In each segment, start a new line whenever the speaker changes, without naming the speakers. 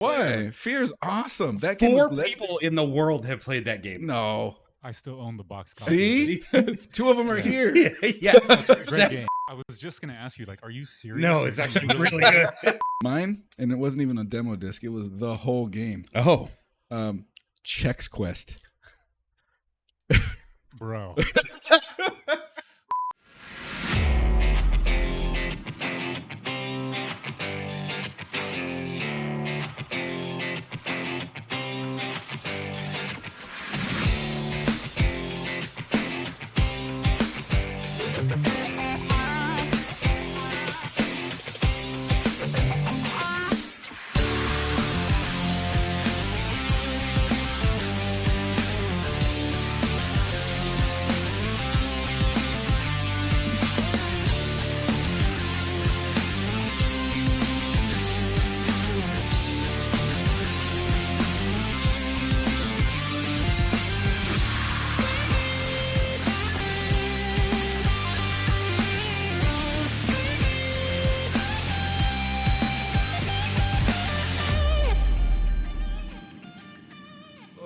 Why? Fear's awesome. That game was
Four people in the world have played that game.
No.
I still own the box copy.
See? Two of them are here.
Yeah.
Great game. I was just going to ask you, like, are you serious?
No, it's actually really good.
Mine, and it wasn't even a demo disc. It was the whole game.
Oh.
Chex Quest.
Bro.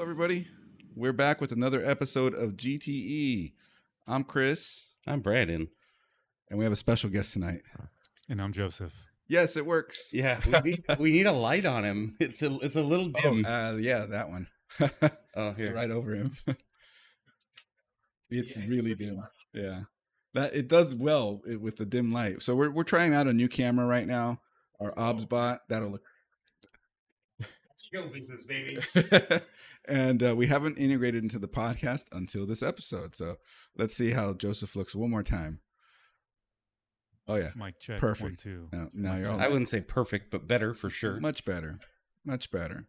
Everybody, we're back with another episode of GTE. I'm Chris.
I'm Brandon.
And we have a special guest tonight.
And I'm Joseph.
Yes, it works.
Yeah, we need a light on him. It's a little dim.
Yeah, that one.
Oh, here.
Right over him. It's really dim. Yeah. That it does well with the dim light. So we're trying out a new camera right now. Our OBSBot. That'll look
Show business, baby.
And we haven't integrated into the podcast until this episode. So let's see how Joseph looks one more time. Oh, yeah.
Mic check.
Perfect.
1, 2.
Now you're all
I wouldn't say perfect, but better for sure.
Much better. Much better.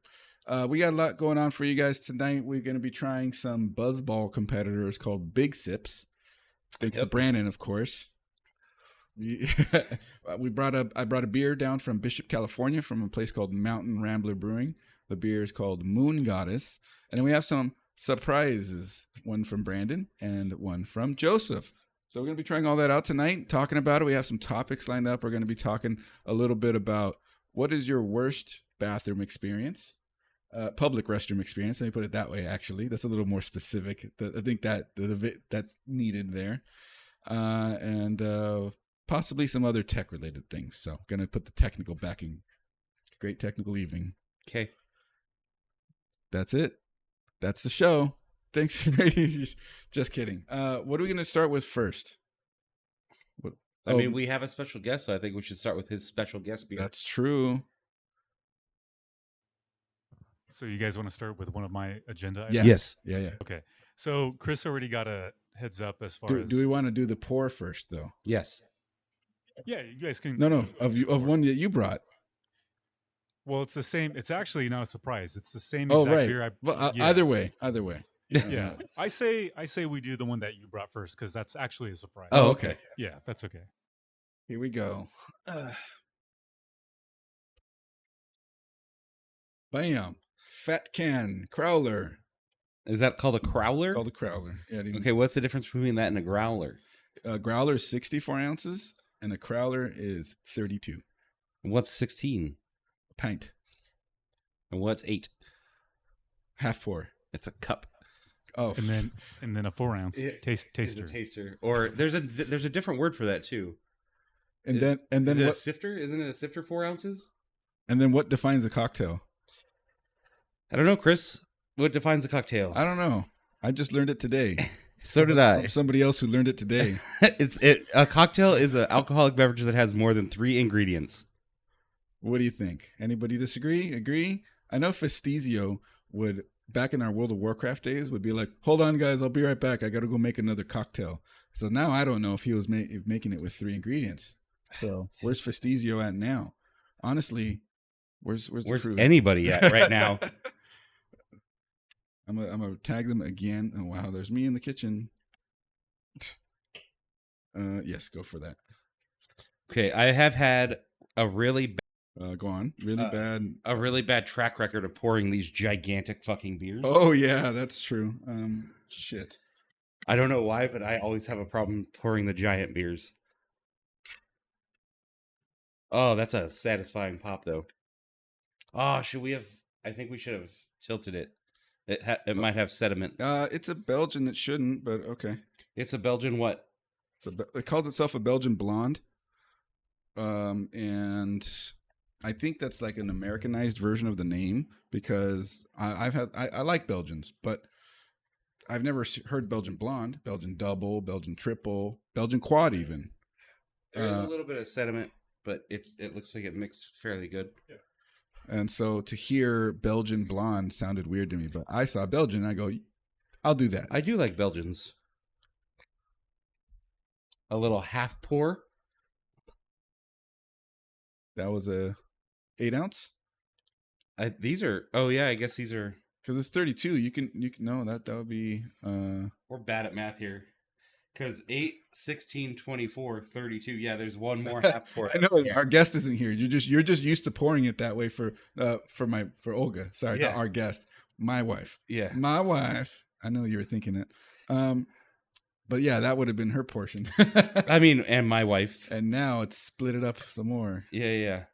We got a lot going on for you guys tonight. We're going to be trying some buzzball competitors called Big Sips. Thanks to Brandon, of course. I brought a beer down from Bishop, California, from a place called Mountain Rambler Brewing. The beer is called Moon Goddess. And then we have some surprises, one from Brandon and one from Joseph. So we're going to be trying all that out tonight, talking about it. We have some topics lined up. We're going to be talking a little bit about what is your worst bathroom experience, public restroom experience. Let me put it that way, actually. That's a little more specific. I think that's needed there. And possibly some other tech-related things. So going to put the technical backing. Great technical evening.
Okay.
That's it. That's the show. Thanks for just kidding. What are we going to start with first?
I mean, we have a special guest, so I think we should start with his special guest beer.
That's true.
So you guys want to start with one of my agenda items?
Yeah.
Yes.
Yeah.
Okay. So Chris already got a heads up as far as...
Do we want to do the pour first, though?
Yes.
Yeah, you guys can...
No. Of one that you brought.
Well, it's the same. It's actually not a surprise. It's the same exact beer.
Either way.
Yeah. I say we do the one that you brought first because that's actually a surprise.
Oh, okay.
Yeah, that's okay.
Here we go. Bam. Fat can. Crowler.
Is that called a crowler?
Called a crowler. Yeah.
Okay, what's the difference between that and a growler?
A growler is 64 ounces, and a crowler is 32.
What's 16?
A pint.
And what's 8?
Half pour.
It's a cup.
Oh,
and then a 4-ounce taster.
It's a taster. Or there's a different word for that too.
And then
is it
what?
A sifter? Isn't it a sifter 4 ounces?
And then what defines a cocktail?
I don't know, Chris. What defines a cocktail?
I don't know. I just learned it today.
So did I.
Somebody else who learned it today.
A cocktail is an alcoholic beverage that has more than 3 ingredients.
What do you think? Anybody disagree? Agree? I know Festizio would, back in our World of Warcraft days, would be like, hold on, guys, I'll be right back. I got to go make another cocktail. So now I don't know if he was making it with 3 ingredients. So where's Festizio at now? Honestly, where's the crew?
Anybody at right now?
I'm gonna tag them again. Oh wow, there's me in the kitchen. Yes, go for that.
Okay, I have had a really
go on. Really
bad track record of pouring these gigantic fucking beers.
Oh yeah, that's true. Shit.
I don't know why, but I always have a problem pouring the giant beers. Oh, that's a satisfying pop, though. Oh, should we have? I think we should have tilted it. It might have sediment.
It's a Belgian. It shouldn't, but okay.
It's a Belgian what?
It calls itself a Belgian blonde. And I think that's like an Americanized version of the name because I like Belgians, but I've never heard Belgian blonde, Belgian double, Belgian triple, Belgian quad even.
There's a little bit of sediment, but it looks like it mixed fairly good.
Yeah.
And so to hear Belgian blonde sounded weird to me, but I saw Belgian and I go, I'll do that.
I do like Belgians. A little half pour.
That was a 8-ounce.
These are. Oh yeah, I guess these are.
Because it's 32. You can no that would be.
We're bad at math here. Because 8, 16, 24, 32. Yeah, there's one more half pour.
I know our guest isn't here. You're just used to pouring it that way for Olga. Sorry, not our guest, my wife.
Yeah,
my wife. I know you were thinking it. But yeah, that would have been her portion.
I mean, and my wife.
And now it's split it up some more.
Yeah.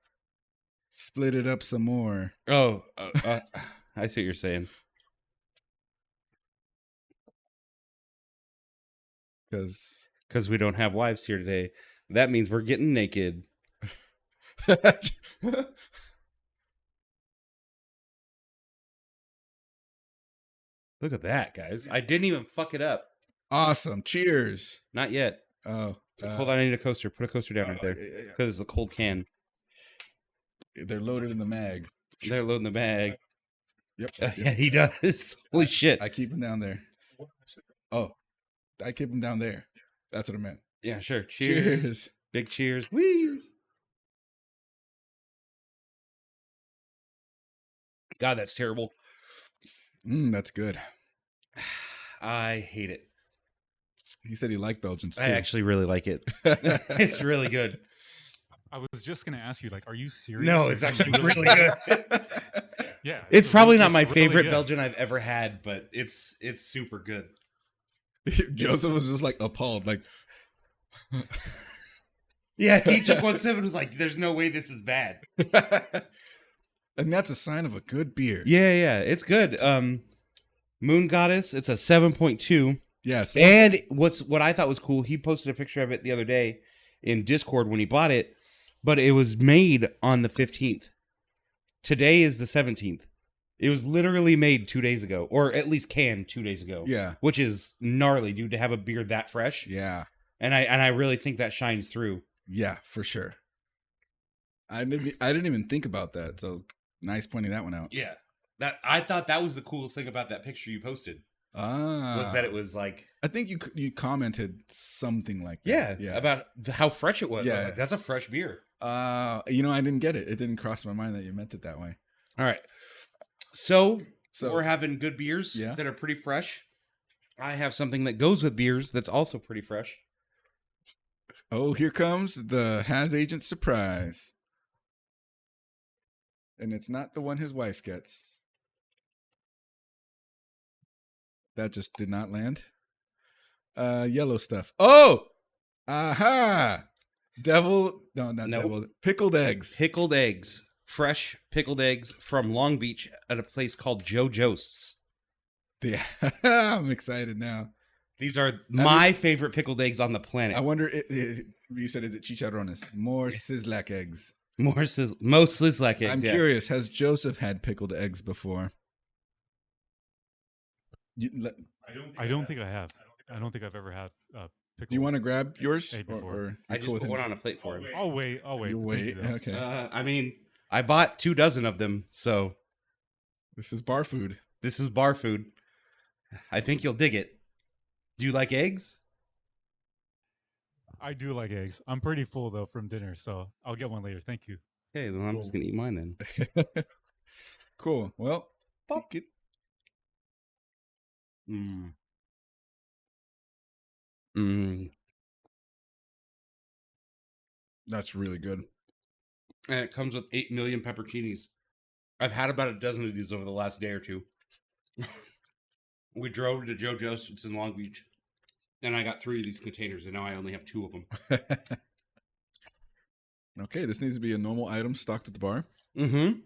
Split it up some more.
Oh, I see what you're saying. Because we don't have wives here today. That means we're getting naked. Look at that, guys. I didn't even fuck it up.
Awesome. Cheers.
Not yet.
Oh.
Hold on, I need a coaster. Put a coaster down right there. Because it's a cold can.
They're loaded in the mag.
They're loading the bag.
Yep.
Yeah, he does. Holy shit.
I keep them down there. Oh. I keep them down there. That's what I meant.
Yeah, sure. Cheers. Big cheers. Whee! God, that's terrible.
That's good.
I hate it.
He said he liked Belgians too.
I actually really like it. It's really good.
I was just going to ask you, like, are you serious?
No, it's actually really good.
Yeah.
It's probably not my
really
favorite
good.
Belgian I've ever had, but it's super good.
Joseph was just like appalled, like
yeah, he took one sip and was like, there's no way this is bad.
And that's a sign of a good beer.
Yeah, it's good. Moon Goddess, it's a 7.2.
Yes.
And what I thought was cool, he posted a picture of it the other day in Discord when he bought it, but it was made on the 15th. Today is the 17th. It was literally made 2 days ago, or at least canned 2 days ago.
Yeah.
Which is gnarly, dude, to have a beer that fresh.
Yeah.
And I really think that shines through.
Yeah, for sure. I didn't even think about that. So nice pointing that one out.
Yeah. I thought that was the coolest thing about that picture you posted. Was that it was like...
I think you commented something like that.
Yeah. About how fresh it was.
Yeah.
Like, that's a fresh beer.
I didn't get it. It didn't cross my mind that you meant it that way.
All right. So we're having good beers that are pretty fresh. I have something that goes with beers that's also pretty fresh.
Oh, here comes the Has Agent surprise. And it's not the one his wife gets. That just did not land. Yellow stuff. Oh! Aha! Devil. No, not
Nope.
devil. Pickled eggs.
Pickled eggs. Fresh pickled eggs from Long Beach at a place called Joe Jost's.
Yeah. I'm excited now.
These are my favorite pickled eggs on the planet.
I wonder, you said, is it chicharrones? More Sizzlack eggs.
Most Sizzlack eggs.
I'm curious, has Joseph had pickled eggs before?
I don't think I have. I don't think I've ever had pickle.
Do you want to grab yours?
Before.
I just put one on a plate for him.
I'll wait.
You wait. Okay.
I mean, I bought 2 dozen of them, so
This is bar food.
this is bar food. I think you'll dig it. Do you like eggs?
I do like eggs. I'm pretty full though from dinner, so I'll get one later. Thank you.
Okay, then I'm just gonna eat mine then.
Cool. Well, fuck it. That's really good.
And it comes with 8 million pepperoncinis. I've had about a dozen of these over the last day or two. We drove to Joe Jost's in Long Beach, and I got 3 of these containers, and now I only have 2 of them.
Okay, this needs to be a normal item stocked at the bar.
Mm-hmm.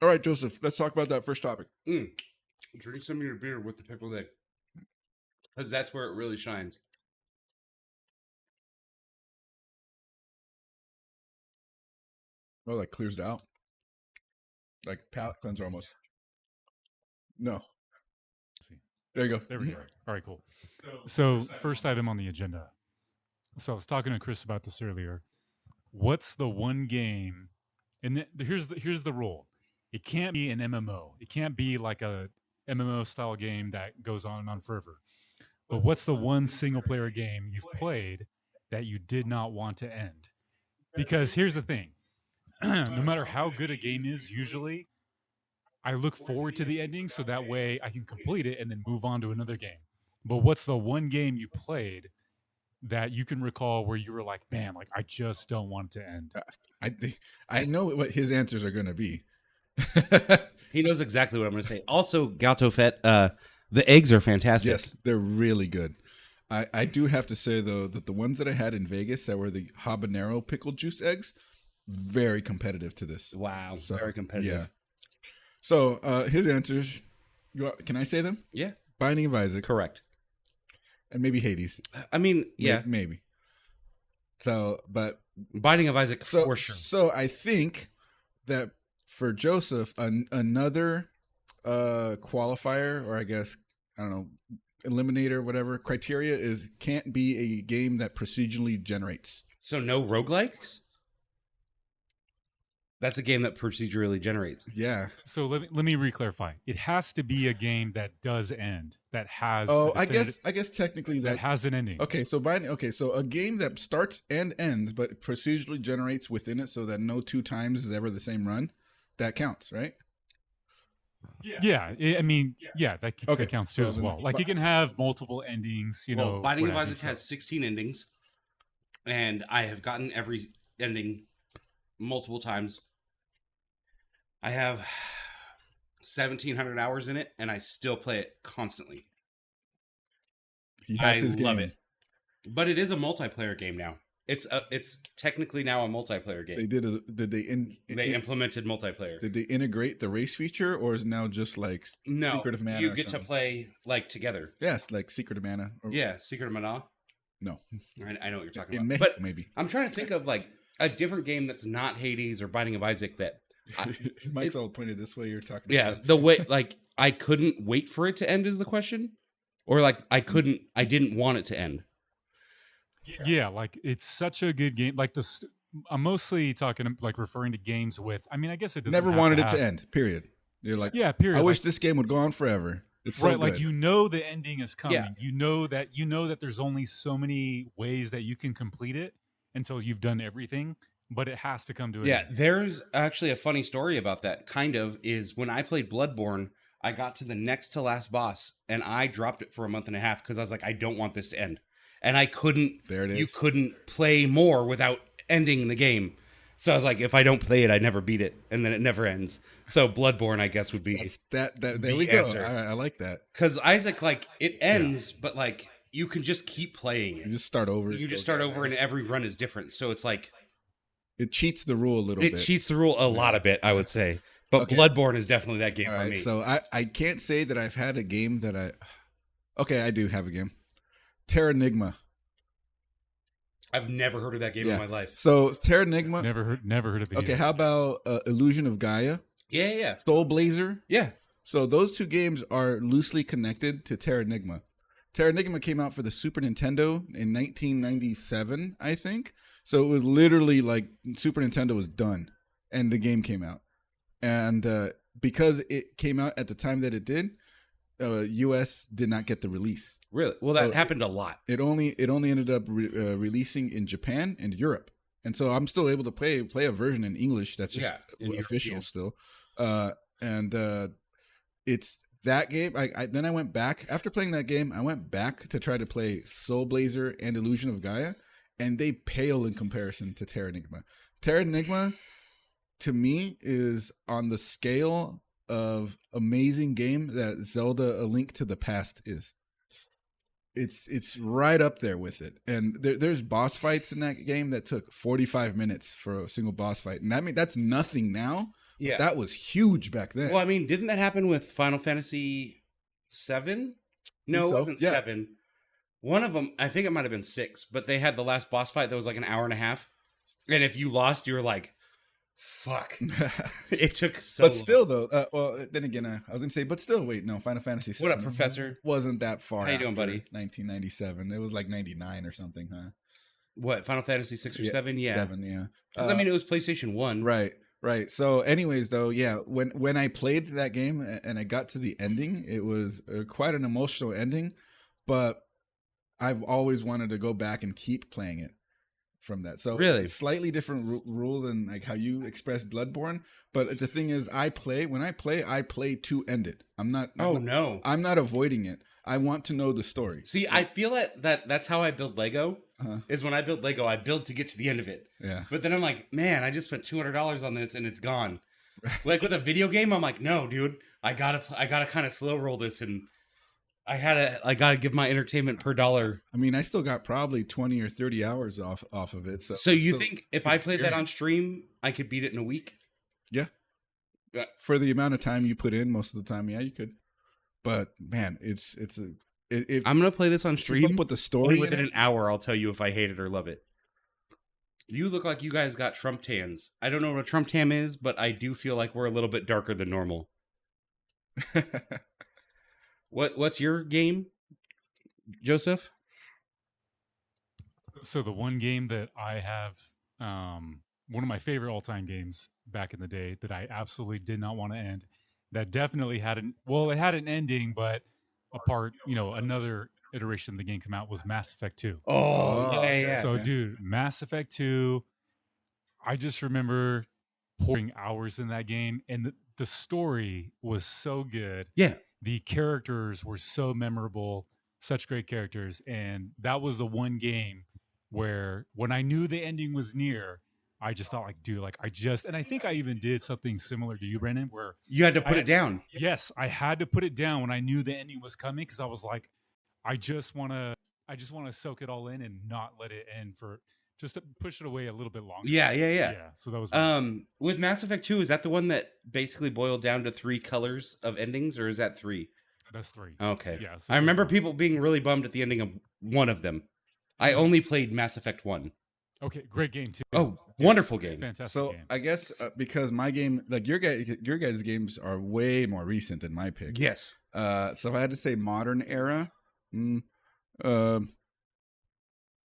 All right, Joseph, let's talk about that first topic.
Drink some of your beer with the pickled egg. Because that's where it really shines.
Oh, like clears it out. Like palate cleanser almost. No. There you go.
There we go. All right, cool. So first item on the agenda. So I was talking to Chris about this earlier. What's the one game? And here's the rule. It can't be an MMO. It can't be like a MMO style game that goes on and on forever. But what's the one single player game you've played that you did not want to end? Because here's the thing. No matter how good a game is, usually I look forward to the ending so that way I can complete it and then move on to another game. But what's the one game you played that you can recall where you were like, man, like I just don't want it to end?
I know what his answers are going to be.
He knows exactly what I'm going to say. Also, Gato Fett, the eggs are fantastic.
Yes, they're really good. I do have to say, though, that the ones that I had in Vegas that were the habanero pickled juice eggs, very competitive to this.
Wow,
So,
very competitive.
Yeah. So his answers, can I say them?
Yeah.
Binding of Isaac.
Correct.
And maybe Hades.
I mean, yeah.
Maybe. So, but.
Binding of Isaac, for sure.
So I think that for Joseph, another qualifier, or I guess, I don't know, eliminator, whatever, criteria is can't be a game that procedurally generates.
So no roguelikes? That's a game that procedurally generates.
Yeah.
So let me re-clarify. It has to be a game that does end, that has.
Oh, I guess technically
that has an ending.
Okay, so so a game that starts and ends, but procedurally generates within it, so that no two times is ever the same run, that counts, right?
Yeah, that counts too as well. Like you can have multiple endings.
Binding of Isaac has 16 endings, and I have gotten every ending multiple times. I have 1,700 hours in it, and I still play it constantly. I love it. But it is a multiplayer game now. It's technically now a multiplayer game.
They
implemented multiplayer.
Did they integrate the race feature, or is it now just like Secret of Mana?
You get to play like together.
Yes, like Secret of Mana.
Secret of Mana.
No,
I know what you're talking about.
Mexico, but maybe
I'm trying to think of like a different game that's not Hades or Binding of Isaac that.
Mike's all pointed this way. You're talking.
Yeah,
about.
The way like I couldn't wait for it to end is the question, or like I didn't want it to end.
Yeah, like it's such a good game. Like this, I'm mostly talking like referring to games with. I mean, I guess it doesn't.
Never wanted it to end. Period. You're like,
yeah, period.
I wish this game would go on forever. It's so
right,
good.
like the ending is coming. Yeah. You know that there's only so many ways that you can complete it until you've done everything. But it has to come to an end.
There's actually a funny story about that. Kind of is when I played Bloodborne, I got to the next to last boss, and I dropped it for a month and a half because I was like, I don't want this to end. And I couldn't.
There it is.
You couldn't play more without ending the game. So I was like, if I don't play it, I never beat it, and then it never ends. So Bloodborne, I guess, would be
there we go.
Answer.
I like that
because Isaac, like, it ends, but like you can just keep playing it.
You just start over.
You just start over, and every run is different. So it's like
it cheats the rule a little bit.
It cheats the rule a lot a bit, I would say. But Bloodborne is definitely that game for me.
So I can't say that I've had a game that I do have a game. Terranigma.
I've never heard of that game in my life.
So Terranigma.
Never heard of it.
Okay, how about Illusion of Gaia?
Yeah.
Soul Blazer?
Yeah.
So those two games are loosely connected to Terranigma. Terranigma came out for the Super Nintendo in 1997, I think. So it was literally like Super Nintendo was done and the game came out. And because it came out at the time that it did, US did not get the release.
Really? Well, that happened a lot.
It only ended up releasing in Japan and Europe. And so I'm still able to play a version in English that's just official still. It's that game. Then I went back after playing that game. I went back to try to play Soul Blazer and Illusion of Gaia, and they pale in comparison to Terranigma. Terranigma, to me, is on the scale of amazing game that Zelda: A Link to the Past is. it's right up there with it. And there's boss fights in that game that took 45 minutes for a single boss fight, and that's nothing now.
Yeah.
That was huge back then.
Well, I mean, didn't that happen with Final Fantasy 7? No, it wasn't 7. One of them, I think it might have been 6, but they had the last boss fight that was like an hour and a half. And if you lost, you were like, fuck. It took so
But
long.
still, though, well, then again, I was going to say, but still, wait, no, Final Fantasy 7
What up, Professor?
wasn't that far
How you doing,
after
buddy?
1997. It was like 99 or something, huh?
What, Final Fantasy 6 or 7? Yeah.
7, yeah.
'Cause, I mean, it was PlayStation 1.
Right. So anyways, though, yeah, when I played that game and I got to the ending, it was quite an emotional ending, but I've always wanted to go back and keep playing it from that. So
Really?
it's slightly different rule than like how you express Bloodborne, but the thing is I play to end it. I'm not avoiding it. I want to know the story.
See, I feel that's how I build Lego. Is when I build Lego, I build to get to the end of it.
Yeah.
But then I'm like, man, I just spent $200 on this and it's gone. Like with a video game, I'm like, no, dude, I gotta kind of slow roll this, and I gotta give my entertainment per dollar.
I mean, I still got probably 20 or 30 hours off of it.
So you think if I played that on stream, I could beat it in a week?
Yeah. For the amount of time you put in, most of the time, yeah, you could. But man, if
I'm gonna play this on stream.
Keep up with the story
within an hour, I'll tell you if I hate it or love it. You look like you guys got Trump tans. I don't know what a Trump tan is, but I do feel like we're a little bit darker than normal. What's your game, Joseph?
So the one game that I have, one of my favorite all-time games back in the day that I absolutely did not want to end, that definitely had it had an ending, but another iteration of the game come out was Mass Effect 2.
Oh, yeah.
So, dude, Mass Effect 2, I just remember pouring hours in that game, and the story was so good.
Yeah.
The characters were so memorable, such great characters, and that was the one game where when I knew the ending was near, I just thought, like, dude, and I think I even did something similar to you, Brandon, where
you had to put it down.
Yes, I had to put it down when I knew the ending was coming, because I was like, I just want to soak it all in and not let it end, just to push it away a little bit longer.
Yeah.
So that was
with Mass Effect 2, is that the one that basically boiled down to 3 colors of endings, or is that 3?
That's 3.
Okay.
Yeah. So
I remember people being really bummed at the ending of one of them. I only played Mass Effect 1.
Okay, great game too.
Oh, wonderful game.
Fantastic
so
game.
I guess because my game, like your guys' games are way more recent than my pick.
Yes.
So if I had to say modern era,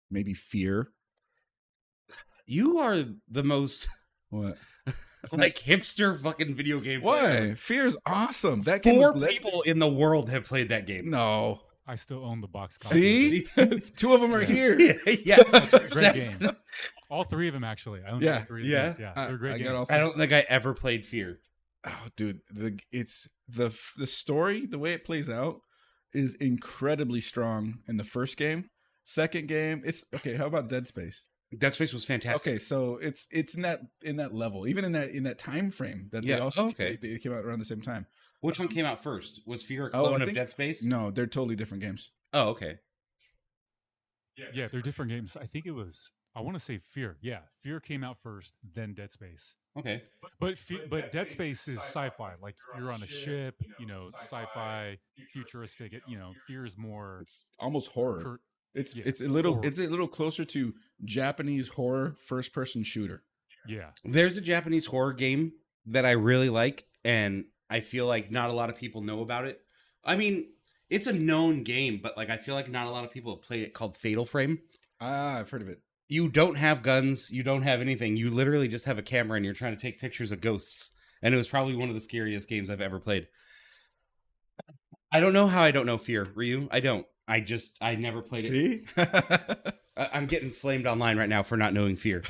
maybe Fear.
You are the most
What?
hipster fucking video game player.
Why? Fear's awesome. That
4
game
people in the world have played that game.
No.
I still own the box copy.
See? 2 of them are here.
Yeah.
Great game. All 3 of them, actually. I own all 3 of them. Games. Yeah. They're great games.
I don't think I ever played Fear.
Oh, dude, it's the story, the way it plays out is incredibly strong in the first game. Second game, it's okay. How about Dead Space?
Dead Space was fantastic.
Okay, so it's in that level, even in that time frame that they also they came out around the same time.
Which one came out first? Was Fear a clone of Dead Space?
No, they're totally different games.
Oh, okay.
Yeah, they're different games. I think it was, I want to say Fear. Yeah, Fear came out first, then Dead Space.
Okay.
But Dead Space is sci-fi. Like, you're on a ship, sci-fi, futuristic. Fear is more.
It's almost horror. It's a little closer to Japanese horror first-person shooter.
Yeah.
There's a Japanese horror game that I really like, and I feel like not a lot of people know about it. I mean, it's a known game, but I feel like not a lot of people have played it, called Fatal Frame.
Ah, I've heard of it.
You don't have guns, you don't have anything. You literally just have a camera and you're trying to take pictures of ghosts. And it was probably one of the scariest games I've ever played. I don't know how I don't know Fear, Ryu. I don't. I never played it.
See?
I'm getting flamed online right now for not knowing Fear.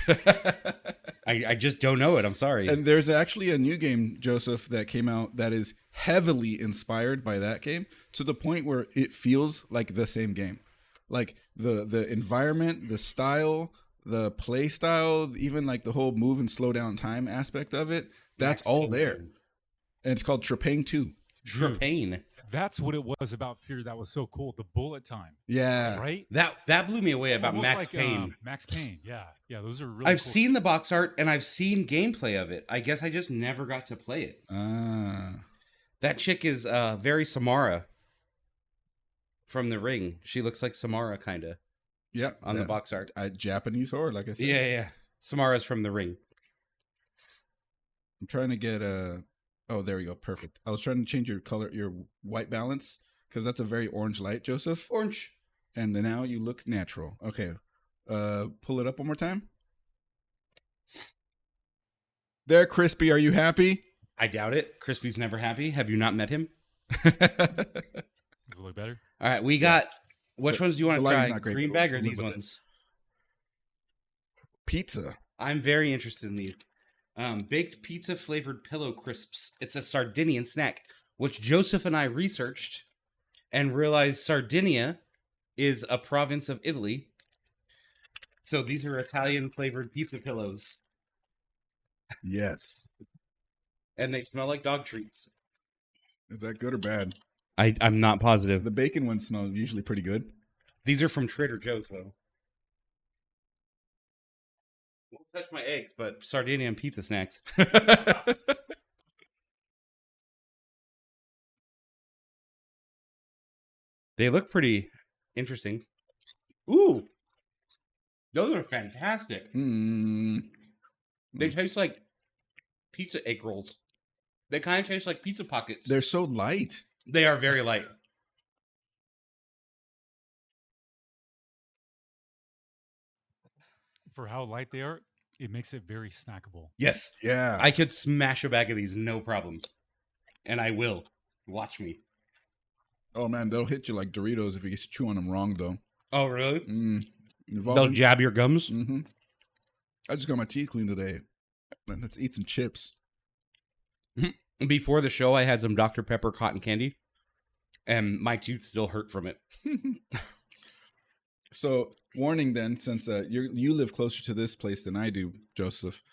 I just don't know it. I'm sorry.
And there's actually a new game, Joseph, that came out that is heavily inspired by that game to the point where it feels like the same game. Like the environment, the style, the play style, even like the whole move and slow down time aspect of it, that's all there. And it's called Trepang 2.
Trepang.
That's what it was about Fear that was so cool. The bullet time,
Yeah.
right?
That blew me away about
Almost
Max
like
Payne.
Max Payne, yeah. Those are really.
I've
cool.
seen the box art and I've seen gameplay of it. I guess I just never got to play it. That chick is very Samara from The Ring. She looks like Samara, kind of.
Yeah.
On the box art.
Japanese horror, like I said.
Yeah. Samara's from The Ring.
I'm trying to get a... Oh, there we go. Perfect. I was trying to change your color, your white balance, because that's a very orange light, Joseph.
Orange.
And then now you look natural. Okay. Pull it up one more time. There, Crispy. Are you happy?
I doubt it. Crispy's never happy. Have you not met him?
Does it look better?
All right, we got... Which ones do you want to try?
Not great,
Green bag or these ones?
Pizza.
I'm very interested in these. Baked pizza flavored pillow crisps. It's a Sardinian snack, which Joseph and I researched and realized Sardinia is a province of Italy. So these are Italian flavored pizza pillows.
Yes.
And they smell like dog treats.
Is that good or bad?
I'm not positive.
The bacon ones smell usually pretty good.
These are from Trader Joe's, though. Won't touch my eggs, but Sardinian pizza snacks. They look pretty interesting. Ooh! Those are fantastic. They taste like pizza egg rolls. They kind of taste like pizza pockets.
They're so light.
They are very light.
For how light they are, it makes it very snackable.
Yes.
Yeah.
I could smash a bag of these, no problem. And I will. Watch me.
Oh, man. They'll hit you like Doritos if you chew on them wrong, though.
Oh, really?
They'll
jab your gums?
Mm-hmm. I just got my teeth cleaned today. Let's eat some chips.
Before the show, I had some Dr. Pepper cotton candy. And my teeth still hurt from it.
So, warning then, since you live closer to this place than I do, Joseph,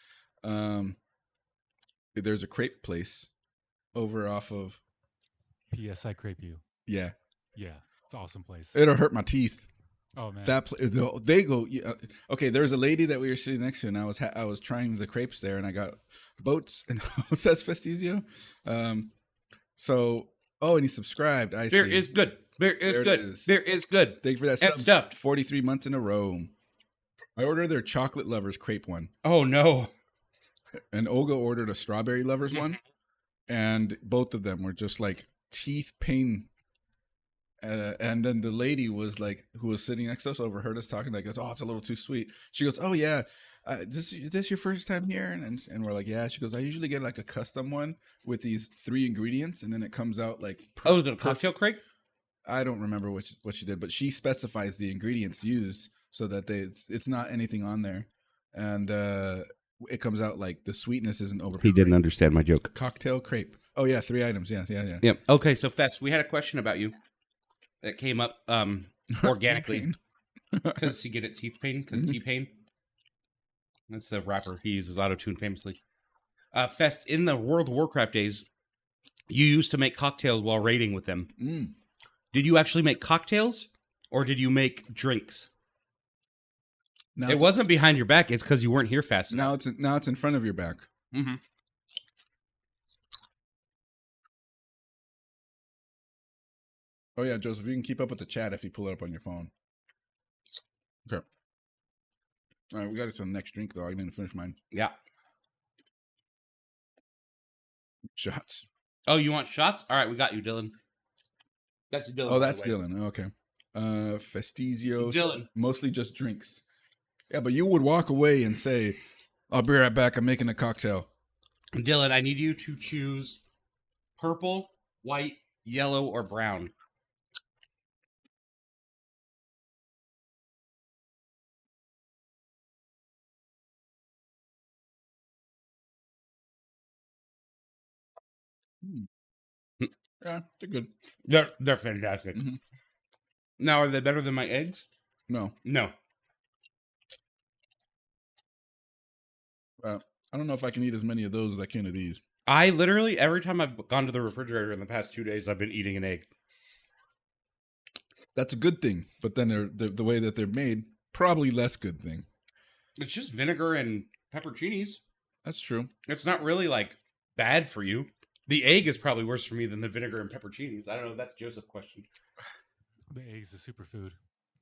there's a crepe place over off of...
P.S. I crepe you.
Yeah.
Yeah, it's an awesome place.
It'll hurt my teeth.
Oh, man.
They go... Okay, there was a lady that we were sitting next to, and I was trying the crepes there, and I got boats, and it says Festizio. And he subscribed. I see.
Beer is good. Beer is good. Beer is good.
Thank you for that
And
sub.
stuffed.
43 months in a row. I ordered their chocolate lovers crepe one.
Oh, no.
And Olga ordered a strawberry lovers one. And both of them were just like teeth pain. And then the lady was like, who was sitting next to us, overheard us talking, like, oh, it's a little too sweet. She goes, oh, yeah. Is this your first time here? And we're like, yeah. She goes, I usually get like a custom one with these 3 ingredients, and then it comes out like...
is it a cocktail crepe?
I don't remember what she did, but she specifies the ingredients used so that it's not anything on there. And it comes out like the sweetness isn't overpowering.
He didn't understand my joke.
Cocktail crepe. Oh, yeah, 3 items. Yeah.
Yep. Okay, so Fest, we had a question about you that came up organically. Because you get it teeth pain, because T-Pain. That's the rapper. He uses auto-tune famously. Fest, in the World of Warcraft days, you used to make cocktails while raiding with them. Did you actually make cocktails, or did you make drinks? It wasn't behind your back. It's because you weren't here fast enough.
Now it's in front of your back.
Mm-hmm.
Oh, yeah, Joseph, you can keep up with the chat if you pull it up on your phone. Okay. All right, we got to the next drink, though. I didn't finish mine.
Yeah.
Shots.
Oh, you want shots? All right, we got you, Dylan. That's Dylan.
Oh, that's Dylan. Okay. Festizio.
Dylan.
Mostly just drinks. Yeah, but you would walk away and say, I'll be right back. I'm making a cocktail.
Dylan, I need you to choose purple, white, yellow, or brown.
Yeah, they're good.
They're fantastic.
Mm-hmm.
Now, are they better than my eggs?
No.
No.
I don't know if I can eat as many of those as I can of these.
I literally, every time I've gone to the refrigerator in the past 2 days, I've been eating an egg.
That's a good thing, but then the way that they're made, probably less good thing.
It's just vinegar and pepperoncinis.
That's true.
It's not really like bad for you. The egg is probably worse for me than the vinegar and pepperoncinis. I don't know. That's Joseph's question.
The egg's a superfood.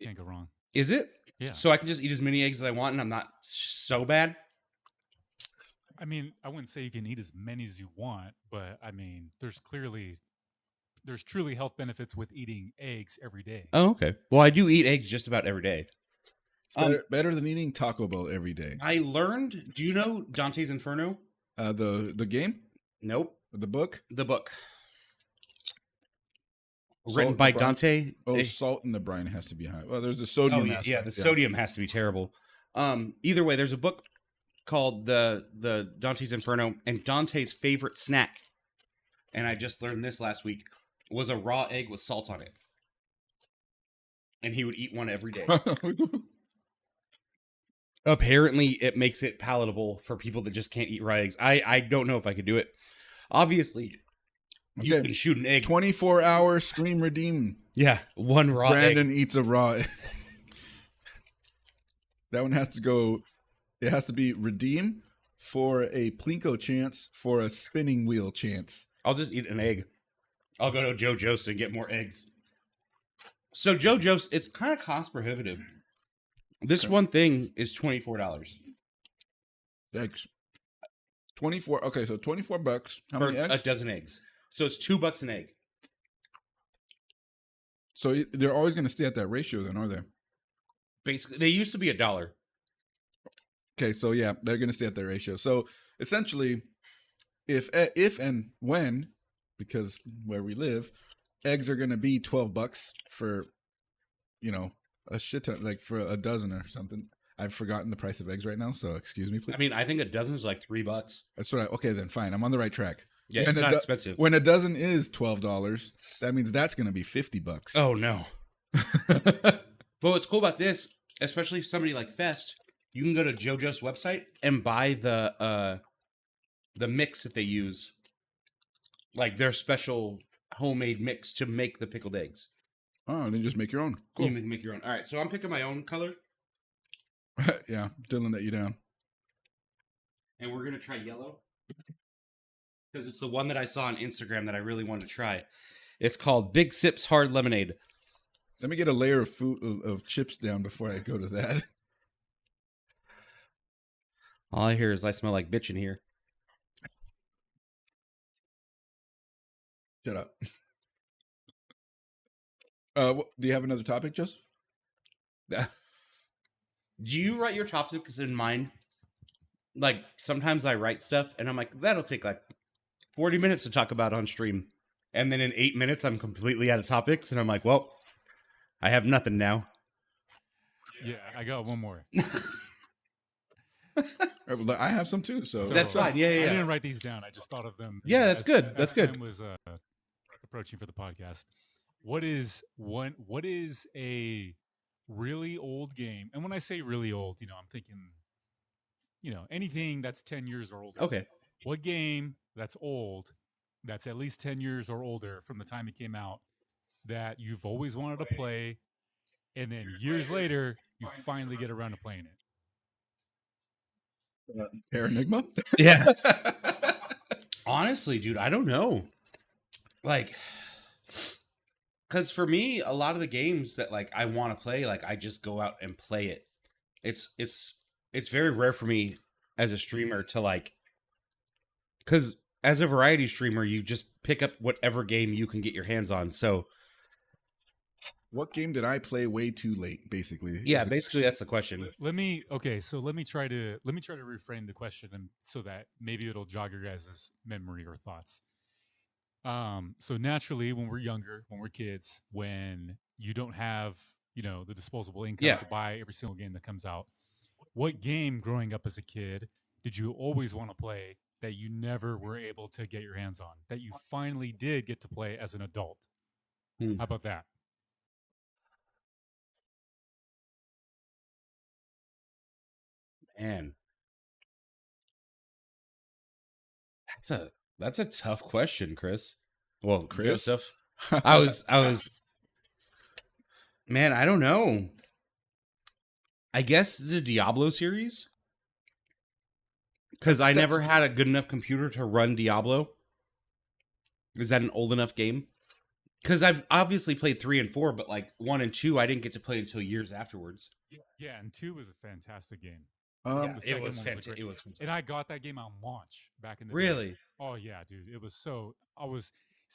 Can't go wrong.
Is it?
Yeah.
So I can just eat as many eggs as I want and I'm not so bad?
I mean, I wouldn't say you can eat as many as you want, but I mean, there's truly health benefits with eating eggs every day.
Oh, okay. Well, I do eat eggs just about every day.
It's better than eating Taco Bell every day.
I learned. Do you know Dante's Inferno?
The game?
Nope.
The book?
The book.
Salt
Written
in
by
the brine?
Dante.
Oh, salt in the brine has to be high. Well, there's the sodium aspect.
Yeah, the sodium has to be terrible. Either way, there's a book called the Dante's Inferno, and Dante's favorite snack, and I just learned this last week, was a raw egg with salt on it. And he would eat one every day. Apparently, it makes it palatable for people that just can't eat raw eggs. I don't know if I could do it. Obviously, you can shoot an egg.
24-hour Scream Redeem.
Yeah, one raw
Brandon
egg.
eats a raw egg. That one has to go. It has to be redeem for a Plinko chance for a spinning wheel chance.
I'll just eat an egg. I'll go to Joe Joe's and get more eggs. So Joe Joe's, it's kind of cost prohibitive. This one thing is $24.
Eggs. 24. Okay, so $24. How many eggs?
A dozen eggs. So it's $2 an egg.
So they're always going to stay at that ratio, then, are they?
Basically, they used to be $1.
Okay, so yeah, they're going to stay at that ratio. So essentially, if and when, because where we live, eggs are going to be $12 for, a shit ton, like for a dozen or something. I've forgotten the price of eggs right now, so excuse me, please.
I mean, I think a dozen is like $3.
That's what okay, then fine. I'm on the right track.
Yeah, it's not expensive.
When a dozen is $12, that means that's going to be $50.
Oh, no. But what's cool about this, especially somebody like Fest, you can go to JoJo's website and buy the mix that they use, like their special homemade mix to make the pickled eggs.
Oh, then just make your own. Cool.
You can make your own. All right, so I'm picking my own color.
Yeah, Dylan let you down.
And we're going to try yellow. Because it's the one that I saw on Instagram that I really wanted to try. It's called Big Sips Hard Lemonade.
Let me get a layer of chips down before I go to that.
All I hear is I smell like bitch in here.
Shut up. Do you have another topic, Joseph?
Do you write your topics in mind? Like, sometimes I write stuff, and I'm like, that'll take like 40 minutes to talk about on stream. And then in 8 minutes, I'm completely out of topics, and I'm like, well, I have nothing now.
Yeah, I got one more.
I have some too, so
that's fine. Yeah.
I didn't write these down. I just thought of them.
Yeah, that's good. That's good.
Time was approaching for the podcast. What is a really old game? And when I say really old, I'm thinking, anything that's 10 years or older.
Okay.
What game that's old, that's at least 10 years or older from the time it came out, that you've always wanted to play, and then years later, you finally get around to playing it?
Paradigma?
Yeah. Honestly, dude, I don't know. Like, because for me, a lot of the games that like I want to play, like I just go out and play it. It's very rare for me as a streamer to like, because as a variety streamer, you just pick up whatever game you can get your hands on. So,
what game did I play way too late? Basically,
yeah, basically that's the question.
Let me try to reframe the question, and so that maybe it'll jog your guys' memory or thoughts. So naturally, when we're younger, when we're kids, when you don't have, the disposable income to buy every single game that comes out, what game growing up as a kid did you always want to play that you never were able to get your hands on, that you finally did get to play as an adult? How about that?
Man. That's a tough question, Chris. Well,
Chris?
Joseph. I was man, I don't know. I guess the Diablo series. Because I never had a good enough computer to run Diablo. Is that an old enough game? Because I've obviously played 3 and 4, but like 1 and 2, I didn't get to play until years afterwards.
Yeah, and 2 was a fantastic game.
It was fantastic.
And I got that game on launch back in the day.
Really?
Oh yeah, dude. It was so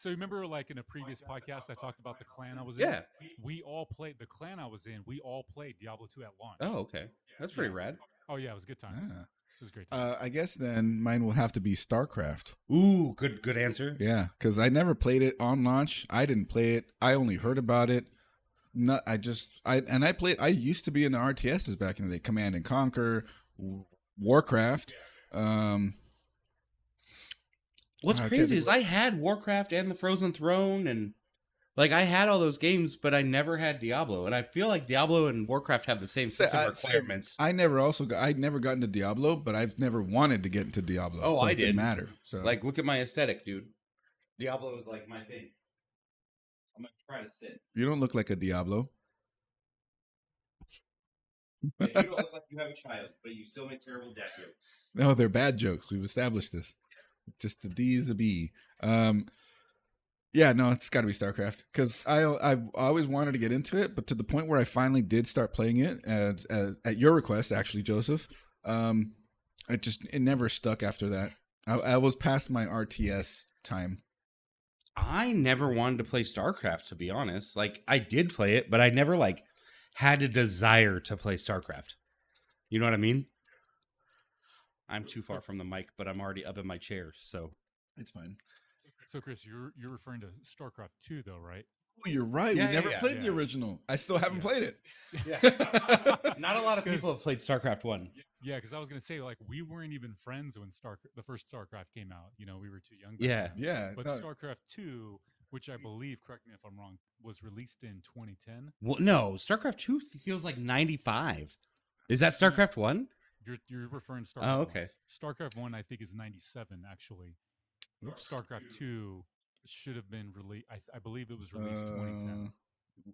remember like in a previous podcast I talked about the clan I was in?
Yeah.
We all played the clan I was in, we all played Diablo 2 at launch.
Oh, okay. That's pretty rad.
Oh yeah, it was good times.
Ah.
It was great times.
I guess then mine will have to be StarCraft.
Ooh, good answer.
Yeah, because I never played it on launch. I didn't play it. I only heard about it. I played. I used to be in the RTSs back in the day. Command and Conquer, Warcraft.
What's crazy is I had Warcraft and the Frozen Throne, and like I had all those games, but I never had Diablo. And I feel like Diablo and Warcraft have the same system requirements.
I never got into Diablo, but I've never wanted to get into Diablo.
Oh,
so
I
it didn't
did.
matter. So
Like, look at my aesthetic, dude. Diablo is like my thing. I'm gonna try to sit.
You don't look like a Diablo.
You don't look like you have a child, but you still make terrible dad jokes.
No, they're bad jokes. We've established this. Just the D is a B. Yeah, no, it's got to be StarCraft because I've always wanted to get into it, but to the point where I finally did start playing it at your request, actually, Joseph. It never stuck after that. I was past my RTS time.
I never wanted to play StarCraft, to be honest. Like, I did play it, but I never like had a desire to play StarCraft. You know what I mean? I'm too far from the mic, but I'm already up in my chair, so
It's fine.
So Chris, you're referring to StarCraft 2 though, right?
Oh, you're right.
Yeah,
we never
yeah,
played the original. I still haven't played it.
yeah. Not a lot of people have played StarCraft 1.
Yeah, because I was gonna say like we weren't even friends when the first StarCraft came out. You know, we were too young.
Yeah.
Yeah.
But
no.
StarCraft 2, which I believe, correct me if I'm wrong, was released in 2010.
Well, no, StarCraft 2 feels like 95. Is that StarCraft 1?
You're referring to StarCraft.
Oh, okay.
1. StarCraft 1, I think, is 97 actually. StarCraft 2 should have been released. I believe it was released 2010.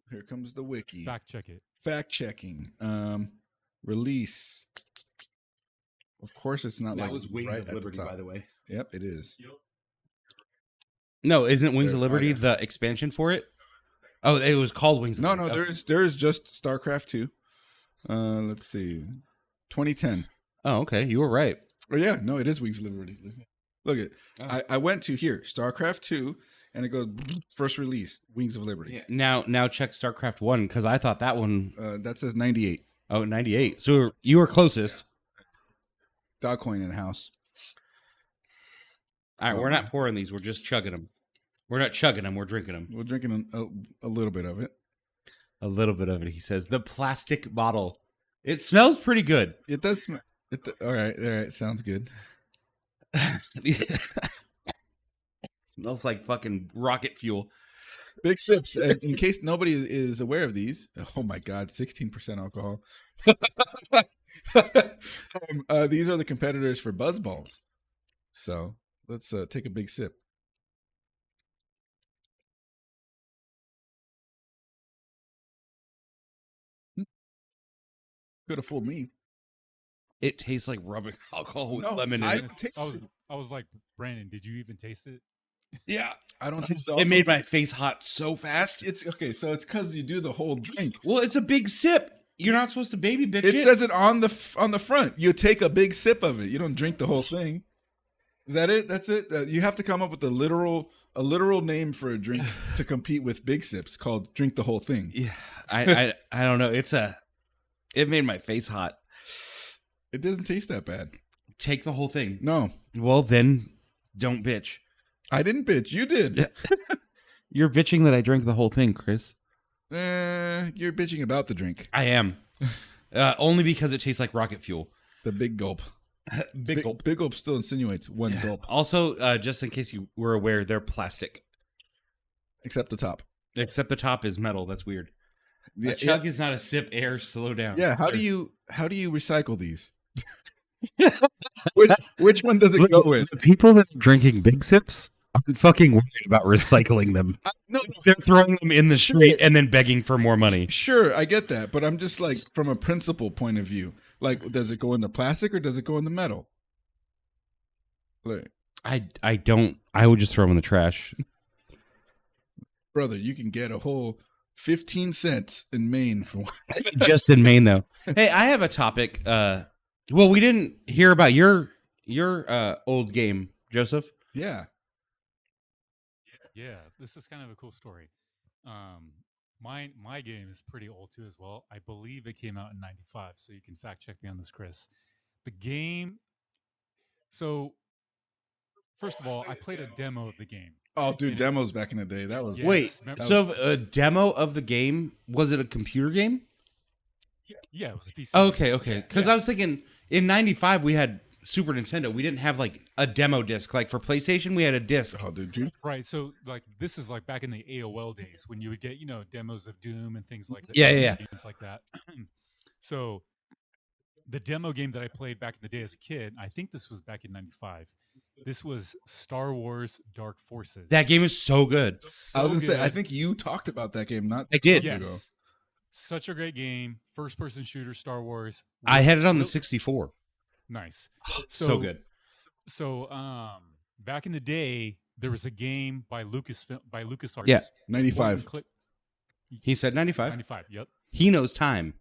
Here comes the wiki.
Fact check it.
Fact checking. Release. Of course, it's not
That
like
was Wings
right
of
at
Liberty,
the top.
by the way.
Yep, it is.
No, isn't Wings of
There-
Liberty
yeah.
the expansion for it? Oh, it was called Wings of
No,
Liberty.
no, there is just StarCraft 2. Let's see. 2010.
Oh, okay. You were right.
Oh yeah, no, it is Wings of Liberty. Look at
Oh.
I went to here, StarCraft 2, and it goes first release, Wings of Liberty.
Yeah. Now check StarCraft 1, because I thought that one...
That says 98.
Oh, 98. So you were closest.
Dog coin in the house.
All right, we're not pouring these. We're just chugging them. We're not chugging them. We're drinking them.
We're drinking a little bit of it.
A little bit of it, he says. The plastic bottle. It smells pretty good.
It does smell. All right. Sounds good.
Smells like fucking rocket fuel.
Big sips. In case nobody is aware of these. Oh my God, 16% alcohol. These are the competitors for Buzz Balls. So let's take a big sip. Could have fooled me.
It tastes like rubbing alcohol with
No,
lemon in
I
it.
taste it.
I was like, Brandon, did you even taste it?
Yeah.
I don't taste the
It made my face hot so fast.
It's okay. So it's because you do the whole drink.
Well, it's a big sip. You're not supposed to baby bitch
It says it on the front. You take a big sip of it. You don't drink the whole thing. Is that it? That's it. You have to come up with a literal name for a drink to compete with big sips called "drink the whole thing."
Yeah. I don't know. It made my face hot.
It doesn't taste that bad.
Take the whole thing.
No,
Well, then don't bitch.
I didn't bitch. You did.
You're bitching that I drank the whole thing, Chris.
You're bitching about the drink.
I am. Only because it tastes like rocket fuel.
The big gulp.
Big gulp.
Big gulp still insinuates one gulp,
Also, just in case you were aware, they're plastic.
except the top.
Except the top is metal. That's weird.
Yeah,
A chug is not a sip. Air, slow down.
yeah. How do you recycle these? Which one does it go in?
The people that are drinking Big Sips aren't fucking worried about recycling them.
No,
They're throwing them in the street and then begging for more money.
sure, I get that, but I'm just like from a principle point of view. Like, does it go in the plastic or does it go in the metal? Like,
I don't. I would just throw them in the trash.
brother, you can get a whole 15 cents in Maine for one.
Just in Maine, though. Hey, I have a topic. Well, we didn't hear about your old game, Joseph.
Yeah.
Yeah, this is kind of a cool story. My game is pretty old too as well. I believe it came out in '95, so you can fact check me on this, Chris. The game. So, first of all, I played a demo of the game.
Oh, dude,
And
demos back in the day. That was
Yes.
Wait,
remember-
so a demo of the game, was it a computer game?
Yeah, it was a PC.
Okay. Because I was thinking in '95 we had Super Nintendo. We didn't have like a demo disc. Like for PlayStation, we had a disc.
Oh, dude, you
Right. So, like, this is like back in the AOL days when you would get, demos of Doom and things like that.
Yeah.
Games like that. So, the demo game that I played back in the day as a kid, I think this was back in '95. This was Star Wars Dark Forces.
That game is so good.
I was gonna say, I
good.
think you talked about that game. Not
I did.
long ago.
Yes. Such a great game. First person shooter, Star Wars.
I had it on the
Real-
64.
Nice.
So good.
So back in the day, there was a game by LucasArts.
Yeah.
95.
He said 95.
95. Yep.
He knows time.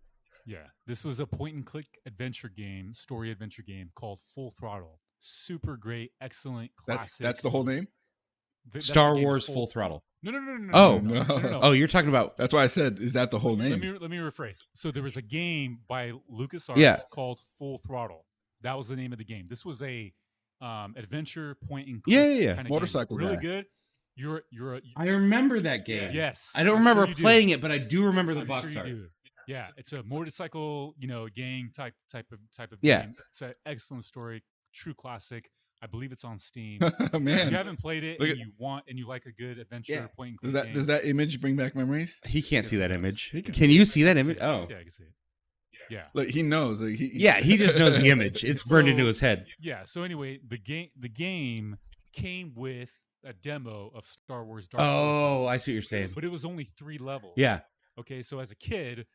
Yeah. This was a point and click adventure game, story adventure game called Full Throttle. Super great, excellent, classic.
That's the whole name.
That's
Star
the game's
Wars Full Throttle.
No.
Oh.
no.
Oh, you're talking about.
That's why I said, is that the whole name?
Let me rephrase. So there was a game by LucasArts
Yeah.
called Full Throttle. That was the name of the game. This was a adventure point and click
Yeah.
kind of
Motorcycle
game. Really
guy.
good. You're a
I remember that game.
yes.
I don't
I'm
remember
sure you do.
playing it, but I do remember the
I'm
box
sure
art.
you do. Yeah, it's a motorcycle, gang type of
Yeah.
game. It's an excellent story, true classic. I believe it's on Steam.
Oh,
If you
man,
haven't played it
Look
and
at-
you like a good adventure
Yeah.
point and
does
click
that
game,
does that image bring back memories?
He can't
Yes,
see
it
that
does.
image.
He
Can you see that image? Oh.
Yeah, I can see it. Yeah.
Like he knows. Like
Yeah, he just knows the image. It's burned into his head.
Yeah. So anyway, the game came with a demo of Star Wars Dark
Oh, I
Forces,
see what you're saying.
but it was only 3 levels.
Yeah,
Okay, so as a kid,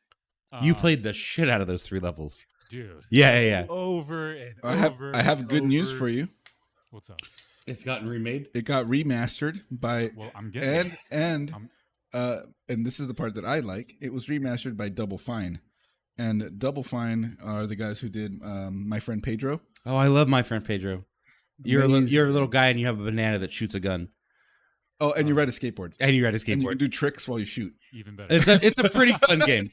you
um,
played the shit out of those 3 levels.
dude.
Yeah.
Over and
I have
over.
I have
and
good news
over.
for you.
What's up?
It's gotten remade.
It got remastered by
Well, I'm getting
and
I'm-
and this is the part that I like. It was remastered by Double Fine, and Double Fine are the guys who did My Friend Pedro.
Oh, I love my friend Pedro. You're
Amazing.
a little guy and you have a banana that shoots a gun.
Oh, and you ride a skateboard,
And you ride a
and you can
skateboard.
do tricks while you shoot.
even better.
It's a pretty fun game.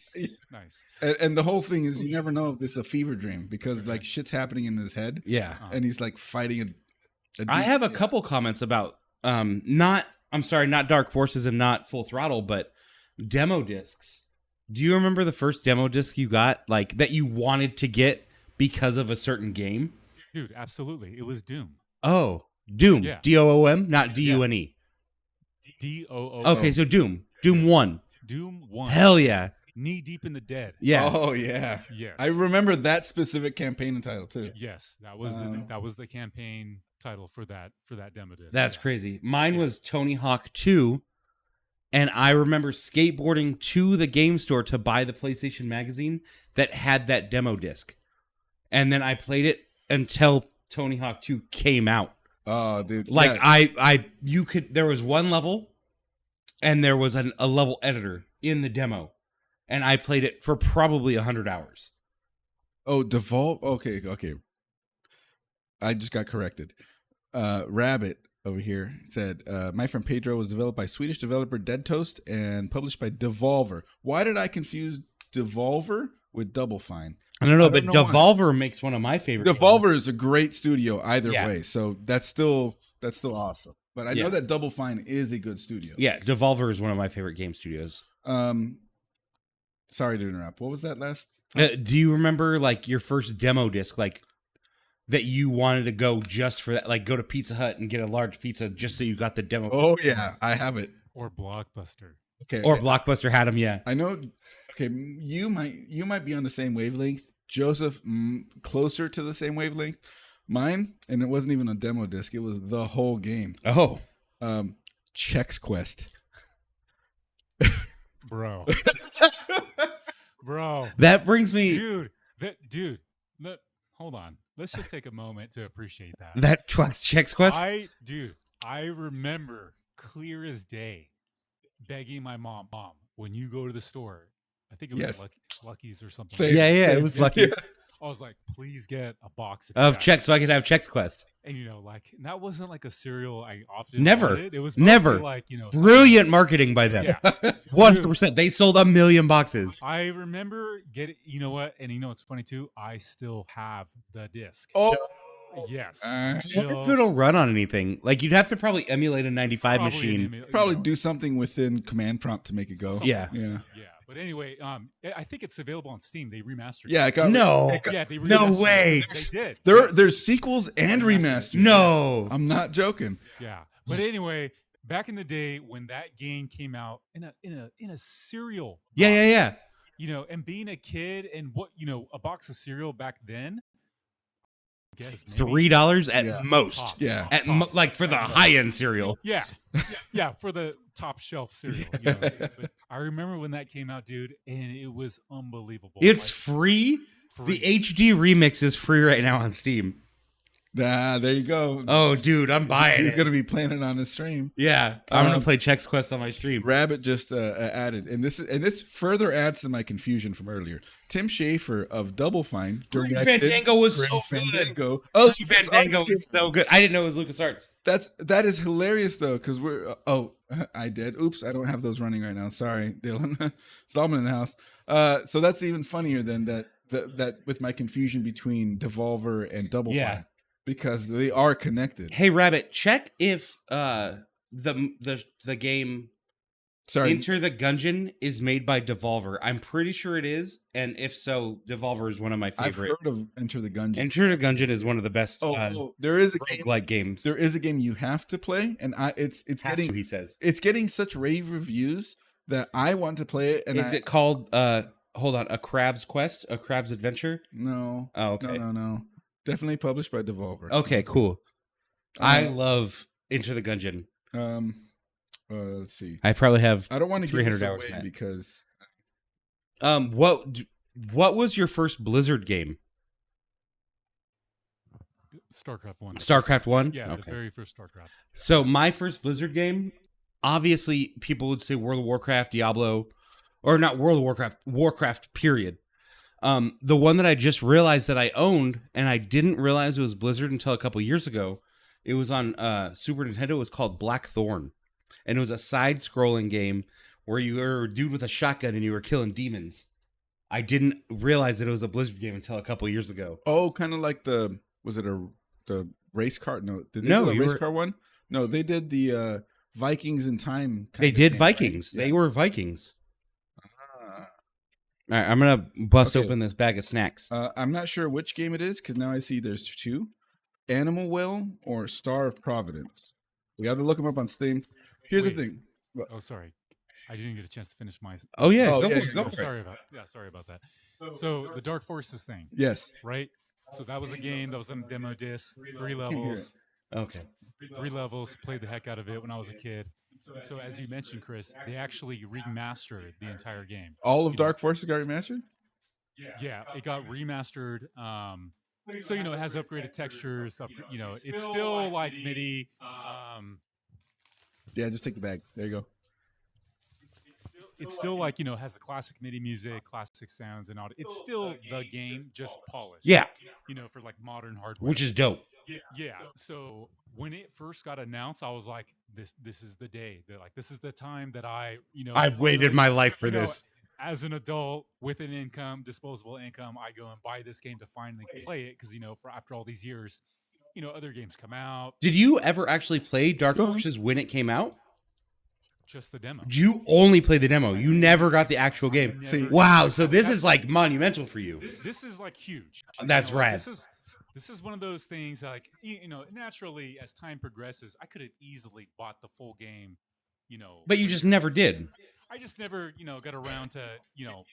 Nice.
And the whole thing is, you never know if this is a fever dream because like shit's happening in his head,
Yeah.
and he's like fighting a
I have a couple comments about not Dark Forces and not Full Throttle, but demo discs. Do you remember the first demo disc you got, like that you wanted to get because of a certain game?
Dude, absolutely. It was Doom.
Oh, Doom.
Yeah.
DOOM, not DUNE.
DOO.
Okay, so Doom. Doom 1.
Doom 1.
Hell yeah.
Knee deep in the dead.
Yeah.
Oh yeah,
Yes.
I remember that specific campaign and title too.
Yes, that was the campaign title for that demo disc.
That's
Yeah.
crazy. Mine was Tony Hawk 2, and I remember skateboarding to the game store to buy the PlayStation magazine that had that demo disc. And then I played it until Tony Hawk 2 came out.
Oh, dude,
Like
yeah.
there was one level and there was a level editor in the demo. And I played it for probably 100 hours.
Oh, Devolve. Okay. I just got corrected. Rabbit over here said, My Friend Pedro was developed by Swedish developer Dead Toast and published by Devolver. Why did I confuse Devolver with Double Fine?
I don't know,
I
but
don't know why.
Devolver makes one of my favorite
Devolver is a great studio either
Yeah.
way, so that's still awesome. But I
Yeah.
know that Double Fine is a good studio.
Yeah, Devolver is one of my favorite game studios.
Sorry to interrupt. What was that last?
Do you remember like your first demo disc, like that you wanted to go just for that, like go to Pizza Hut and get a large pizza just so you got the demo?
Oh yeah, I have it.
Or Blockbuster.
Okay,
Or Blockbuster had them, yeah.
I know. Okay, you might be on the same wavelength, Joseph. Closer to the same wavelength. Mine, and it wasn't even a demo disc. It was the whole game.
Oh,
Chex Quest.
Bro. Bro.
that brings me
Dude. Hold on. Let's just take a moment to appreciate that.
that Chex Quest.
I remember clear as day begging my mom, when you go to the store, I think it was
Yes.
Lucky's or something.
Same.
Yeah, it was Lucky's
I was like, please get a box
of
Chex.
Chex, so I could have Chex Quest.
And and that wasn't like a cereal I often
Never.
wanted. It was
Never.
mostly like,
Brilliant marketing by them.
Yeah.
100%. They sold 1 million boxes.
I remember you know what? And it's funny too. I still have the disc.
Oh,
Yes.
Wonder if it'll run on anything. Like you'd have to probably emulate a 95
Probably
machine.
probably do something within command prompt to make it go.
Something.
Yeah.
Yeah.
Yeah. But anyway, I think it's available on Steam. They remastered
Yeah.
it.
It got,
No.
it got-
Yeah, they
No
remastered it.
way.
They did.
There's sequels and remasters.
No.
I'm not joking.
Yeah. But anyway, back in the day when that game came out in a cereal.
Yeah.
And being a kid and a box of cereal back then.
$3 at
Yeah.
most.
Tops.
Yeah.
At like for the high end cereal.
Yeah, for the top shelf cereal. But I remember when that came out, dude, and it was unbelievable.
It's free.
free.
The HD remix is free right now on Steam.
There you go.
Oh, dude, I'm buying
He's
it.
gonna be playing it on his stream.
Yeah, I'm gonna play Chex Quest on my stream.
Rabbit just added, and this further adds to my confusion from earlier. Tim Schafer of Double Fine
Grim
directed
Fandango was
Grim
so good.
Fandango. Oh,
Fandango was so good. I didn't know it was LucasArts.
that is hilarious though, because we're I did. Oops, I don't have those running right now. Sorry, Dylan. Solomon in the house. So that's even funnier than that with my confusion between Devolver and Double Fine, because they are connected.
Hey, Rabbit, check if the game
Sorry,
Enter the Gungeon is made by Devolver. I'm pretty sure it is, and if so, Devolver is one of my
I've
favorite.
heard of Enter the Gungeon.
Enter the Gungeon is one of the best
There is a game.
roguelike games.
There is a game you have to play, and it's
Have
getting
to, he says.
it's getting such rave reviews that I want to play it. And
Is it called hold on, A Crab's Quest? A Crab's Adventure?
No.
Oh, okay.
No. Definitely published by Devolver.
Okay, cool. I love Enter the Gungeon.
Let's see.
I probably have
I don't want to give
300
this
hours
away
in that.
because
what was your first Blizzard game?
StarCraft 1.
StarCraft 1?
Yeah,
Okay.
the very first StarCraft.
So my first Blizzard game, obviously people would say World of Warcraft, Diablo, or not World of Warcraft, Warcraft period. The one that I just realized that I owned, and I didn't realize it was Blizzard until a couple years ago. It was on Super Nintendo. It was called Blackthorn, and it was a side-scrolling game where you were a dude with a shotgun and you were killing demons. I didn't realize that it was a Blizzard game until a couple years ago.
kind of like the race car? No, did they
No,
do the
you
race
were-
car one? No, they did the Vikings in Time.
They did Vikings.
Right?
They were Vikings.
Ah.
All right, I'm gonna bust
Okay.
open this bag of snacks.
I'm not sure which game it is because now I see there's two: Animal Well or Star of Providence. We got to look them up on Steam. Here's the
Wait.
thing.
Oh, sorry. I didn't get a chance to finish my.
Oh yeah,
Oh,
go
yeah,
for it. Go for it.
Sorry about that. So the Dark Forces thing,
Yes.
right? So that was a game that was on demo disc, 3 levels.
Okay.
3 levels. Played the heck out of it when I was a kid. So as you mentioned, Chris, they actually remastered the entire game.
All of Dark Forces got remastered?
Yeah, it got remastered. So it has upgraded textures. It's still like MIDI.
Yeah, just take the bag. There you go.
It's still like has the classic MIDI music, classic sounds, and all. It's still the game, just polished.
Yeah,
For like modern hardware,
which is dope.
yeah. So when it first got announced, I was like, this is the day. This is the time that
I've waited my life for this.
As an adult with an income, disposable income, I go and buy this game to finally play it because for after all these years, other games come out.
Did you ever actually play Dark Forces when it came out?
Just the demo.
You only played the demo. You never got the actual game.
Never-
Wow, so this is like monumental for you.
This is like huge.
That's rad.
This is one of those things like naturally as time progresses, I could have easily bought the full game.
But you just never did.
I just never got around to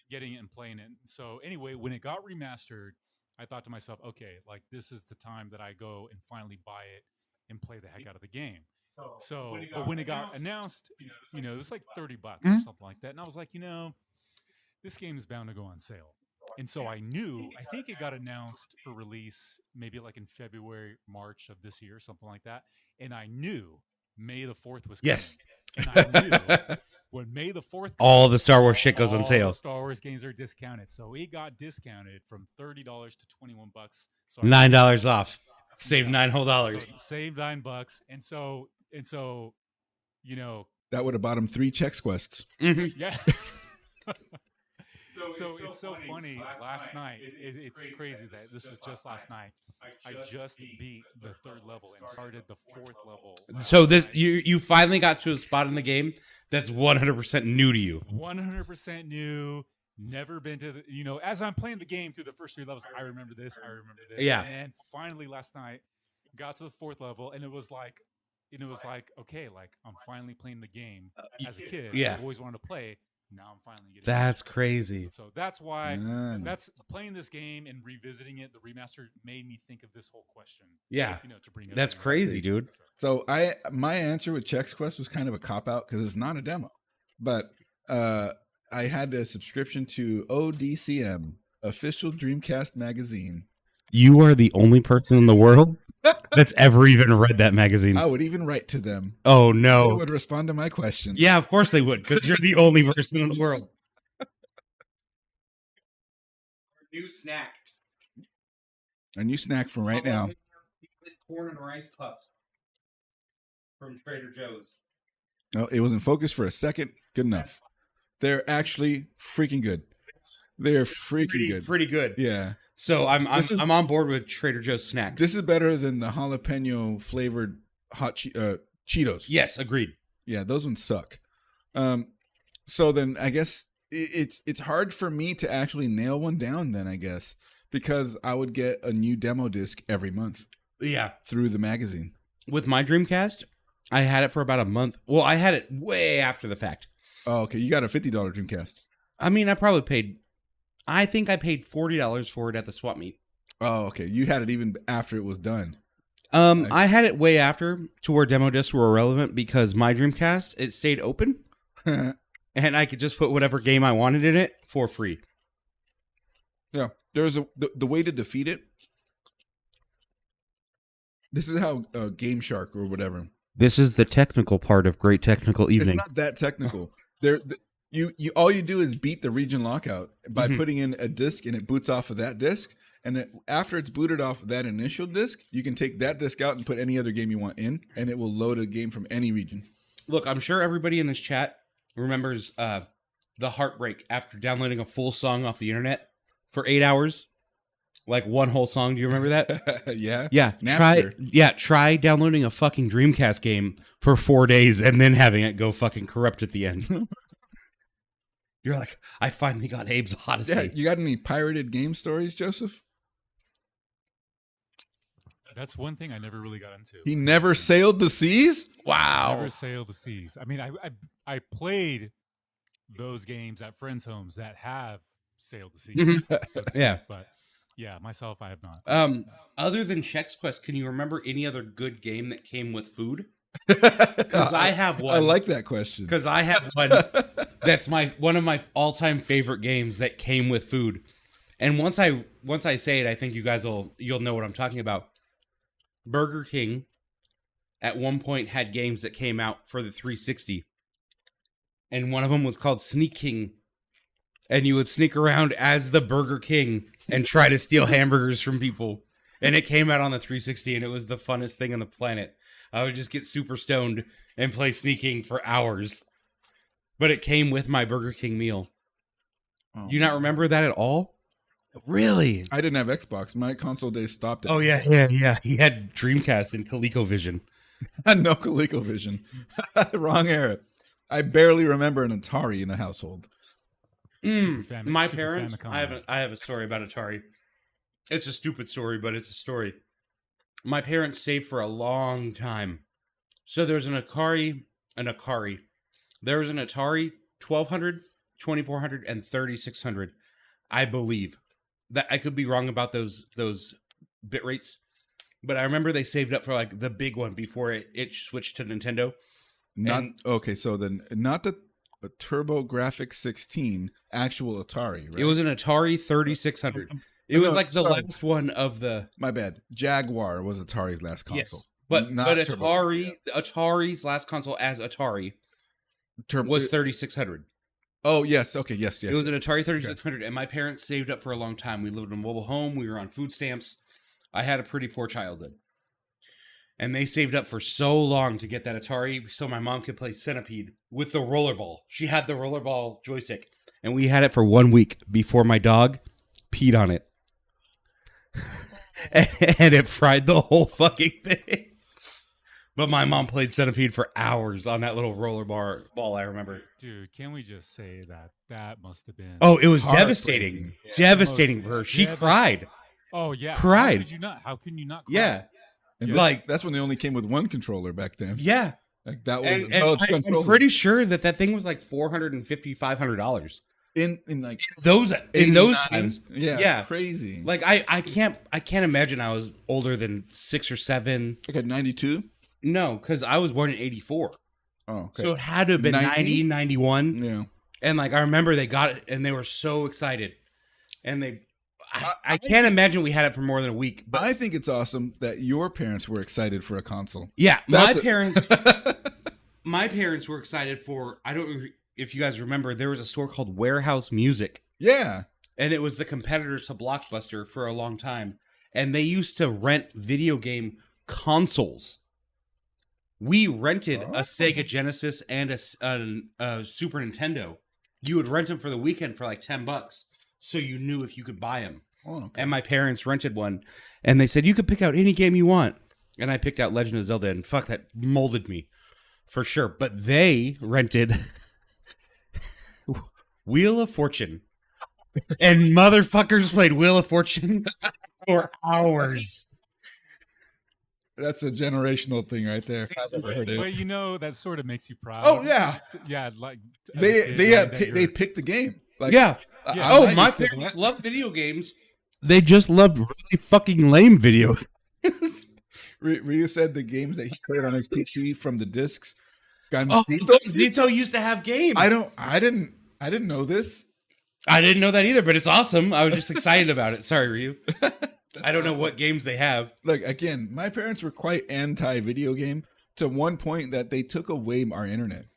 getting it and playing it. So anyway, when it got remastered, I thought to myself, okay, like this is the time that I go and finally buy it and play the heck out of the game. So, but when it got announced, it was like $30 or something like that, and I was like, this game is bound to go on sale. And so I think it got announced for release maybe like in February, March of this year, something like that. And I knew May the 4th was coming.
Yes.
And I knew when May the 4th
all the Star Wars shit goes on sale.
All the Star Wars games are discounted. So it got discounted from $30 to $21. So
$9 off. Save $9 whole dollars.
So save $9. And so,
that would have bought him 3 Chex Quests.
Mm-hmm.
Yeah. So it's so funny. Last night, it's crazy that this was just last night. I just beat the 3rd level and started the 4th level.
So this you finally got to a spot in the game that's 100% new to you.
100% new. Never been to the, as I'm playing the game through the first 3 levels, I remember this.
Yeah.
And finally last night, got to the 4th level, and it was like, okay, like I'm finally playing the game as a kid.
Yeah.
I've always wanted to play. Now I'm finally getting
That's crazy.
So that's why that's playing this game and revisiting it. The remaster made me think of this whole question.
Yeah.
To bring it
that's
up.
crazy, dude.
So my answer with Chex Quest was kind of a cop out because it's not a demo, but I had a subscription to ODCM, Official Dreamcast Magazine.
You are the only person in the world that's ever even read that magazine.
I would even write to them.
Oh,
They
no.
would respond to my questions.
Yeah, of course they would, because you're the only person in the world. New snack.
A new snack from right now.
Corn and rice puffs from Trader Joe's.
No, it was in focus for a second. Good enough. They're actually freaking good. They're freaking good.
Pretty good.
Yeah.
So I'm on board with Trader Joe's snacks.
This is better than the jalapeno flavored hot Cheetos.
Yes, agreed.
Yeah, those ones suck. So then I guess it's hard for me to actually nail one down then, I guess, because I would get a new demo disc every month.
Yeah.
Through the magazine.
With my Dreamcast, I had it for about a month. Well, I had it way after the fact.
Oh, okay. You got a $50 Dreamcast.
I mean, I think I paid $40 for it at the swap meet.
Oh, okay. You had it even after it was done.
I had it way after to where demo discs were irrelevant because my Dreamcast, it stayed open. And I could just put whatever game I wanted in it for free.
Yeah. There's the way to defeat it. This is how Game Shark or whatever.
This is the technical part of Great Technical Evening.
It's not that technical. You all you do is beat the region lockout by putting in a disc, and it boots off of that disc. And after it's booted off of that initial disc, you can take that disc out and put any other game you want in, and it will load a game from any region. Look,
I'm sure everybody in this chat remembers the heartbreak after downloading a full song off the internet for 8 hours. Like one whole song. Do you remember that?
Yeah.
Yeah. Try downloading a fucking Dreamcast game for 4 days and then having it go fucking corrupt at the end. You're like, I finally got Abe's Odyssey.
Yeah, you got any pirated game stories, Joseph?
That's one thing I never really got into.
He never sailed the seas?
Wow.
Never sailed the seas. I mean, I played those games at friends' homes that have sailed the seas. So to speak,
Yeah.
But yeah, myself, I have not.
Other than Chex Quest, can you remember any other good game that came with food? Because I have one.
I like that question.
Because I have one that's one of my all-time favorite games that came with food. And once I say it, I think you guys you'll know what I'm talking about. Burger King at one point had games that came out for the 360. And one of them was called Sneak King. And you would sneak around as the Burger King and try to steal hamburgers from people. And it came out on the 360, and it was the funnest thing on the planet. I would just get super stoned and play sneaking for hours. But it came with my Burger King meal.
Oh.
Do you not remember that at all? Really?
I didn't have Xbox. My console days stopped.
Oh, yeah. He had Dreamcast and ColecoVision.
No ColecoVision. Wrong era. I barely remember an Atari in the household.
My parents, I have a story about Atari. It's a stupid story, but it's a story. My parents saved for a long time. So there's an Atari. There was an Atari 1200, 2400, and 3600, I believe. that I could be wrong about those bit rates, but I remember they saved up for like the big one before it switched to Nintendo.
Okay, so then not the TurboGrafx 16 actual Atari, right?
It was an Atari 3600. It was like the last one of the.
My bad. Jaguar was Atari's last console.
Yes, but
Atari,
Atari's last console as Atari was 3600.
Oh yes, okay, yes.
It was an Atari 3600, and my parents saved up for a long time. We lived in a mobile home. We were on food stamps. I had a pretty poor childhood, and they saved up for so long to get that Atari, so my mom could play Centipede with the rollerball. She had the rollerball joystick, and we had it for 1 week before my dog peed on it. And it fried the whole fucking thing. But my mom played Centipede for hours on that little roller ball, I remember.
Dude, can we just say that must have been...
Oh, it was devastating.
Yeah.
Devastating for her. She cried.
Oh, yeah.
Cried.
How can you not cry?
Yeah.
And that's when they only came with one controller back then.
Yeah.
Like that was
and I'm pretty sure that thing was like $450, $500.
In like
those times.
Yeah. It's crazy.
Like I can't imagine I was older than 6 or 7.
Like at 92?
No, because I was born in 84.
Oh, okay.
So it had to have been 90, 91.
Yeah.
And like I remember they got it and they were so excited. And I can't imagine we had it for more than a week.
But I think it's awesome that your parents were excited for a console.
Yeah, my parents were excited for, I don't know if you guys remember, there was a store called Warehouse Music.
Yeah.
And it was the competitors to Blockbuster for a long time. And they used to rent video game consoles. We rented a Sega Genesis and a Super Nintendo. You would rent them for the weekend for like $10, so you knew if you could buy them.
Oh, okay.
And my parents rented one, and they said you could pick out any game you want. And I picked out Legend of Zelda, and fuck, that molded me for sure. But they rented Wheel of Fortune, and motherfuckers played Wheel of Fortune for hours.
That's a generational thing right there. If I've ever heard it.
But that sort of makes you proud.
Oh yeah,
yeah. Like
they picked the game. Like,
yeah.
My parents love video games. They just loved really fucking lame video games.
Ryu said the games that he played on his PC from the discs.
Zito used to have games.
I didn't know this.
I didn't know that either, but it's awesome. I was just excited about it. Sorry, Ryu. I don't know what games they have.
Look, again, my parents were quite anti-video game to one point that they took away our internet.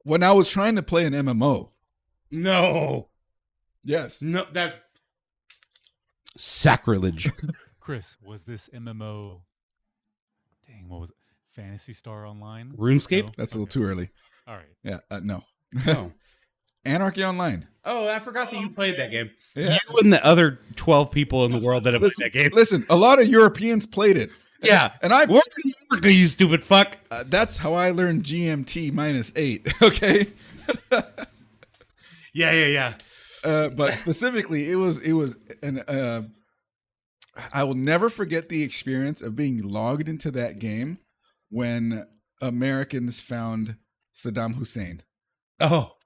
When I was trying to play an MMO.
No.
Yes.
No, that... Sacrilege.
Chris, was this MMO... Dang, what was it? Phantasy Star Online?
RuneScape?
No?
That's a little too early.
All right.
Yeah, no.
No.
Anarchy Online.
Oh, I forgot that you played that game.
Yeah.
You and the other 12 people in the world that have played that game.
Listen, a lot of Europeans played it.
Yeah.
And I...
Where in America, you stupid fuck?
That's how I learned GMT -8, okay?
Yeah.
But specifically, it was an... I will never forget the experience of being logged into that game when Americans found Saddam Hussein.
Oh.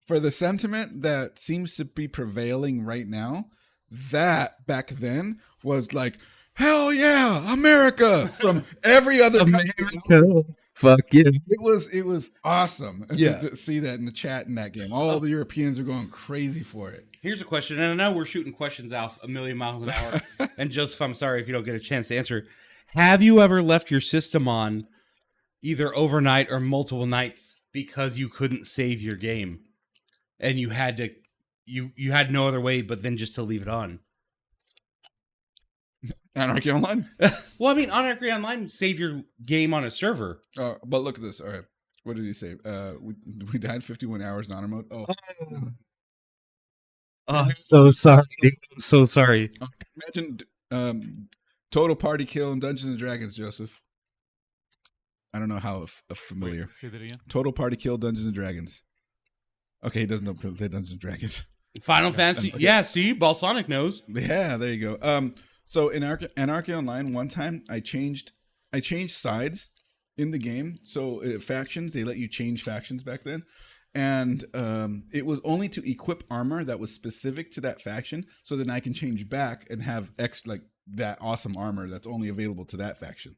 For the sentiment that seems to be prevailing right now, that back then was like, hell yeah, America, from every other country.
Fuck yeah.
It was awesome
to
see that in the chat in that game. All the Europeans are going crazy for it.
Here's a question, and I know we're shooting questions off a million miles an hour. And Joseph, I'm sorry if you don't get a chance to answer. Have you ever left your system on either overnight or multiple nights because you couldn't save your game? And you had to, you had no other way but then just to leave it on.
Anarchy Online?
Well, I mean, Anarchy Online, save your game on a server.
But look at this. All right. What did he say? We died 51 hours in honor mode. Oh,
I'm so sorry. I'm so sorry.
Imagine total party kill in Dungeons and Dragons, Joseph. I don't know how familiar.
Wait, say that again.
Total party kill Dungeons and Dragons. Okay, he doesn't know play Dungeons and Dragons.
Final Fantasy. Okay. Yeah, see, Balsonic knows.
Yeah, there you go. So in Anarchy Online, one time I changed sides in the game. So factions, they let you change factions back then. And it was only to equip armor that was specific to that faction, so then I can change back and have that awesome armor that's only available to that faction.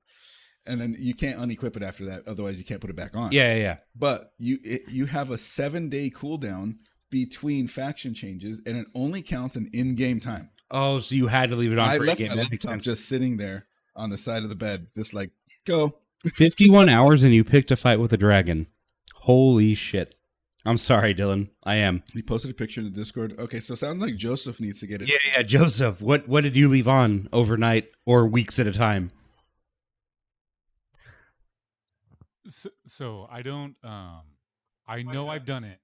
And then you can't unequip it after that, otherwise you can't put it back on.
Yeah.
But you have a 7-day cooldown between faction changes, and it only counts in in-game time.
Oh, so you had to leave it on
I
for
left
a game.
my
That makes
laptop
sense.
just sitting there on the side of the bed, just like, go.
51 hours and you picked a fight with a dragon. Holy shit. I'm sorry, Dylan. I am.
He posted a picture in the Discord. Okay, so it sounds like Joseph needs to get it.
Yeah, Joseph, what did you leave on overnight or weeks at a time?
So I don't. I know I've done it,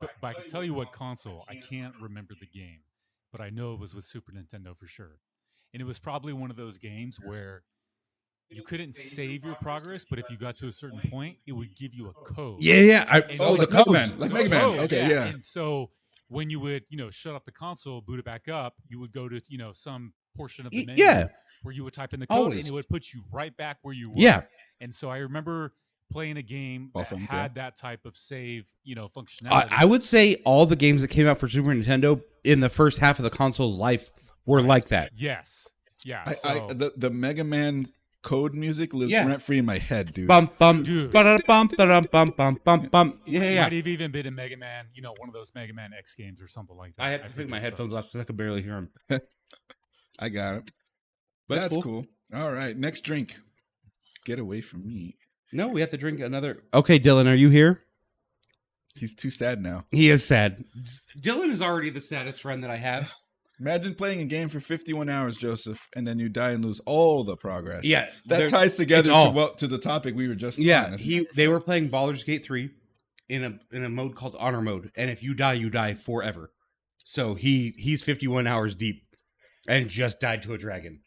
but I can tell you what console. I can't remember the game, but I know it was with Super Nintendo for sure. And it was probably one of those games where you couldn't save your progress, but if you got to a certain point, it would give you a code.
Yeah.
Like Mega Man. Like Mega Man. Okay, yeah.
And so when you would, shut off the console, boot it back up, you would go to, some portion of the menu where you would type in the code and it would put you right back where you were.
Yeah.
And so I remember playing a game that had that type of save, functionality.
I would say all the games that came out for Super Nintendo in the first half of the console's life were like that.
Yes. Yeah.
The Mega Man code music lives rent free in my head, dude.
Bum bum
Dude.
bum bum bum bum bum bum. Yeah.
Might have even been in Mega Man, one of those Mega Man X games or something like that.
I had to take my headphones off because I could barely hear them.
I got it. That's cool. All right, next drink. Get away from me.
No, we have to drink another. Okay, Dylan, are you here?
He's too sad now.
He is sad. Dylan is already the saddest friend that I have.
Imagine playing a game for 51 hours, Joseph, and then you die and lose all the progress.
Yeah,
that ties together to the topic we were just on.
They were playing Baldur's Gate 3 in a mode called Honor Mode, and if you die forever. So he's 51 hours deep and just died to a dragon.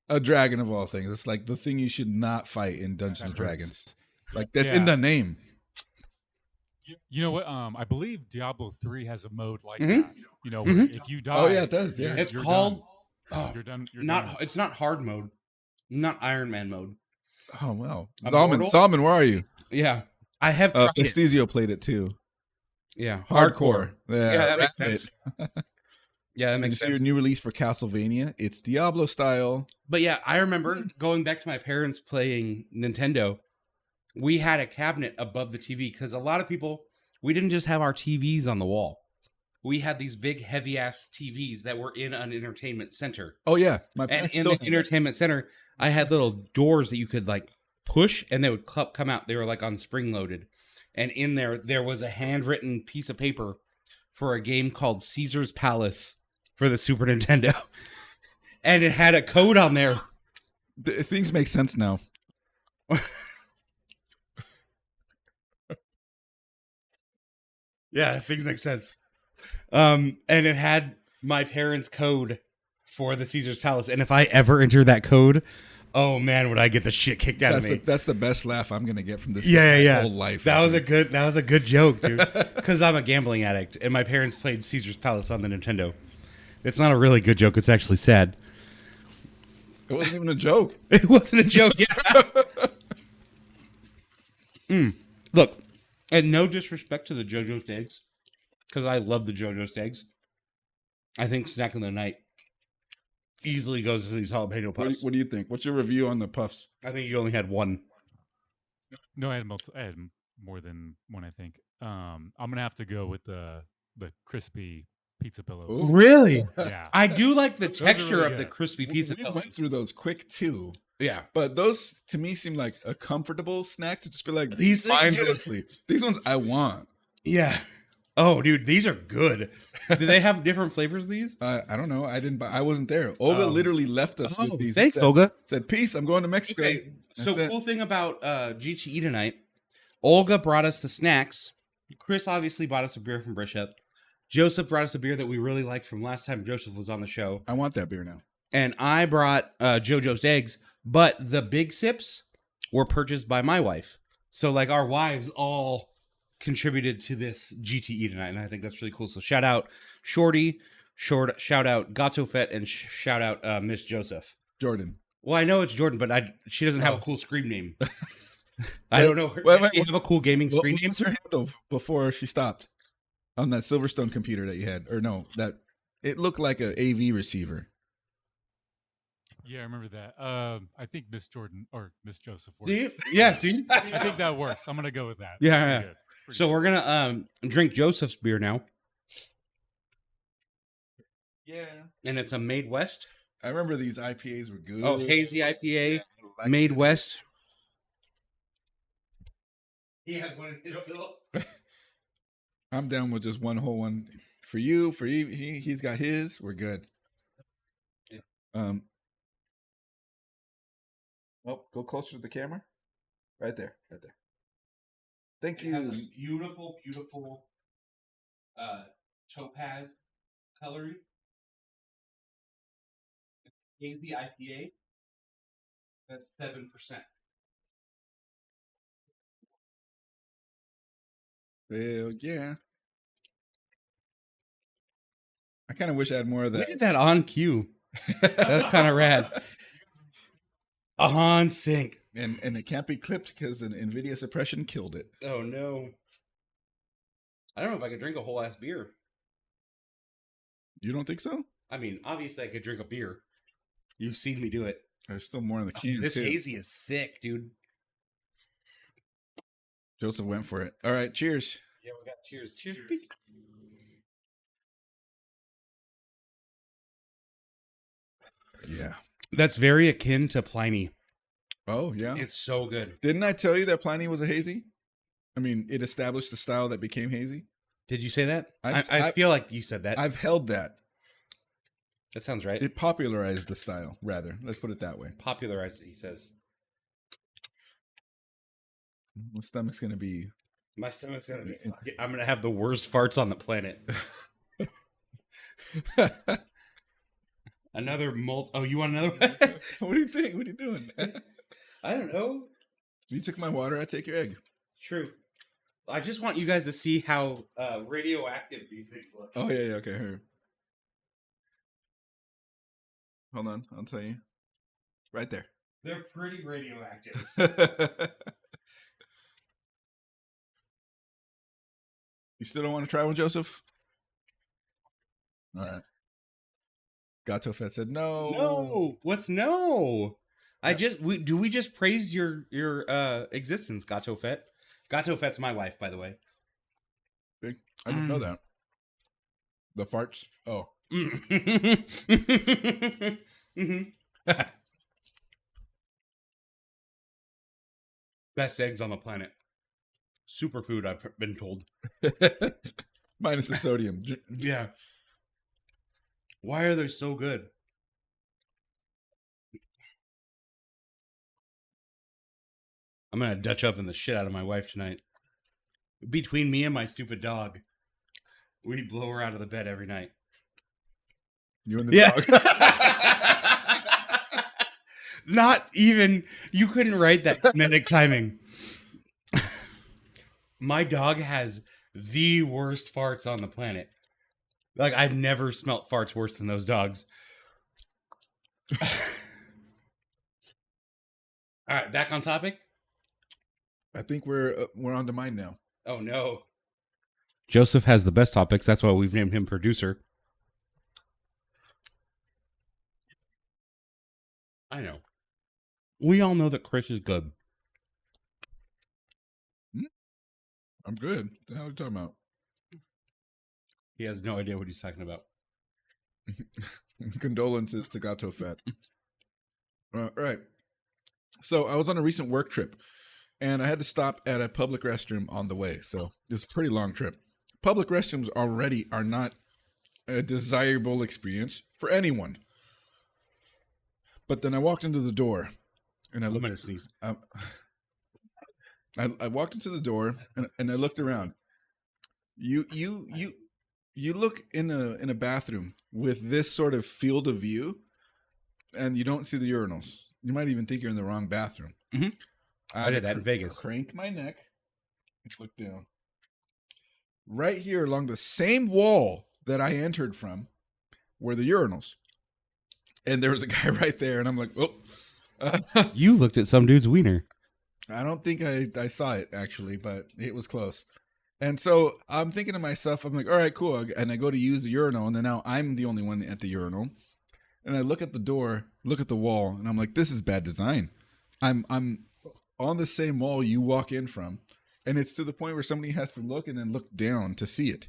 A dragon of all things. It's like the thing you should not fight in Dungeons and Dragons. Like that's in the name.
You know what? I believe Diablo 3 has a mode like that. Where if you die,
it does. Yeah,
it's called.
Done. You're done.
It's not hard mode, not Iron Man mode.
Oh well,
Solomon,
where are you?
Yeah, I have.
Estesio played it too.
Yeah,
hardcore.
Yeah, that makes sense. Yeah, that makes sense.
Your new release for Castlevania. It's Diablo style.
But yeah, I remember going back to my parents playing Nintendo. We had a cabinet above the TV because a lot of people, we didn't just have our TVs on the wall. We had these big, heavy-ass TVs that were in an entertainment center.
Oh, yeah.
And in the entertainment center, I had little doors that you could, like, push, and they would come out. They were, like, on spring-loaded. And in there was a handwritten piece of paper for a game called Caesar's Palace for the Super Nintendo. And it had a code on there.
Things make sense now.
Yeah, things make sense. And it had my parents' code for the Caesar's Palace. And if I ever enter that code, oh man, would I get the shit kicked out of me.
That's the best laugh I'm gonna get from this
whole
life.
That was a good joke, dude. Because I'm a gambling addict and my parents played Caesar's Palace on the Nintendo. It's not a really good joke, it's actually sad.
It wasn't even a joke.
It wasn't a joke, yeah. Look, and no disrespect to the JoJo's eggs, because I love the JoJo's eggs. I think snack of the night easily goes to these jalapeno puffs.
What do you think? What's your review on the puffs?
I think you only had one.
No, I had more than one, I think. I'm going to have to go with the crispy pizza pillows.
Ooh.
Really?
Yeah.
I do like the texture
really
of the crispy pizza
We
pillows.
went through those quick too.
Yeah.
But those, to me, seem like a comfortable snack to just be like
These
mindlessly. These ones I want.
Yeah. Oh, dude, these are good. Do they have different flavors of these?
I don't know. I wasn't there. Olga literally left us with these.
Thanks, Olga.
Said, peace, I'm going to Mexico.
Okay, so cool thing about GTE tonight, Olga brought us the snacks. Chris obviously bought us a beer from Bishop. Joseph brought us a beer that we really liked from last time Joseph was on the show.
I want that beer now.
And I brought JoJo's eggs, but the big sips were purchased by my wife. So like our wives all contributed to this GTE tonight, and I think that's really cool. So shout out Shorty, shout out Gato Fett, and shout out Miss Joseph.
Jordan.
Well, I know it's Jordan, but she doesn't have a cool scream name. I don't know.
Wait,
You have a cool gaming
What
screen name?
was her handle before she stopped on that Silverstone computer that you had? Or no, that it looked like an AV receiver.
Yeah, I remember that. I think Miss Jordan or Miss Joseph
Do you?
works.
Yeah, see?
I think that works. I'm gonna go with that.
Yeah,
Pretty
yeah.
good. It's pretty
So
good.
we're gonna drink Joseph's beer now,
Yeah.
and it's a Made West.
I remember these IPAs were good.
Oh, hazy IPA,
Like
Made
this.
West. He has one in his still.
I'm down with just one whole one. For you, he's got his. We're good.
Yeah.
Oh, go closer to the camera. Right there. Thank
It has a beautiful, beautiful topaz coloring. Hazy IPA. That's 7%.
Hell yeah. I kind of wish I had more of
We
that.
did that on cue. That's kind of rad. On sync.
And it can't be clipped because the NVIDIA suppression killed it.
Oh no. I don't know if I could drink a whole ass beer.
You don't think so?
I mean, obviously I could drink a beer. You've seen me do it.
There's still more in the can,
This
too.
hazy is thick, dude.
Joseph went for it. All right, cheers.
Yeah, we got cheers. Cheers.
Yeah.
That's very akin to Pliny.
Oh, yeah.
It's so good.
Didn't I tell you that Pliny was a hazy? I mean, it established the style that became hazy.
Did you say that?
I
I feel like you said that.
I've held that.
That sounds right.
It popularized the style, rather. Let's put it that way.
Popularized it, he says.
My stomach's going to be...
My stomach's gonna be... I'm gonna have the worst farts on the planet. Another Oh, you want another one?
What do you think? What are you doing?
I don't know.
You took my water, I take your egg.
True. I just want you guys to see how radioactive these things look.
Oh, yeah, okay, here. Hold on, I'll tell you. Right there.
They're pretty radioactive.
You still don't want to try one, Joseph? All right. Gato Fett said no.
No. What's no? We just praised your existence, Gato Fett. Gato Fett's my wife, by the way.
I didn't know that. The farts? Oh.
Mm-hmm. Best eggs on the planet. Superfood, I've been told.
Minus the sodium.
Yeah. Why are they so good? I'm gonna Dutch oven the shit out of my wife tonight. Between me and my stupid dog, we blow her out of the bed every night.
You and the dog.
Not even, you couldn't write that kinetic timing. My dog has the worst farts on the planet. Like, I've never smelt farts worse than those dogs. All right, back on topic.
I think we're on to mine now.
Oh, no. Joseph has the best topics. That's why we've named him producer. I know. We all know that Chris is good.
I'm good. What the hell are you talking about?
He has no idea what he's talking about.
Condolences to Gato Fett. Right. So I was on a recent work trip, and I had to stop at a public restroom on the way. So it was a pretty long trip. Public restrooms already are not a desirable experience for anyone. But then I walked into the door, and I
I'm
looked.
gonna sneeze.
I walked into the door and I looked around. You look in a bathroom with this sort of field of view, and you don't see the urinals. You might even think you're in the wrong bathroom.
Mm-hmm.
I
I did that in Vegas.
Crank my neck and look down. Right here along the same wall that I entered from were the urinals, and there was a guy right there, and I'm like, oh.
You looked at some dude's wiener.
I don't think I saw it actually, but it was close. And so I'm thinking to myself, I'm like, all right, cool. And I go to use the urinal, and then now I'm the only one at the urinal. And I look at the door, look at the wall, and I'm like, this is bad design. I'm on the same wall you walk in from, and it's to the point where somebody has to look and then look down to see it.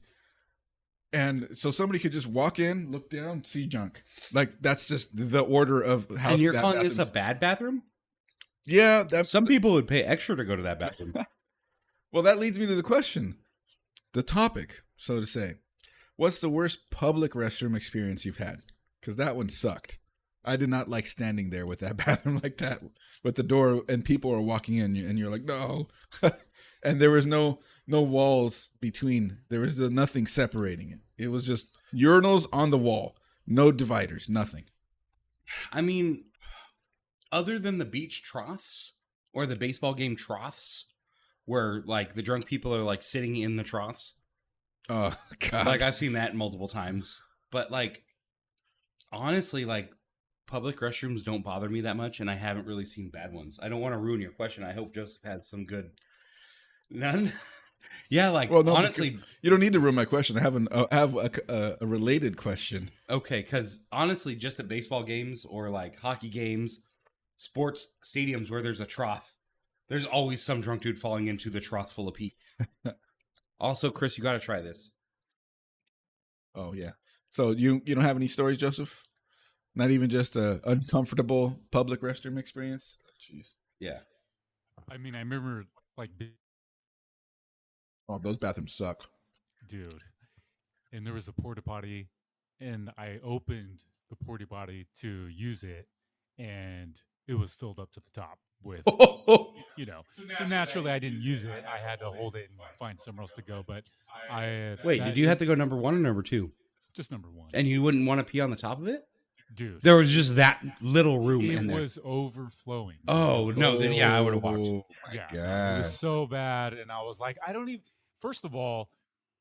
And so somebody could just walk in, look down, see junk. Like that's just the order of how.
And you're
that
calling
bathroom-
this a bad bathroom?
Yeah, that's
Some people would pay extra to go to that bathroom.
well. That leads me to the question, the topic, so to say. What's the worst public restroom experience you've had? Because that one sucked. I did not like standing there with that bathroom like that, with the door and people are walking in, and you're like, no, and there was no walls between. There was nothing separating it. It was just urinals on the wall, no dividers, nothing.
I mean, other than the beach troughs or the baseball game troughs, where like the drunk people are like sitting in the troughs.
Oh God!
Like I've seen that multiple times, but like honestly, like public restrooms don't bother me that much, and I haven't really seen bad ones. I don't want to ruin your question. I hope Joseph had some good. None. Yeah, like
well, no,
honestly,
you don't need to ruin my question. I have a related question.
okay, because honestly, just at baseball games or like hockey games, sports stadiums where there's a trough, there's always some drunk dude falling into the trough full of pee. Also, Chris, you got to try this.
Oh yeah. So you don't have any stories, Joseph? Not even just a uncomfortable public restroom experience? Jeez.
Yeah.
I mean, I remember like,
Oh, those bathrooms suck.
dude, and there was a porta potty, and I opened the porta potty to use it, and it was filled up to the top with, you know. So naturally, I didn't use it. I had to hold it and find somewhere else to go. But
Wait, did you have to go number 1 or number 2?
just number 1?
And you wouldn't want to pee on the top of it?
Dude,
There was just that little room in
it
there.
was overflowing.
Oh, no. Then, yeah, I would have walked.
Oh my
Yeah, it
God.
was so bad, and I was like, I don't even. First of all,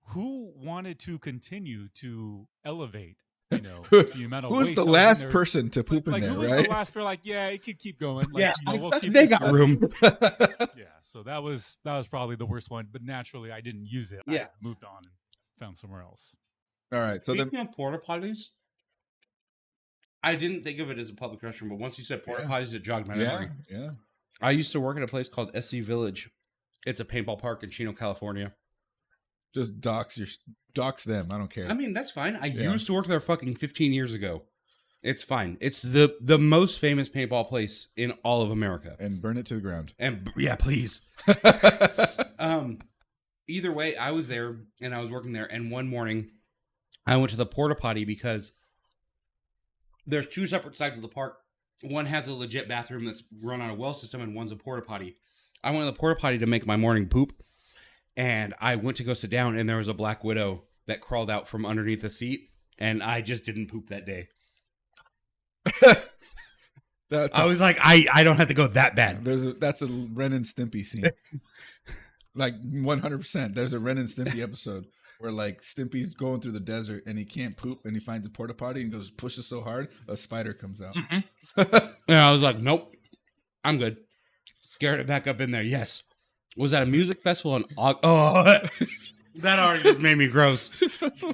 who wanted to continue to elevate? You know, the amount of
Who's
waste
the
that was in
last
there?
person to poop in
Like,
there,
who was
right?
the last? Like, yeah, it could keep going. Like,
Yeah,
you know, we'll keep
they
this
got
going.
room.
Yeah, so that was probably the worst one. But naturally, I didn't use it.
Yeah.
I moved on and found somewhere else.
All right. So then,
Speaking of porta potties, I didn't think of it as a public restroom, but once you said porta potties, it jogged my memory.
yeah.
I used to work at a place called SC Village. It's a paintball park in Chino, California.
Just dox them. I don't care.
I mean, that's fine. I
Yeah.
used to work there fucking 15 years ago. It's fine. It's the most famous paintball place in all of America.
And burn it to the ground.
And yeah, please. Either way, I was there and I was working there. And one morning, I went to the porta potty because there's 2 separate sides of the park. One has a legit bathroom that's run on a well system, and one's a porta potty. I went to the porta potty to make my morning poop, and I went to go sit down, and there was a black widow that crawled out from underneath the seat, and I just didn't poop that day. I was like, I don't have to go that bad.
That's a Ren and Stimpy scene. Like 100%. There's a Ren and Stimpy episode where like Stimpy's going through the desert and he can't poop and he finds a porta potty and goes pushes so hard a spider comes out.
And I was like, nope, I'm good. Scared it back up in there. Yes. Was at a music festival in August. Oh, that already just made me gross.
You see,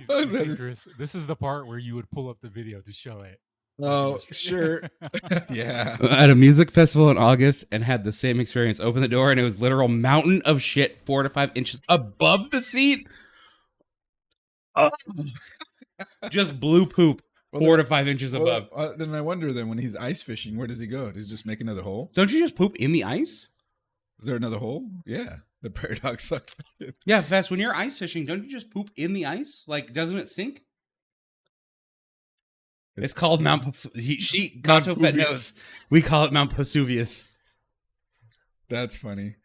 Chris, this is the part where you would pull up the video to show it.
Oh, sure. Yeah.
At a music festival in August and had the same experience. Opened the door and it was literal mountain of shit 4 to 5 inches above the seat. Oh. Just blue poop 4 to 5 inches above.
Then I wonder then when he's ice fishing, where does he go? Does he just make another hole?
Don't you just poop in the ice?
Is there another hole? Yeah. The paradox sucks.
Yeah, Fess, when you're ice fishing, don't you just poop in the ice? Like, doesn't it sink? It's called Mount Gato Pet knows. We call it Mount Vesuvius.
That's funny.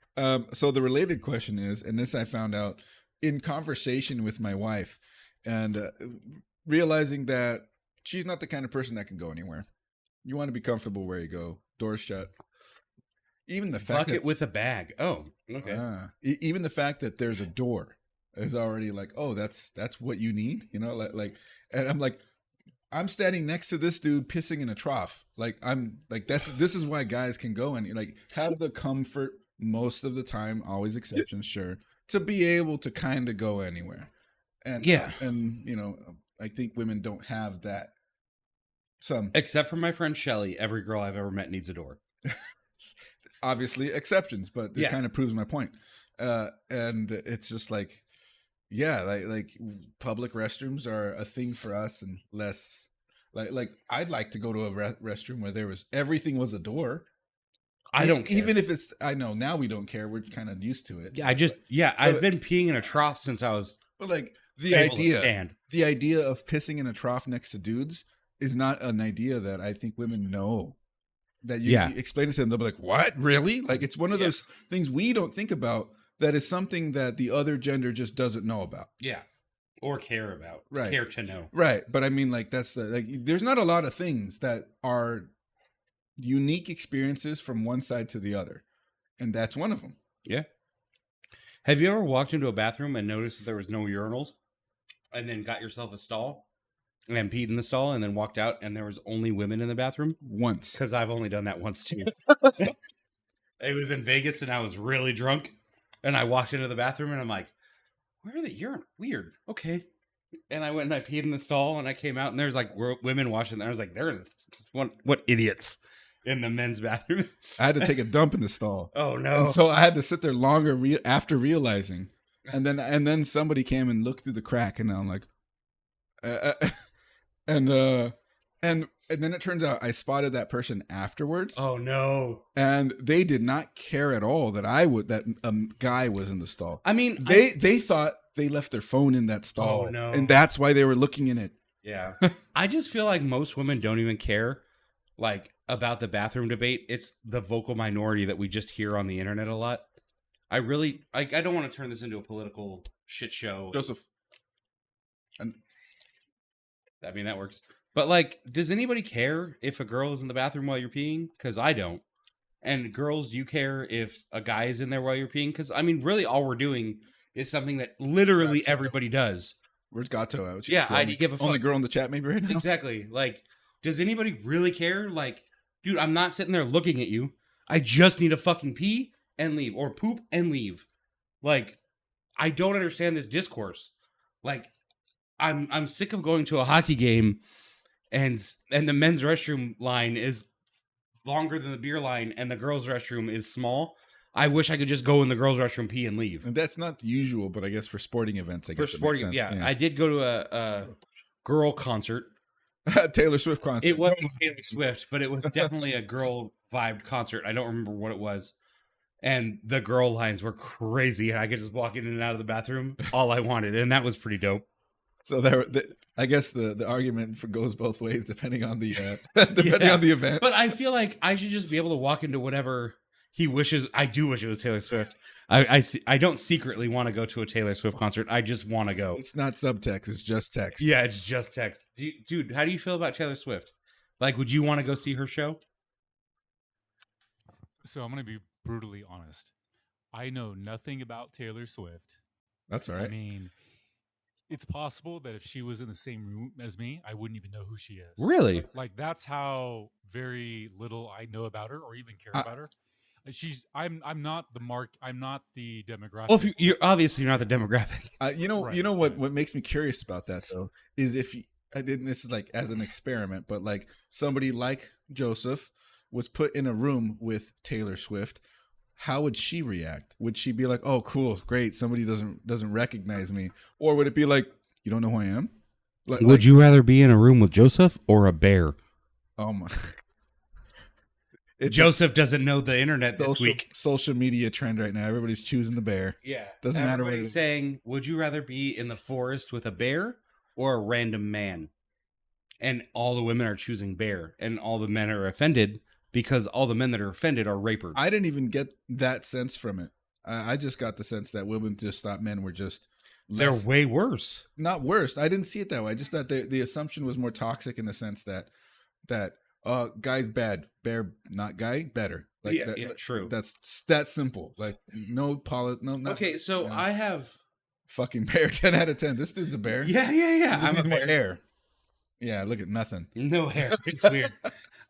So the related question is, and this I found out in conversation with my wife, and realizing that she's not the kind of person that can go anywhere. You want to be comfortable where you go, doors shut. Even the fact
Bucket
that
with a bag. Oh, okay.
Even the fact that there's a door is already like, oh, that's what you need, you know, like, and I'm like, I'm standing next to this dude pissing in a trough. Like I'm like this is why guys can go and like have the comfort most of the time, always exceptions, sure, to be able to kind of go anywhere. And and you know, I think women don't have that.
Except for my friend Shelly, every girl I've ever met needs a door.
Obviously exceptions, but it kind of proves my point. And it's just like, yeah, like public restrooms are a thing for us, and less like I'd like to go to a restroom where everything was a door.
I don't care.
Even if it's, I know now we don't care. We're kind of used to it.
Yeah, I've been peeing in a trough since I was.
But like the idea of pissing in a trough next to dudes is not an idea that I think women know. That you explain it to them, they'll be like, "What? Really?" Like it's one of those things we don't think about. That is something that the other gender just doesn't know about.
Yeah, or care about.
Right.
Care to know.
Right, but I mean, like that's like there's not a lot of things that are unique experiences from one side to the other, and that's one of them.
Yeah. Have you ever walked into a bathroom and noticed that there was no urinals, and then got yourself a stall, and then peed in the stall, and then walked out, and there was only women in the bathroom?
Once.
Because I've only done that once too. It was in Vegas, and I was really drunk, and I walked into the bathroom, and I'm like, "Where are the urine? Weird. Okay." And I went and I peed in the stall, and I came out, and there's like women washing there. I was like, "They're what idiots." In the men's bathroom.
I had to take a dump in the stall.
Oh no.
And so I had to sit there longer after realizing. And then somebody came and looked through the crack, and I'm like and then it turns out I spotted that person afterwards.
Oh no.
And they did not care at all that a guy was in the stall.
I mean,
they thought they left their phone in that stall.
Oh no.
And that's why they were looking in it.
Yeah. I just feel like most women don't even care. Like about the bathroom debate, it's the vocal minority that we just hear on the internet a lot. I don't want to turn this into a political shit show.
Joseph.
I mean, that works. But like, does anybody care if a girl is in the bathroom while you're peeing? Because I don't. And girls, do you care if a guy is in there while you're peeing? Because I mean, really all we're doing is something that literally everybody does.
Where's Gato out?
Yeah, I give a fuck.
Only girl in the chat maybe right now?
Exactly. Like, does anybody really care? Like, dude, I'm not sitting there looking at you. I just need to fucking pee and leave, or poop and leave. Like, I don't understand this discourse. Like, I'm sick of going to a hockey game, and the men's restroom line is longer than the beer line, and the girls' restroom is small. I wish I could just go in the girls' restroom, pee, and leave.
And that's not usual, but I guess for sporting events, I guess it makes sense.
Yeah, I did go to a girl concert.
Taylor Swift concert.
It wasn't Taylor Swift, but it was definitely a girl vibed concert. I don't remember what it was. And the girl lines were crazy, and I could just walk in and out of the bathroom all I wanted, and that was pretty dope.
So I guess the argument goes both ways depending on the on the event.
But I feel like I should just be able to walk into whatever he wishes. I do wish it was Taylor Swift. I don't secretly want to go to a Taylor Swift concert. I just want to go.
It's not subtext. It's just text.
Yeah, it's just text. Dude, how do you feel about Taylor Swift? Like, would you want to go see her show?
So I'm going to be brutally honest. I know nothing about Taylor Swift.
That's all right.
I mean, it's possible that if she was in the same room as me, I wouldn't even know who she is.
Really?
Like that's how very little I know about her or even care about her. I'm not the mark. I'm not the demographic.
Well, you're obviously not the demographic.
What makes me curious about that though is if this is like as an experiment, but like somebody like Joseph was put in a room with Taylor Swift, how would she react? Would she be like, "Oh, cool, great, somebody doesn't recognize me," or would it be like, "You don't know who I am"?
Would you rather be in a room with Joseph or a bear?
Oh my.
Joseph doesn't know the internet this week.
Social media trend right now. Everybody's choosing the bear.
Yeah.
Doesn't matter what it
Everybody's
is.
saying, would you rather be in the forest with a bear or a random man? And all the women are choosing bear. And all the men are offended because all the men that are offended are rapers.
I didn't even get that sense from it. I just got the sense that women just thought men were just
They're way worse.
Not worse. I didn't see it that way. I just thought the assumption was more toxic in the sense that guy's bad, bear not guy better. Like
true.
That's that simple. Like no.
Okay, so I have
fucking bear. 10 out of 10. This dude's a bear.
Yeah.
I'm a bear. Hair. Yeah, look at nothing.
No hair. It's weird.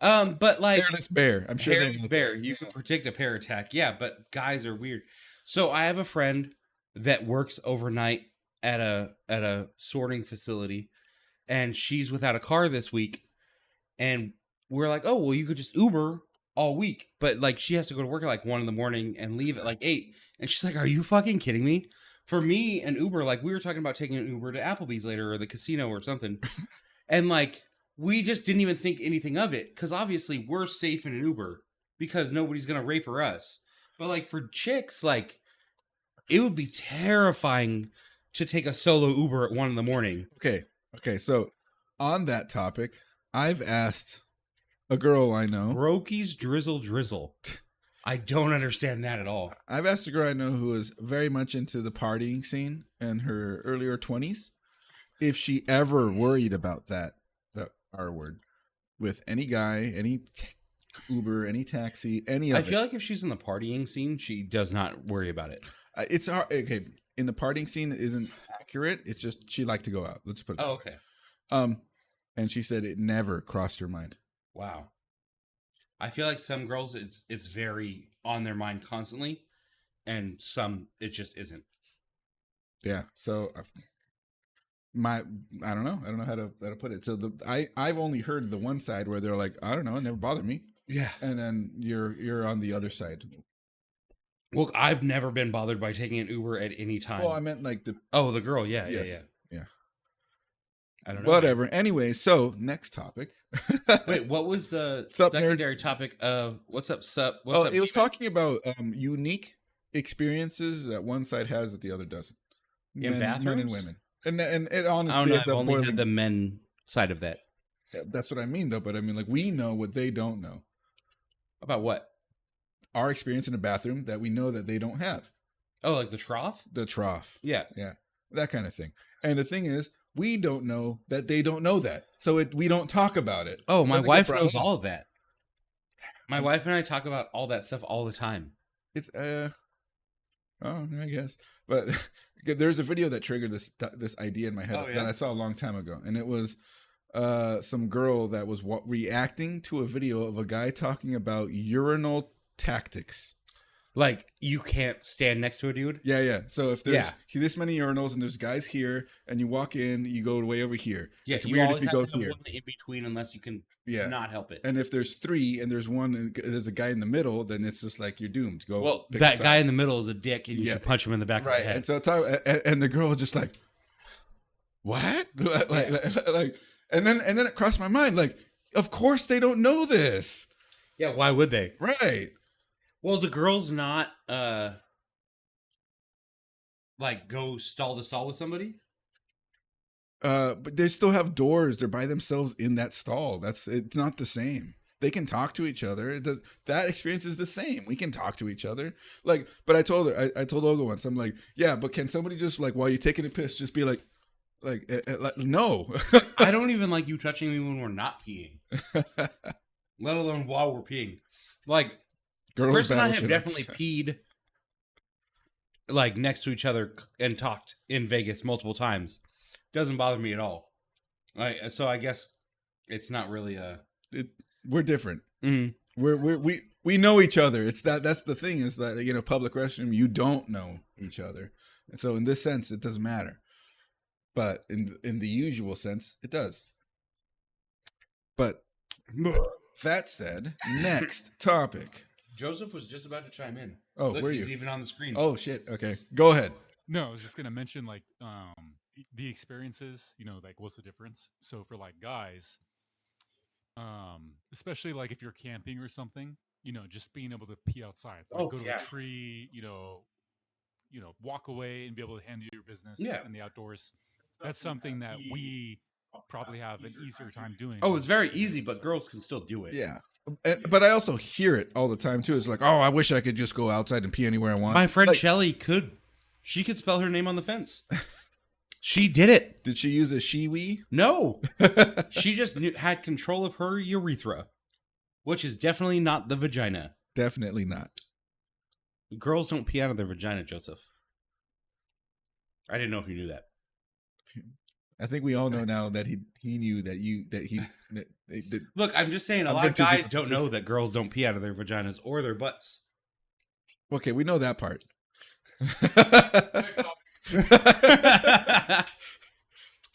But like
Hairless bear. I'm sure
hairless
there's
bear, you can predict a bear attack. Yeah, but guys are weird. So I have a friend that works overnight at a sorting facility, and she's without a car this week. And we're like, oh well, you could just Uber all week, but like she has to go to work at like 1 a.m. and leave at like 8. And she's like, are you fucking kidding me? For me, an Uber, like we were talking about taking an Uber to Applebee's later or the casino or something, and like we just didn't even think anything of it because obviously we're safe in an Uber because nobody's gonna rape or us. But like for chicks, like it would be terrifying to take a solo Uber at 1 a.m.
Okay. So on that topic, I've asked a girl I know.
Brokey's drizzle. I don't understand that at all.
I've asked a girl I know who is very much into the partying scene in her earlier 20s if she ever worried about that R word with any guy, any Uber, any taxi, any of it.
I feel like if she's in the partying scene, she does not worry about it.
It's hard. Okay, in the partying scene isn't accurate. It's just she liked to go out. Let's put it.
Oh, okay.
And she said it never crossed her mind.
Wow. I feel like some girls, it's very on their mind constantly, and some it just isn't.
Yeah. So I don't know. I don't know how to put it. So I've only heard the one side where they're like, I don't know, it never bothered me.
Yeah.
And then you're on the other side.
Well, I've never been bothered by taking an Uber at any time.
Well, I meant like the
the girl. Yeah,
yes.
yeah. I don't know.
Whatever. Anyway, so next topic.
Wait, what was the
Sup,
secondary topic of what's up, sup?
What's up? It was talking about unique experiences that one side has that the other doesn't.
In bathrooms?
Men and women. And it honestly
I don't know,
ends
I've
up
only
boiling.
had the men side of that.
Yeah, that's what I mean, though. But I mean, like, we know what they don't know.
About what?
Our experience in a bathroom that we know that they don't have.
Oh, like the trough?
The trough.
Yeah.
Yeah. That kind of thing. And the thing is, we don't know that they don't know that. So we don't talk about it.
Oh, my wife knows all of that. My wife and I talk about all that stuff all the time.
It's, I guess. But there's a video that triggered this idea in my head that I saw a long time ago. And it was some girl that was reacting to a video of a guy talking about urinal tactics.
Like, you can't stand next to a dude?
Yeah. So if there's this many urinals and there's guys here, and you walk in, you go way over here.
Yeah,
it's weird if you go here.
One in between unless you can not help it.
And if there's 3 and there's a guy in the middle, then it's just like you're doomed. Go.
Well, that guy in the middle is a dick, and you should punch him in the back of the head.
And so and the girl was just like, what? like, and then it crossed my mind, like, of course they don't know this.
Yeah, why would they?
Right.
Well, the girls not like go stall to stall with somebody?
But they still have doors. They're by themselves in that stall. It's not the same. They can talk to each other. That experience is the same. We can talk to each other. Like, but I told her, I told Olga once, I'm like, yeah, but can somebody just, like, while you're taking a piss, just be like no.
I don't even like you touching me when we're not peeing. Let alone while we're peeing. Like, Chris and I have definitely peed like next to each other and talked in Vegas multiple times. Doesn't bother me at all. So I guess it's not really
we're different.
Mm-hmm.
We know each other. That's the thing, is that, public restroom, you don't know each other. And so in this sense, it doesn't matter. But in the usual sense, it does. But that said, next topic.
Joseph was just about to chime in.
Oh,
look,
were
he's
you?
even on the screen.
Oh shit. Okay, go ahead.
No, I was just gonna mention, like, the experiences. Like, what's the difference? So for, like, guys, especially like if you're camping or something, just being able to pee outside, like go to a tree, walk away and be able to handle your business in the outdoors. That's something that we probably have an easier time doing.
Oh, it's very easy, but girls can still do it.
Yeah. But I also hear it all the time too. It's like, oh, I wish I could just go outside and pee anywhere I want.
My friend Shelly could. She could spell her name on the fence. She did it.
Did she use a she-wee?
No. She just had control of her urethra, which is definitely not the vagina.
Definitely not.
Girls don't pee out of their vagina, Joseph. I didn't know if you knew that.
I think we all know now that he knew that
Look, I'm just saying, a
I've
lot
been
of
to
guys
different
don't know
positions.
that girls don't pee out of their vaginas or their butts.
Okay, we know that part.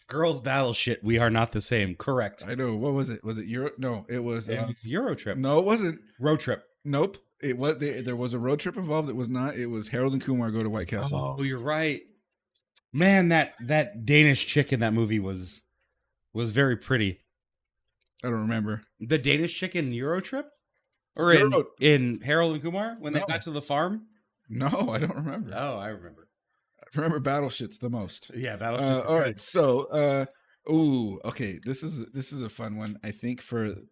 Girls battle shit. We are not the same. Correct.
I know. What was it? Was it Euro? No, it was.
It was Euro trip.
No, it wasn't.
Road trip.
Nope. It was. There was a road trip involved. It was not. It was Harold and Kumar go to White Castle.
Oh, you're right. Man, that Danish chick in that movie was very pretty.
I don't remember.
The Danish chick in Euro trip? Or in Harold and Kumar when they got to the farm?
No, I don't remember.
Oh, I remember.
I remember battle shits the most.
Yeah, battle.
All right, so okay, this is a fun one. I think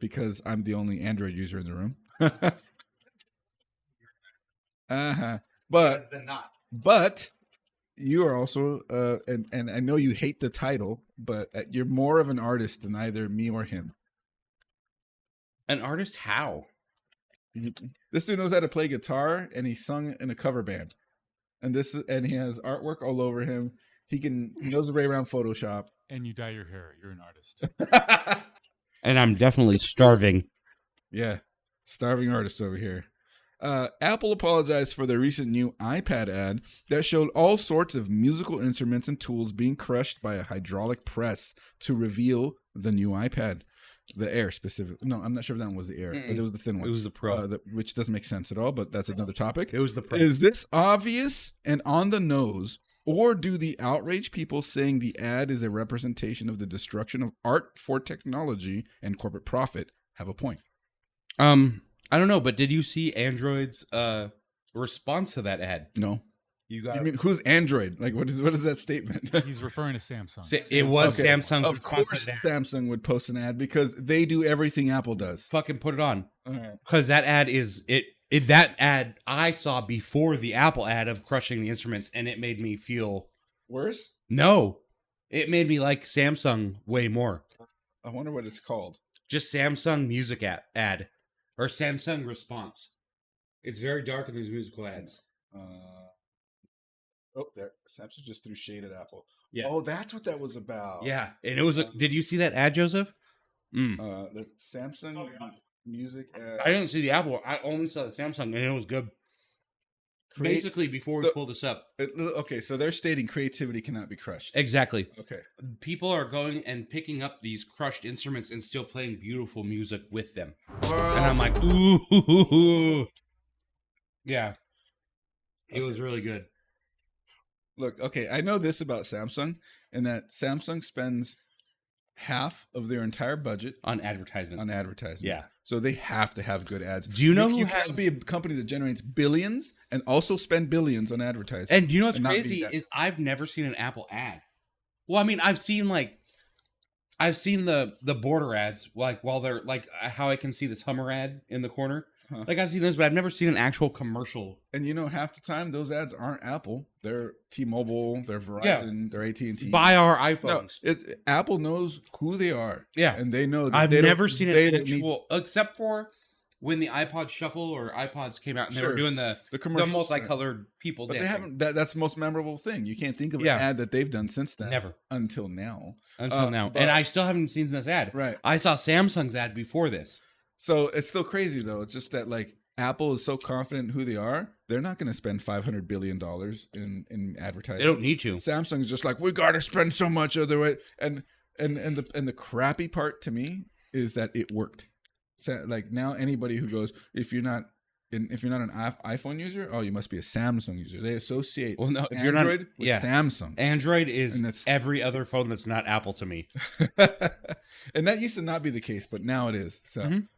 because I'm the only Android user in the room. But you are also and I know you hate the title, but you're more of an artist than either me or him.
An artist? How?
This dude knows how to play guitar, and he sung in a cover band. And he has artwork all over him. He knows his way around Photoshop.
And you dye your hair. You're an artist.
And I'm definitely starving.
Yeah, starving artist over here. Apple apologized for their recent new iPad ad that showed all sorts of musical instruments and tools being crushed by a hydraulic press to reveal the new iPad. The Air specifically. No, I'm not sure if that one was the Air, but it was the thin one.
It was the Pro.
Which doesn't make sense at all, but that's another topic.
It was the Pro.
Is this obvious and on the nose, or do the outraged people saying the ad is a representation of the destruction of art for technology and corporate profit have a point?
I don't know, but did you see Android's response to that ad?
No.
You got.
I mean, who's Android? Like, what is that statement?
He's referring to Samsung.
It was
Okay.
Samsung.
Of course, Samsung would post an ad because they do everything Apple does.
Fucking put it on,
All right.
because that ad is it. That ad I saw before the Apple ad of crushing the instruments, and it made me feel
Worse?
no. It made me like Samsung way more.
I wonder what it's called.
Just Samsung music ad or Samsung response. It's very dark in these musical ads.
There. Samsung just threw shade at Apple.
Yeah.
Oh, that's what that was about.
Yeah, and it was. Did you see that ad, Joseph?
The Samsung music ad.
I didn't see the Apple. I only saw the Samsung, and it was good. Basically, before we pull this up.
Okay, so they're stating creativity cannot be crushed.
Exactly.
Okay.
People are going and picking up these crushed instruments and still playing beautiful music with them. And I'm like, ooh. Yeah. It was really good.
Look, okay, I know this about Samsung, and that Samsung spends half of their entire budget
On advertisement.
Yeah. So they have to have good ads.
Do you know who
you
has...
can't be a company that generates billions and also spend billions on advertising.
And you know what's
not
crazy
be that.
is I've never seen an Apple ad. Well, I mean, I've seen the border ads, like while they're like how I can see this Hummer ad in the corner.
Huh.
Like I've seen those, but I've never seen an actual commercial.
And you know, half the time those ads aren't Apple. They're T-Mobile, they're Verizon, they're AT&T.
Buy our
No,
iPhones.
Apple knows who they are.
Yeah.
And they know that
I've
they
never
don't-
seen
they
an
don't need
actual, except for when the iPod Shuffle or iPods came out and they were
Sure.
doing the
commercials,
multicolored people
but
dancing.
they haven't. That's the most memorable thing. You can't think of
Yeah.
an ad that they've done since then.
Never.
Until now.
Until now.
but-
And I still haven't seen this ad.
Right.
I saw Samsung's ad before this.
So it's still crazy though. It's just that like Apple is so confident in who they are, they're not going to spend $500 billion in advertising.
They don't need to.
Samsung is just like, we got to spend so much other way. And the crappy part to me is that it worked. So, like now anybody who goes, if you're not an iPhone user, oh, you must be a Samsung user. They associate
Well, no, if
Android
you're not,
with Samsung.
Android is
And that's-
every other phone that's not Apple to me.
And that used to not be the case, but now it is. So
Mhm.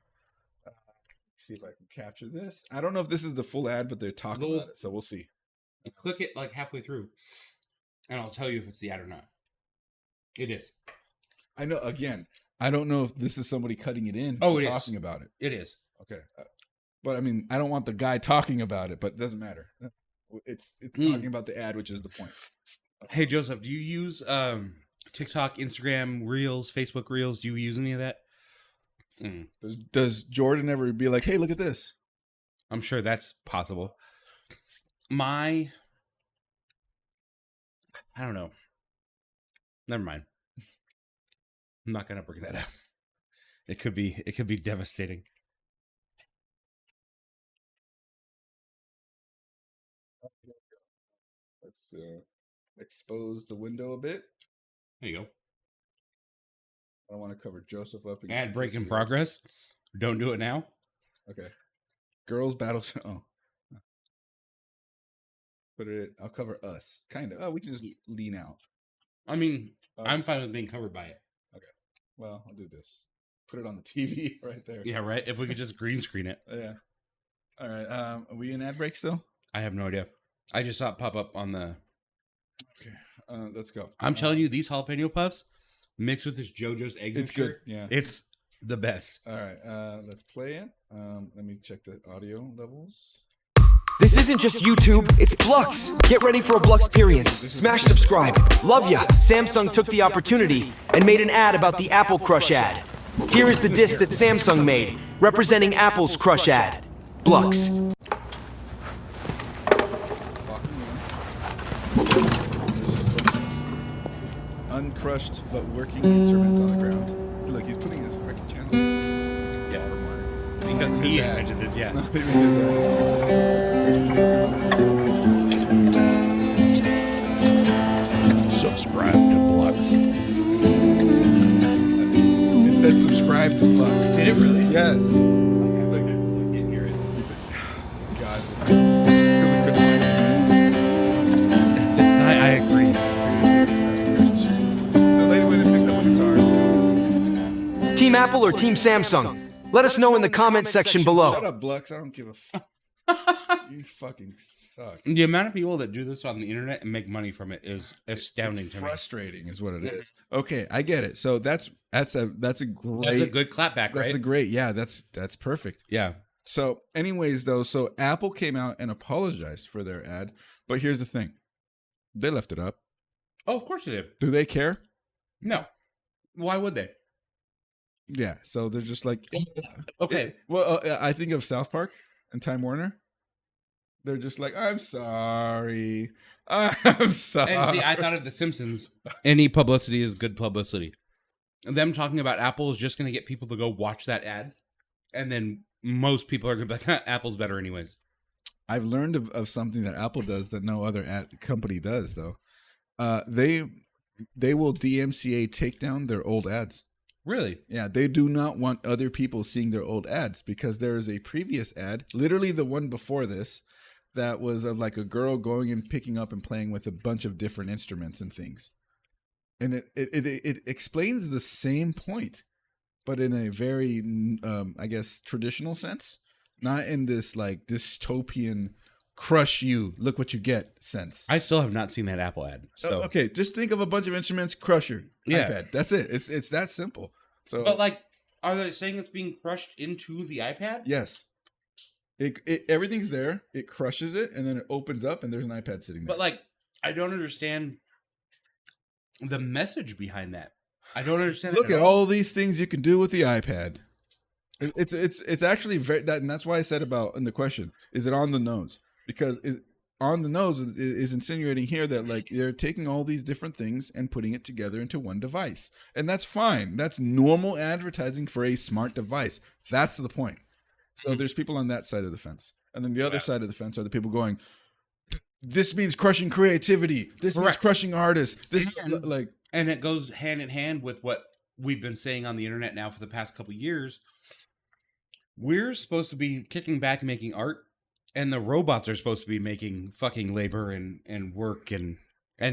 see if I can capture this. I don't know if this is the full ad, but they're talking about it, so we'll see.
Click it like halfway through, and I'll tell you if it's the ad or not. It is.
I know. Again, I don't know if this is somebody cutting it in.
Oh,
and
it is.
talking about it.
It is.
Okay, but I mean, I don't want the guy talking about it, but it doesn't matter. It's talking about the ad, which is the point.
Hey, Joseph, do you use TikTok, Instagram, Reels, Facebook Reels? Do you use any of that?
Does Jordan ever be like, "Hey, look at this"?
I'm sure that's possible. I don't know. Never mind. I'm not gonna bring that up. It could be devastating.
Let's expose the window a bit.
There you go.
I don't want to cover Joseph up.
Ad break in progress. Don't do it now.
Okay. Girls battle. Oh. Put it. I'll cover us. Kind of. Oh, we can just lean out.
I mean, I'm fine with being covered by it.
Okay. Well, I'll do this. Put it on the TV right there.
Yeah, right. If we could just green screen it.
Yeah. All right. Are we in ad break still?
I have no idea. I just saw it pop up on the.
Okay. Let's go.
I'm telling you, these jalapeno puffs mixed with this JoJo's egg
It's
mixture,
good. Yeah.
it's the best.
All right. Let's play it. Let me check the audio levels.
This isn't just YouTube, it's Blux. Get ready for a Blux experience. Smash subscribe. Love ya. Samsung took the opportunity and made an ad about the Apple Crush ad. Here is the disc that Samsung made, representing Apple's Crush ad. Blux.
Uncrushed but working instruments on the ground. Look, he's putting his freaking channel.
Yeah, because he invented this. Yeah.
Not even his ad.
Subscribe to Blux.
It said subscribe to Blux.
Did it really?
Yes.
I can't hear it.
God, this could be good.
This guy, I agree.
So, lady went and picked up a guitar.
Team Apple or Team Samsung? Let us know in the comment section below.
Shut up, Blux. I don't give a fuck. You fucking suck.
The amount of people that do this on the internet and make money from it is astounding
It's
to me.
frustrating, is what it is. Okay, I get it. So that's a great.
That's a good clapback, right?
That's a great. Yeah, that's perfect.
Yeah.
So, anyways, though, so Apple came out and apologized for their ad, but here's the thing: they left it up.
Oh, of course they did.
Do they care?
No. Why would they?
Yeah. So they're just like,
Okay.
Well, I think of South Park and Time Warner. They're just like, I'm sorry. I'm sorry.
And see, I thought of The Simpsons. Any publicity is good publicity. Them talking about Apple is just going to get people to go watch that ad. And then most people are going to be like, Apple's better anyways.
I've learned of something that Apple does that no other ad company does, though. They will DMCA take down their old ads.
Really?
Yeah, they do not want other people seeing their old ads because there is a previous ad, literally the one before this, that was of like a girl going and picking up and playing with a bunch of different instruments and things. And it explains the same point, but in a very, I guess, traditional sense, not in this like dystopian crush you, look what you get sense.
I still have not seen that Apple ad. So
Okay, just think of a bunch of instruments, crush your iPad. That's it. It's that simple. So,
but like, are they saying it's being crushed into the iPad?
yes. It everything's there. It crushes it, and then it opens up, and there's an iPad sitting there.
But like, I don't understand the message behind that. I don't understand.
Look at all these things you can do with the iPad. It's actually very that, and that's why I said about in the question, is it on the nose? Because on the nose is insinuating here that like they're taking all these different things and putting it together into one device, and that's fine. That's normal advertising for a smart device. That's the point. So there's people on that side of the fence, and then the other side of the fence are the people going, "This means crushing creativity. This means crushing artists." This
and it goes hand in hand with what we've been saying on the internet now for the past couple of years. We're supposed to be kicking back and making art, and the robots are supposed to be making fucking labor and work, and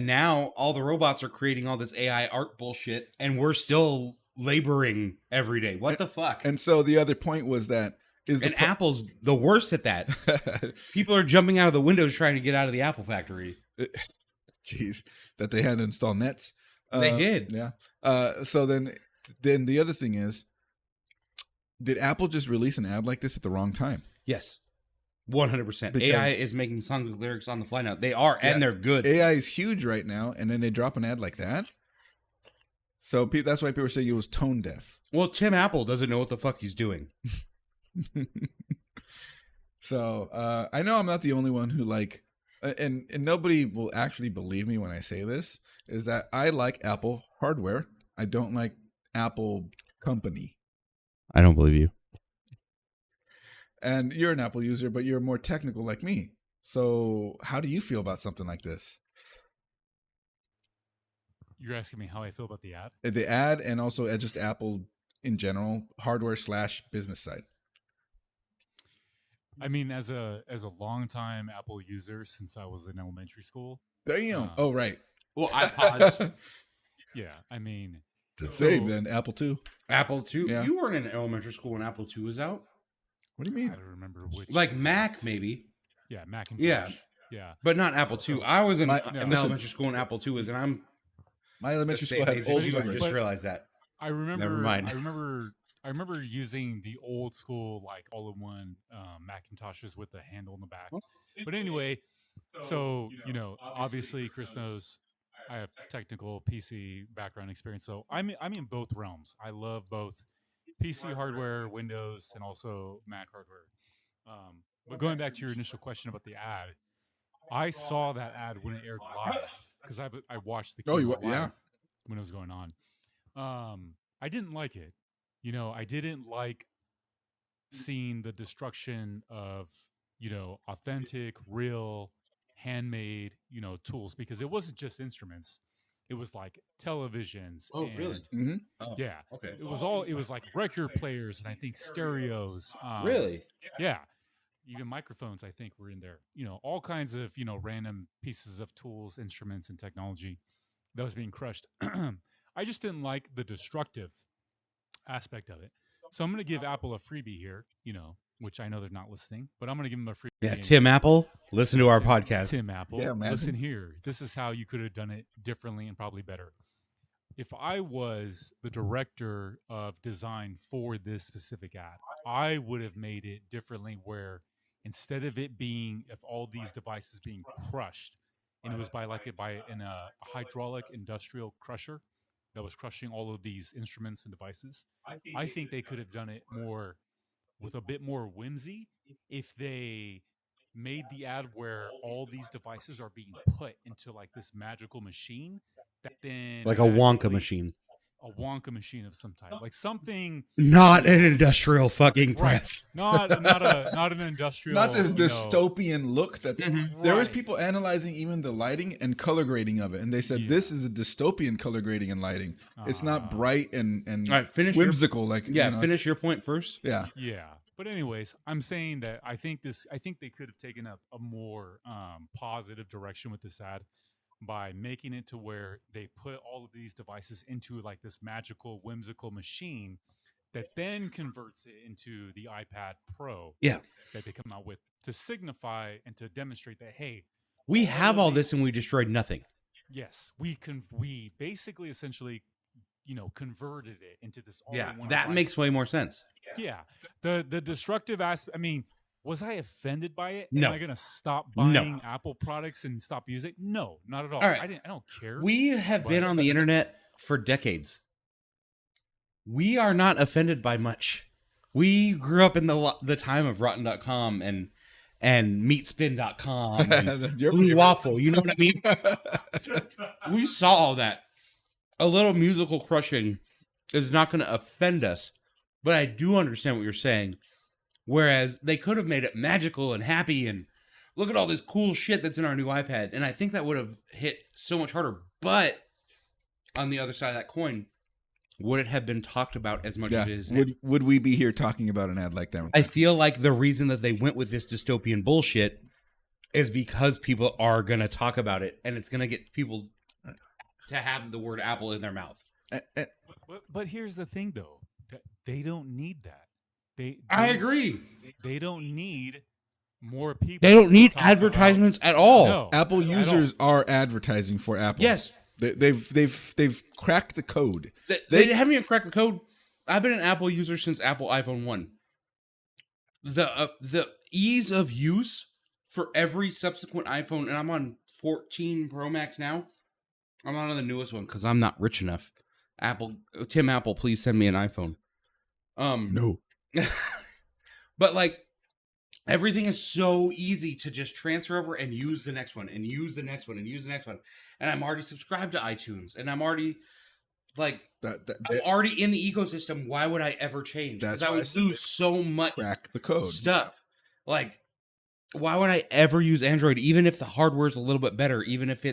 now all the robots are creating all this AI art bullshit, and we're still laboring every day. What the fuck?
And so the other point was that
Apple's the worst at that. People are jumping out of the windows trying to get out of the Apple factory.
Jeez, that they had to install nets.
They did.
Yeah. So then the other thing is, did Apple just release an ad like this at the wrong time?
Yes. 100%. AI is making songs with lyrics on the fly now. They are, and they're good.
AI is huge right now, and then they drop an ad like that? So that's why people are saying it was tone deaf.
Well, Tim Apple doesn't know what the fuck he's doing.
So I know I'm not the only one who like, and nobody will actually believe me when I say this, is that I like Apple hardware. I don't like Apple company.
I don't believe you.
And you're an Apple user, but you're more technical like me. So how do you feel about something like this?
You're asking me how I feel about the ad?
The ad and also just Apple in general, hardware/business side.
I mean, as a longtime Apple user since I was in elementary school.
Damn. Oh, right.
Well, iPods.
Yeah, I mean,
Same then. Apple II.
Apple II.
Yeah.
You weren't in elementary school when Apple II was out.
What do you
I
mean?
don't remember which.
Like Mac, maybe.
Yeah, Macintosh.
Yeah.
Yeah.
But not Apple II. I was in
listen.
elementary school when Apple II was, and I'm
My elementary
the
school
same
had
age
old
as you. I
hardware.
just realized that.
I remember.
Never mind.
I remember using the old school, like all-in-one Macintoshes with the handle in the back. But anyway, so obviously Chris knows I have technical PC background experience, so I'm in both realms. I love both PC hardware, Windows, and also Mac hardware. But going back to your initial question about the ad, I saw that ad when it aired live because I watched the keynote live when it was going on. I didn't like it. I didn't like seeing the destruction of, authentic, real, handmade, tools, because it wasn't just instruments. It was like televisions.
Oh, really?
Mm-hmm.
Oh,
Yeah.
okay.
It was like record players and I think stereos.
Really?
Yeah. Even microphones, I think, were in there. All kinds of, random pieces of tools, instruments, and technology that was being crushed. I just didn't like the destructive aspect of it. So I'm going to give Apple a freebie here, which I know they're not listening, but I'm going to give them a freebie.
Yeah, Tim Apple, listen to our podcast.
Tim Apple,
Yeah, man.
listen here. This is how you could have done it differently and probably better. If I was the director of design for this specific ad, I would have made it differently where instead of it being, if all these devices being crushed, and it was by a hydraulic industrial crusher that was crushing all of these instruments and devices, I think they could have done it more with a bit more whimsy if they made the ad where all these devices are being put into like this magical machine that then
Like a Wonka machine.
A Wonka machine of some type, like something.
Not an industrial fucking press.
Not an industrial.
Not this dystopian look that there was
Right.
people analyzing even the lighting and color grading of it, and they said this is a dystopian color grading and lighting. It's not bright and
All right, finish
whimsical like
finish your point first.
Yeah.
Yeah. But anyways, I'm saying that I think they could have taken a more positive direction with this ad by making it to where they put all of these devices into like this magical, whimsical machine that then converts it into the iPad Pro.
Yeah.
That they come out with to signify and to demonstrate that, hey,
We have all this and we destroyed nothing.
yes, we basically essentially, converted it into this all-in-one
That
device.
makes way more sense.
Yeah. The destructive aspect, I mean, was I offended by it?
No.
Am I going to stop
No.
buying Apple products and stop using it? No, not at all.
All right.
I don't care.
We have been on the internet for decades. We are not offended by much. We grew up in the time of Rotten.com and Meatspin.com and
Your
Blue
favorite.
Waffle. You know what I mean? We saw all that. A little musical crushing is not going to offend us, but I do understand what you're saying. Whereas they could have made it magical and happy and look at all this cool shit that's in our new iPad. And I think that would have hit so much harder. But on the other side of that coin, would it have been talked about as much as it is now?
Would we be here talking about an ad like that?
I feel like the reason that they went with this dystopian bullshit is because people are going to talk about it. And it's going to get people to have the word Apple in their mouth.
But here's the thing, though. They don't need that.
I agree.
They don't need more people.
They don't need
to talk about-
advertisements at all.
No,
Apple
at all.
users are advertising for Apple.
Yes.
They've cracked the code.
They haven't even cracked the code. I've been an Apple user since Apple iPhone 1. The ease of use for every subsequent iPhone, and I'm on 14 Pro Max now. I'm not on the newest one because I'm not rich enough. Tim Apple, please send me an iPhone.
No.
But like everything is so easy to just transfer over and use the next one and use the next one and use the next one. And I'm already subscribed to iTunes and I'm already like
that
I'm already in the ecosystem. Why would I ever change? Because I would lose so much
crack the code
stuff. Like, why would I ever use Android, even if the hardware is a little bit better, even if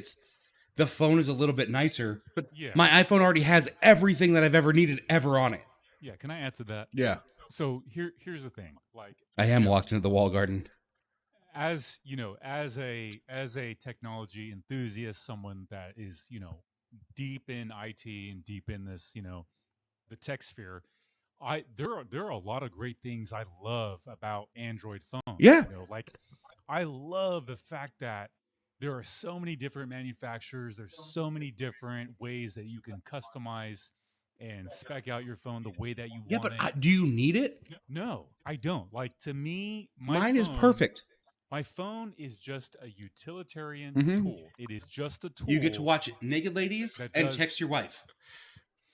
the phone is a little bit nicer? But my iPhone already has everything that I've ever needed ever on it.
Yeah, can I add to that?
Yeah.
So here's the thing. Like,
I am walked into the wall garden.
As you know, as a technology enthusiast, someone that is, deep in IT and deep in this, the tech sphere, there are a lot of great things I love about Android phones.
Yeah.
Like I love the fact that there are so many different manufacturers, there's so many different ways that you can customize and spec out your phone the way that you want it.
Yeah, but do you need it?
No, I don't. Like, to me,
mine is perfect.
My phone is just a utilitarian tool. It is just a tool.
You get to watch naked ladies and text your wife.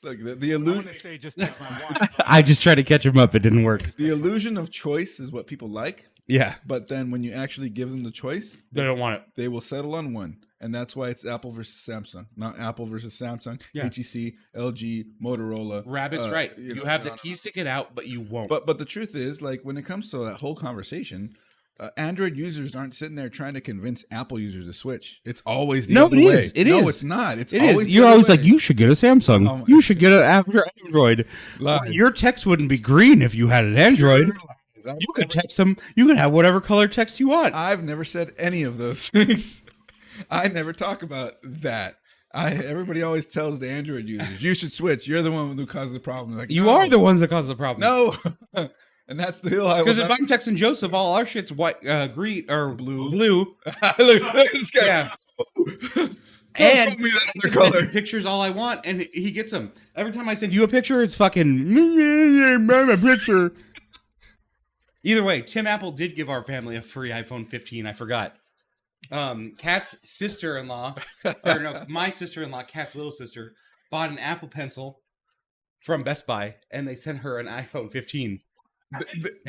Look, the illusion.
I want to say just text my wife.
I just tried to catch him up. It didn't work.
The illusion of choice is what people like.
Yeah.
But then when you actually give them the choice,
they don't want it.
They will settle on one. And that's why it's Apple versus Samsung, not Apple versus Samsung, HTC, LG, Motorola.
Rabbit's right. You have the keys to get out, but you won't.
But the truth is, like, when it comes to that whole conversation, Android users aren't sitting there trying to convince Apple users to switch. It's always the other way. No, it's not. It's always
You're always like, you should get a Samsung. You should get an Android. Your text wouldn't be green if you had an Android. You could text them. You could have whatever color text you want.
I've never said any of those things. I never talk about that. Everybody always tells the Android users, you should switch. You're the one who caused the problem. Like,
you are the ones that caused the problem.
No. And that's the hill I was.
Because if I'm texting Joseph, all our shit's white, green or blue.
Look at this guy.
Yeah. And me that other color. Pictures all I want, and he gets them. Every time I send you a picture, it's fucking a picture. Either way, Tim Apple did give our family a free iPhone 15. I forgot. Kat's sister-in-law, or no, my sister-in-law, Kat's little sister, bought an Apple Pencil from Best Buy, and they sent her an iPhone 15.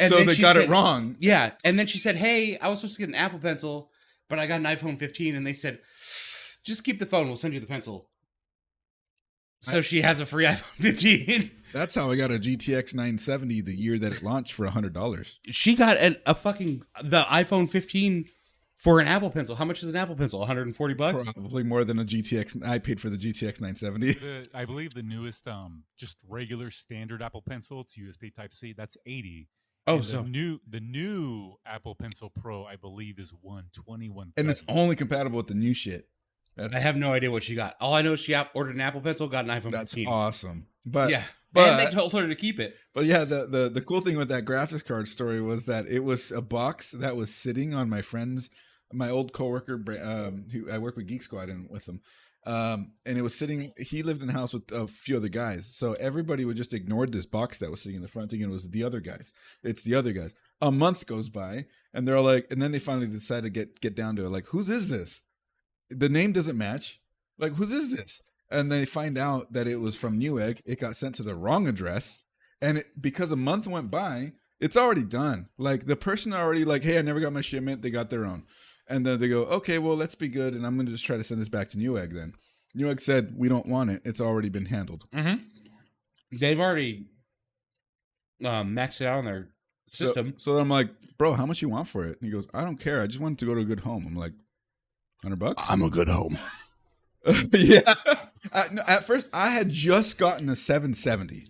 So they got it wrong.
Yeah, and then she said, "Hey, I was supposed to get an Apple Pencil, but I got an iPhone 15," and they said, "Just keep the phone. We'll send you the pencil." So she has a free iPhone 15.
That's how I got a GTX 970 the year that it launched for $100.
She got the iPhone 15 for an Apple Pencil. How much is an Apple Pencil? $140?
Probably more than a GTX. I paid for the GTX 970.
I believe the newest, just regular standard Apple Pencil, it's USB Type C. That's $80.
Oh,
and
so
the new Apple Pencil Pro, I believe, is $120.
And it's only compatible with the new shit.
I have no idea what she got. All I know is she ordered an Apple Pencil, got an iPhone 15.
That's awesome. But
yeah,
and
they told her to keep it.
But yeah, the cool thing with that graphics card story was that it was a box that was sitting on my old coworker, who I work with Geek Squad and with him. And it was sitting, he lived in a house with a few other guys. So everybody would just ignored this box that was sitting in the front thinking it was the other guys. It's the other guys. A month goes by and they're like, and then they finally decide to get down to it. Like, whose is this? The name doesn't match. Like, whose is this? And they find out that it was from Newegg. It got sent to the wrong address. And because a month went by, it's already done. Like, the person already like, hey, I never got my shipment. They got their own. And then they go, okay, well, let's be good. And I'm going to just try to send this back to Newegg then. Newegg said, we don't want it. It's already been handled.
Mm-hmm. They've already maxed it out on their system.
So I'm like, bro, how much you want for it? And he goes, I don't care. I just wanted to go to a good home. I'm like, $100?
I'm a good home.
Yeah. At first, I had just gotten a 770.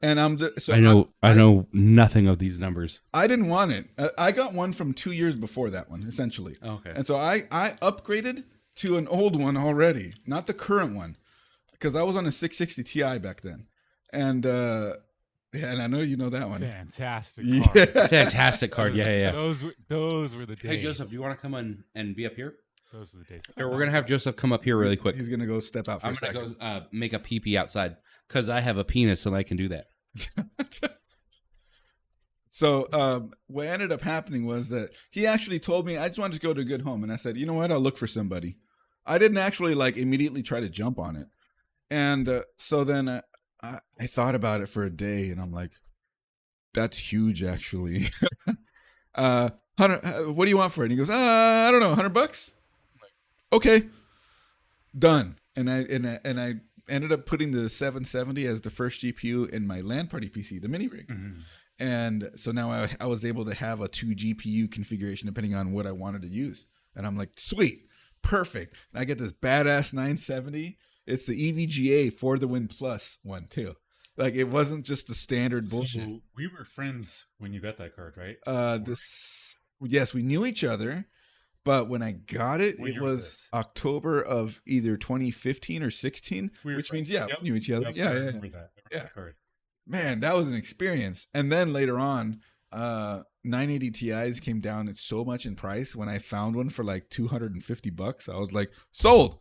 And
I know nothing of these numbers.
I didn't want it. I got one from 2 years before that one, essentially.
Okay.
And so I upgraded to an old one already, not the current one, because I was on a 660 Ti back then. And and I know you know that one.
Fantastic
card.
Yeah. Fantastic card. Yeah.
Those were the days.
Hey, Joseph, do you want to come in and be up here?
Those are the days.
Here, we're going to have Joseph come up here really quick.
He's going to go step out for a second.
I'm going to go make a pee-pee outside because I have a penis and I can do that.
So what ended up happening was that he actually told me, I just wanted to go to a good home. And I said, you know what? I'll look for somebody. I didn't actually like immediately try to jump on it. And so then I thought about it for a day and I'm like, that's huge actually. What do you want for it? And he goes, I don't know, $100? Okay, done. And ended up putting the 770 as the first GPU in my LAN party PC, the mini rig. And so now I was able to have a 2 GPU configuration depending on what I wanted to use. And I'm like, sweet, perfect. And I get this badass 970. It's the EVGA for the Win Plus one too. Like it wasn't just the standard bullshit.
So we were friends when you got that card, right?
Yes, we knew each other, but when I got it,
What
it
year was
was
this?
October of either 2015 or 16,
We were
which
friends.
means
Yep.
we knew each other.
Yep,
Yeah,
I
yeah.
remember that. I remember
Yeah.
that card.
Man, that was an experience. And then later on, 980 Ti's came down so much in price. When I found one for like $250, I was like, sold.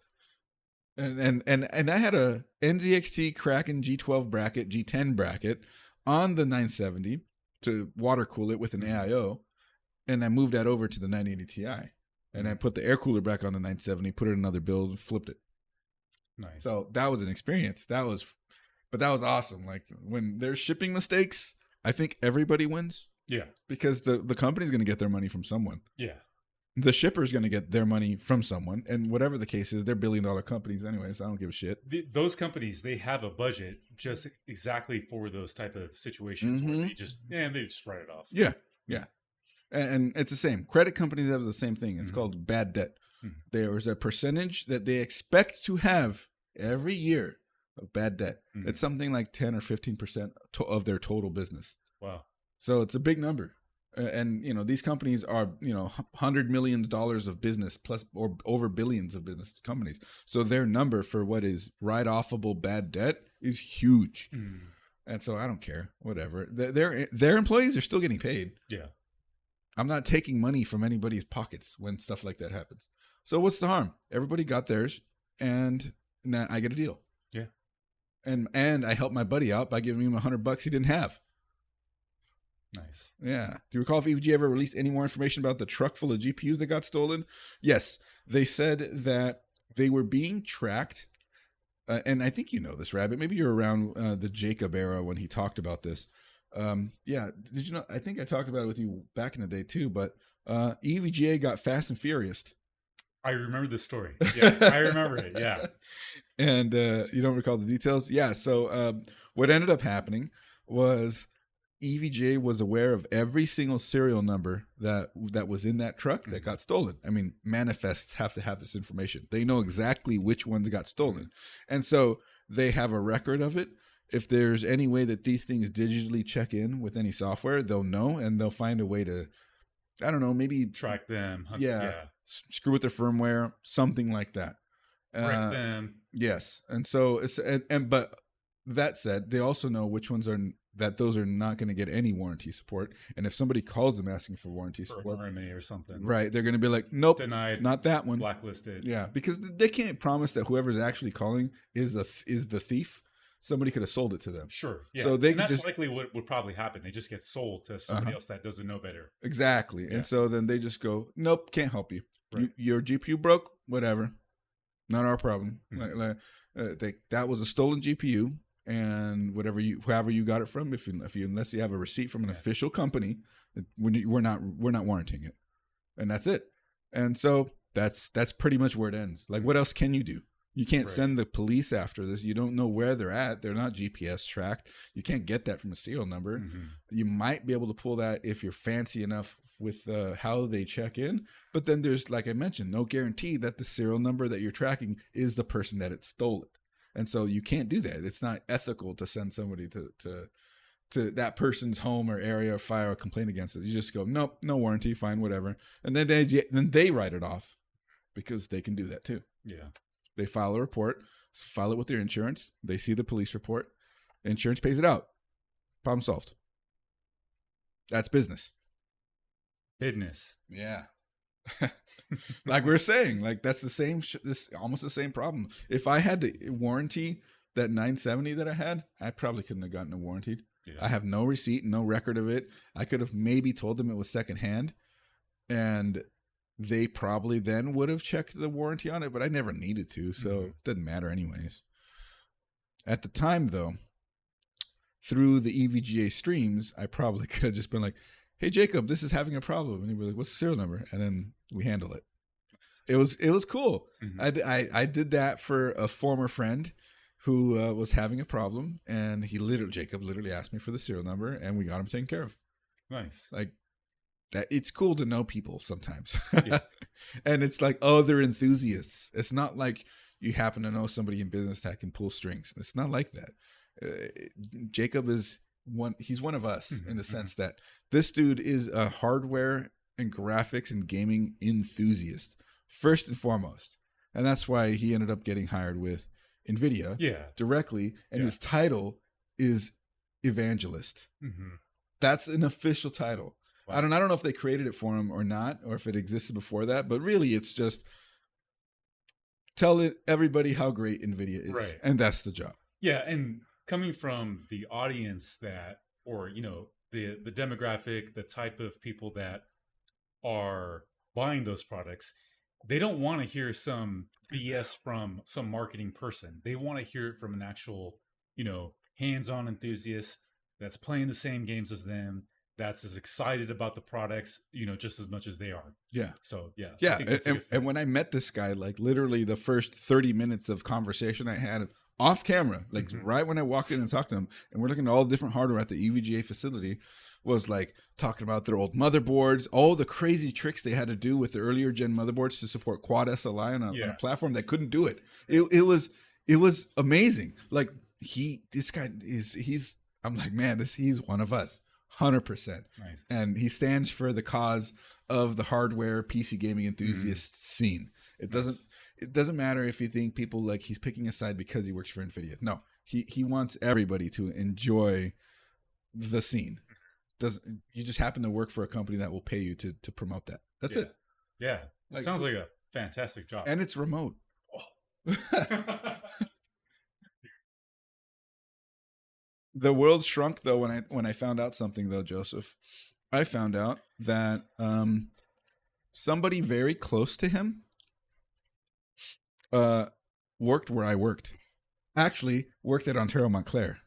And I had a NZXT Kraken G12 bracket, G10 bracket on the 970 to water cool it with an AIO, and I moved that over to the 980 Ti, and I put the air cooler back on the 970, put it in another build, and flipped it.
Nice.
So that was an experience. That was awesome. Like when there's shipping mistakes, I think everybody wins
yeah.
because the company's going to get their money from someone.
Yeah.
The shipper's going to get their money from someone, and whatever the case is, they're billion-dollar companies anyway, so I don't give a shit.
Those companies, they have a budget just exactly for those type of situations where they just write it off.
Yeah, yeah. And it's the same. Credit companies have the same thing. It's called bad debt. There's a percentage that they expect to have every year of bad debt. It's something like 10 or 15% of their total business.
Wow.
So it's a big number. And, these companies are, $100 million of business plus or over billions of business companies. So their number for what is write-offable bad debt is huge. And so I don't care, whatever. Their employees are still getting paid.
Yeah.
I'm not taking money from anybody's pockets when stuff like that happens. So what's the harm? Everybody got theirs, and now I get a deal.
Yeah.
And I helped my buddy out by giving him $100 he didn't have.
Nice.
Yeah. Do you recall if EVG ever released any more information about the truck full of GPUs that got stolen? Yes. They said that they were being tracked. And I think you know this, Rabbit. Maybe you're around the Jacob era when he talked about this. Yeah. Did you know? I think I talked about it with you back in the day too, but EVGA got fast and furious.
I remember this story. Yeah, I remember it. Yeah.
And you don't recall the details? Yeah. So what ended up happening was EVGA was aware of every single serial number that was in that truck that got stolen. I mean, manifests have to have this information. They know exactly which ones got stolen. And so they have a record of it. If there's any way that these things digitally check in with any software, they'll know, and they'll find a way to, I don't know, maybe
track them.
Yeah. Screw with their firmware, something like that.
Break them.
Yes. And so but that said, they also know which ones those are not going to get any warranty support. And if somebody calls them asking for warranty support,
RMA or something,
right, they're going to be like, nope,
denied,
not that one,
blacklisted.
Yeah, because they can't promise that whoever's actually calling is the thief. Somebody could have sold it to them.
Sure. Yeah.
So
that's likely what would probably happen. They just get sold to somebody else that doesn't know better.
Exactly. Yeah. And so then they just go, nope, can't help you. Right. Your GPU broke, whatever. Not our problem. That was a stolen GPU. And whoever you got it from, unless you have a receipt from an official company, we're not warranting it, and that's it. And so that's pretty much where it ends. Like, what else can you do? You can't send the police after this. You don't know where they're at. They're not GPS tracked. You can't get that from a serial number. You might be able to pull that if you're fancy enough with how they check in. But then there's, like I mentioned, no guarantee that the serial number that you're tracking is the person that it stole it. And so you can't do that. It's not ethical to send somebody to that person's home or area or file a complaint against it. You just go, nope, no warranty, fine, whatever. And then they write it off because they can do that too.
Yeah.
They file a report, file it with their insurance. They see the police report. Insurance pays it out. Problem solved. That's business.
Business.
Yeah. Like we're saying, like that's the same, this almost the same problem. If I had to warranty that 970 that I had, I probably couldn't have gotten it warranted. Yeah. I have no receipt, no record of it. I could have maybe told them it was secondhand, and they probably then would have checked the warranty on it, but I never needed to, so it didn't matter anyways. At the time, though, through the EVGA streams, I probably could have just been like, hey, Jacob, this is having a problem. And he'd be like, what's the serial number? And then we handle it. It was cool. I did that for a former friend who was having a problem, and Jacob literally asked me for the serial number, and we got him taken care of.
Nice.
Like that, it's cool to know people sometimes,
Yeah.
and it's like, oh, they're enthusiasts. It's not like you happen to know somebody in business that can pull strings. It's not like that. Jacob is one. He's one of us in the sense that this dude is a hardware and graphics and gaming enthusiast first and foremost, and that's why he ended up getting hired with NVIDIA directly, and his title is evangelist. That's an official title. Wow. I don't know if they created it for him or not, or if it existed before that, but really it's just tell everybody how great NVIDIA is. Right. And that's the job.
Yeah, and coming from the audience that, or, you know, the demographic, the type of people that are buying those products, they don't want to hear some BS from some marketing person. They want to hear it from an actual, you know, hands-on enthusiast that's playing the same games as them, that's as excited about the products, you know, just as much as they are. Yeah. So, yeah.
Yeah. And when I met this guy, like literally the first 30 minutes of conversation I had off camera, like right when I walked in and talked to him, and we're looking at all the different hardware at the EVGA facility, was like talking about their old motherboards, all the crazy tricks they had to do with the earlier gen motherboards to support quad SLI on a platform that couldn't do it. It was amazing. Like I'm like, man, he's one of us. 100%. Nice. And he stands for the cause of the hardware PC gaming enthusiast scene. It doesn't matter if you think people like he's picking a side because he works for NVIDIA. No, he wants everybody to enjoy the scene. You just happen to work for a company that will pay you to promote that. That's it.
Yeah. It sounds like a fantastic job.
And it's remote. Oh. The world shrunk though when I found out something though, Joseph. I found out that somebody very close to him worked where I worked. Actually, worked at Ontario Montclair.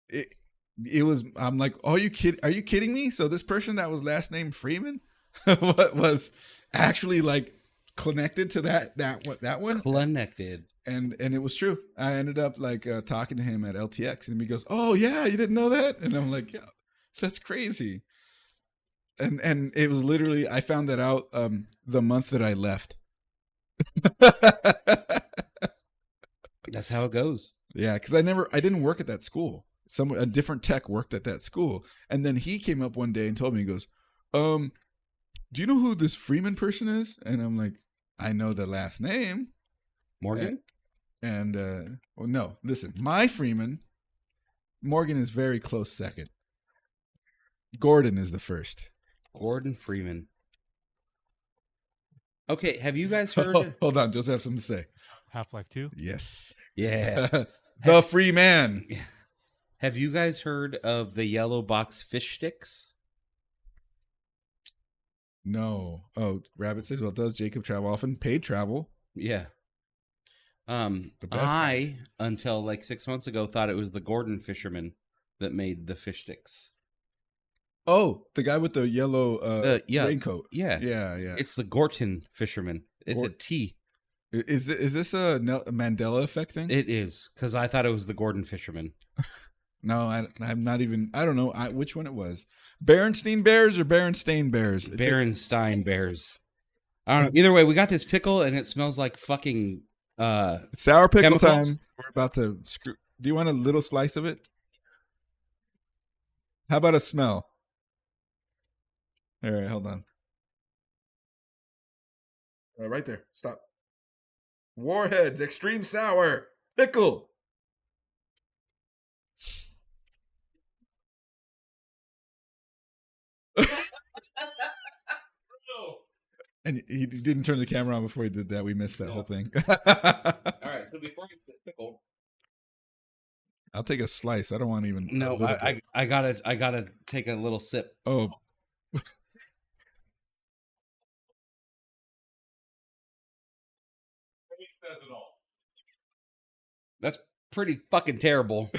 It was. I'm like, are you kidding me? So this person that was last name Freeman, what was actually like connected to that one?
Connected.
And it was true. I ended up like talking to him at LTX, and he goes, "Oh yeah, you didn't know that?" And I'm like, "Yeah, that's crazy." And it was literally, I found that out the month that I left.
That's how it goes.
Yeah, because I didn't work at that school. A different tech worked at that school, and then he came up one day and told me, he goes, "Do you know who this Freeman person is?" And I'm like, "I know the last name,
Morgan."
And well, no, listen, my Freeman, Morgan is very close second. Gordon is the first.
Gordon Freeman. Okay, have you guys heard?
Hold on, Joseph have something to say.
Half-Life 2?
Yes.
Yeah.
The free man.
Have you guys heard of the yellow box fish sticks?
No. Oh, Rabbit says, well, does Jacob travel often? Paid travel.
Yeah. I, until like 6 months ago, thought it was the Gordon fisherman that made the fish sticks.
Oh, the guy with the yellow raincoat.
Yeah.
Yeah, yeah.
It's the Gorton fisherman. It's a T.
Is this a Mandela effect thing?
It is, because I thought it was the Gordon fisherman.
No, I'm not even, I don't know which one it was. Berenstein Bears or Berenstain Bears?
Berenstein Bears. I don't know. Either way, we got this pickle, and it smells like fucking...
sour pickle
chemicals.
time. We're about to screw. Do you want a little slice of it? How about a smell? All right, hold on. All right there. Stop. Warheads, extreme sour pickle. And he didn't turn the camera on before he did that. We missed that whole thing.
All right, so before we get this pickle,
I'll take a slice. I don't want even.
No, I gotta take a little sip.
Oh.
That's pretty fucking terrible.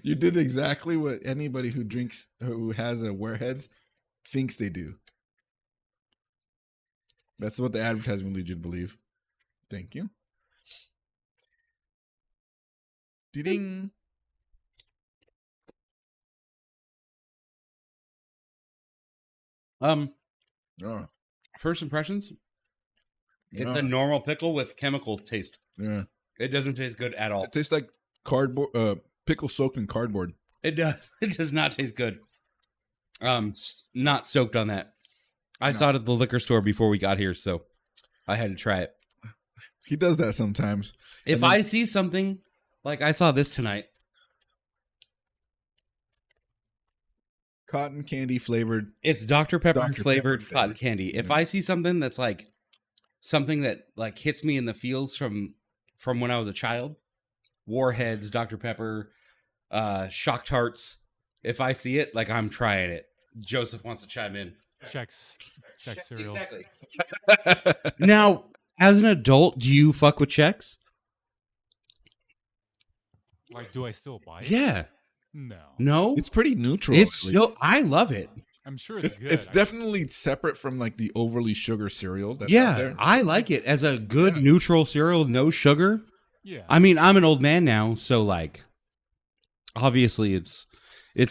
You did exactly what anybody who has a Warheads thinks they do. That's what the advertisement leads you to believe. Thank you. Ding. Oh,
First impressions. It's
yeah.
a normal pickle with chemical taste.
Yeah.
It doesn't taste good at all.
It tastes like cardboard, pickle soaked in cardboard.
It does. It does not taste good. Not stoked on that. I saw it at the liquor store before we got here, so I had to try it.
He does that sometimes.
If I see something like I saw this tonight,
Cotton candy flavored.
it's Dr. Pepper
Dr.
flavored
Pepper
cotton
flavored.
candy. If
Yeah.
I see something that's like something that like hits me in the feels from when I was a child, Warheads, Dr. Pepper, Shock Tarts. If I see it, like I'm trying it. Joseph wants to chime in.
Check cereal.
Exactly. Now, as an adult, do you fuck with checks?
Like, do I still buy it?
Yeah.
No.
No.
It's pretty neutral.
It's
at least.
still. I love it.
I'm sure it's good.
It's
I just-
definitely separate from like the overly sugar cereal that's out
Yeah,
there.
I like it as a good neutral cereal, no sugar.
yeah.
I mean, I'm an old man now, so like, obviously, it's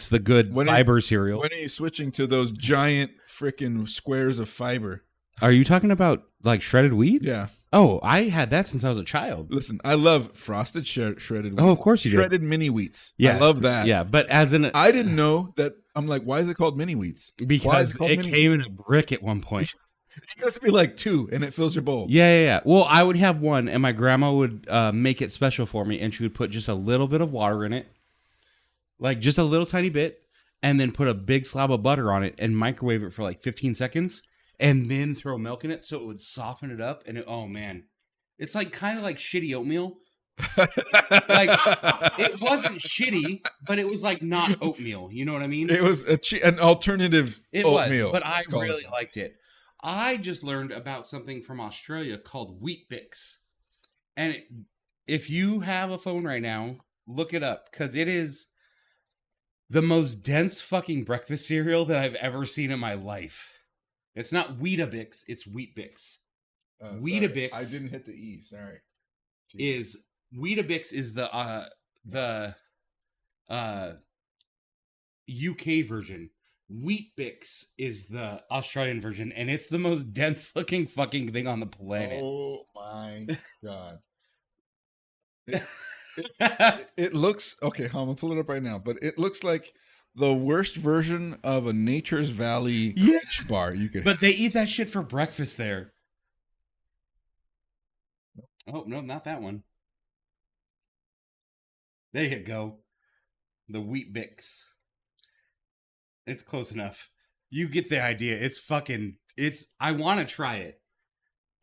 the good
When are
fiber cereal.
When are you switching to those giant freaking squares of fiber?
Are you talking about like shredded wheat?
Yeah.
Oh, I had that since I was a child.
Listen, I love frosted shredded wheats.
Oh, of course you do.
Shredded mini wheats.
Yeah,
I love that.
Yeah, but as an
I didn't know that. I'm like, why is it called mini wheats? Why is
because
called
it
mini
came
wheats?
in a brick at one point.
It's supposed to be like 2, and it fills your bowl.
Yeah. Well, I would have one, and my grandma would make it special for me, and she would put just a little bit of water in it, like just a little tiny bit, and then put a big slab of butter on it and microwave it for like 15 seconds, and then throw milk in it so it would soften it up. And oh man, it's like kind of like shitty oatmeal. Like it wasn't shitty, but it was like not oatmeal. You know what I mean?
It was an alternative
It
oatmeal.
was, but I
it's called.
really liked it. I just learned about something from Australia called Wheat Bix. And if you have a phone right now, look it up because it is the most dense fucking breakfast cereal that I've ever seen in my life. It's not Weetabix, it's Wheat Bix. Weetabix.
I didn't hit the E. Sorry.
Weetabix is the UK version. Wheat Bix is the Australian version, and it's the most dense looking fucking thing on the planet.
Oh my god. It looks okay. I'm gonna pull it up right now, but it looks like the worst version of a Nature's Valley Crunch bar you could.
But they eat that shit for breakfast there. Oh no, not that one. There you go. The Wheat Bix. It's close enough. You get the idea. It's I want to try it.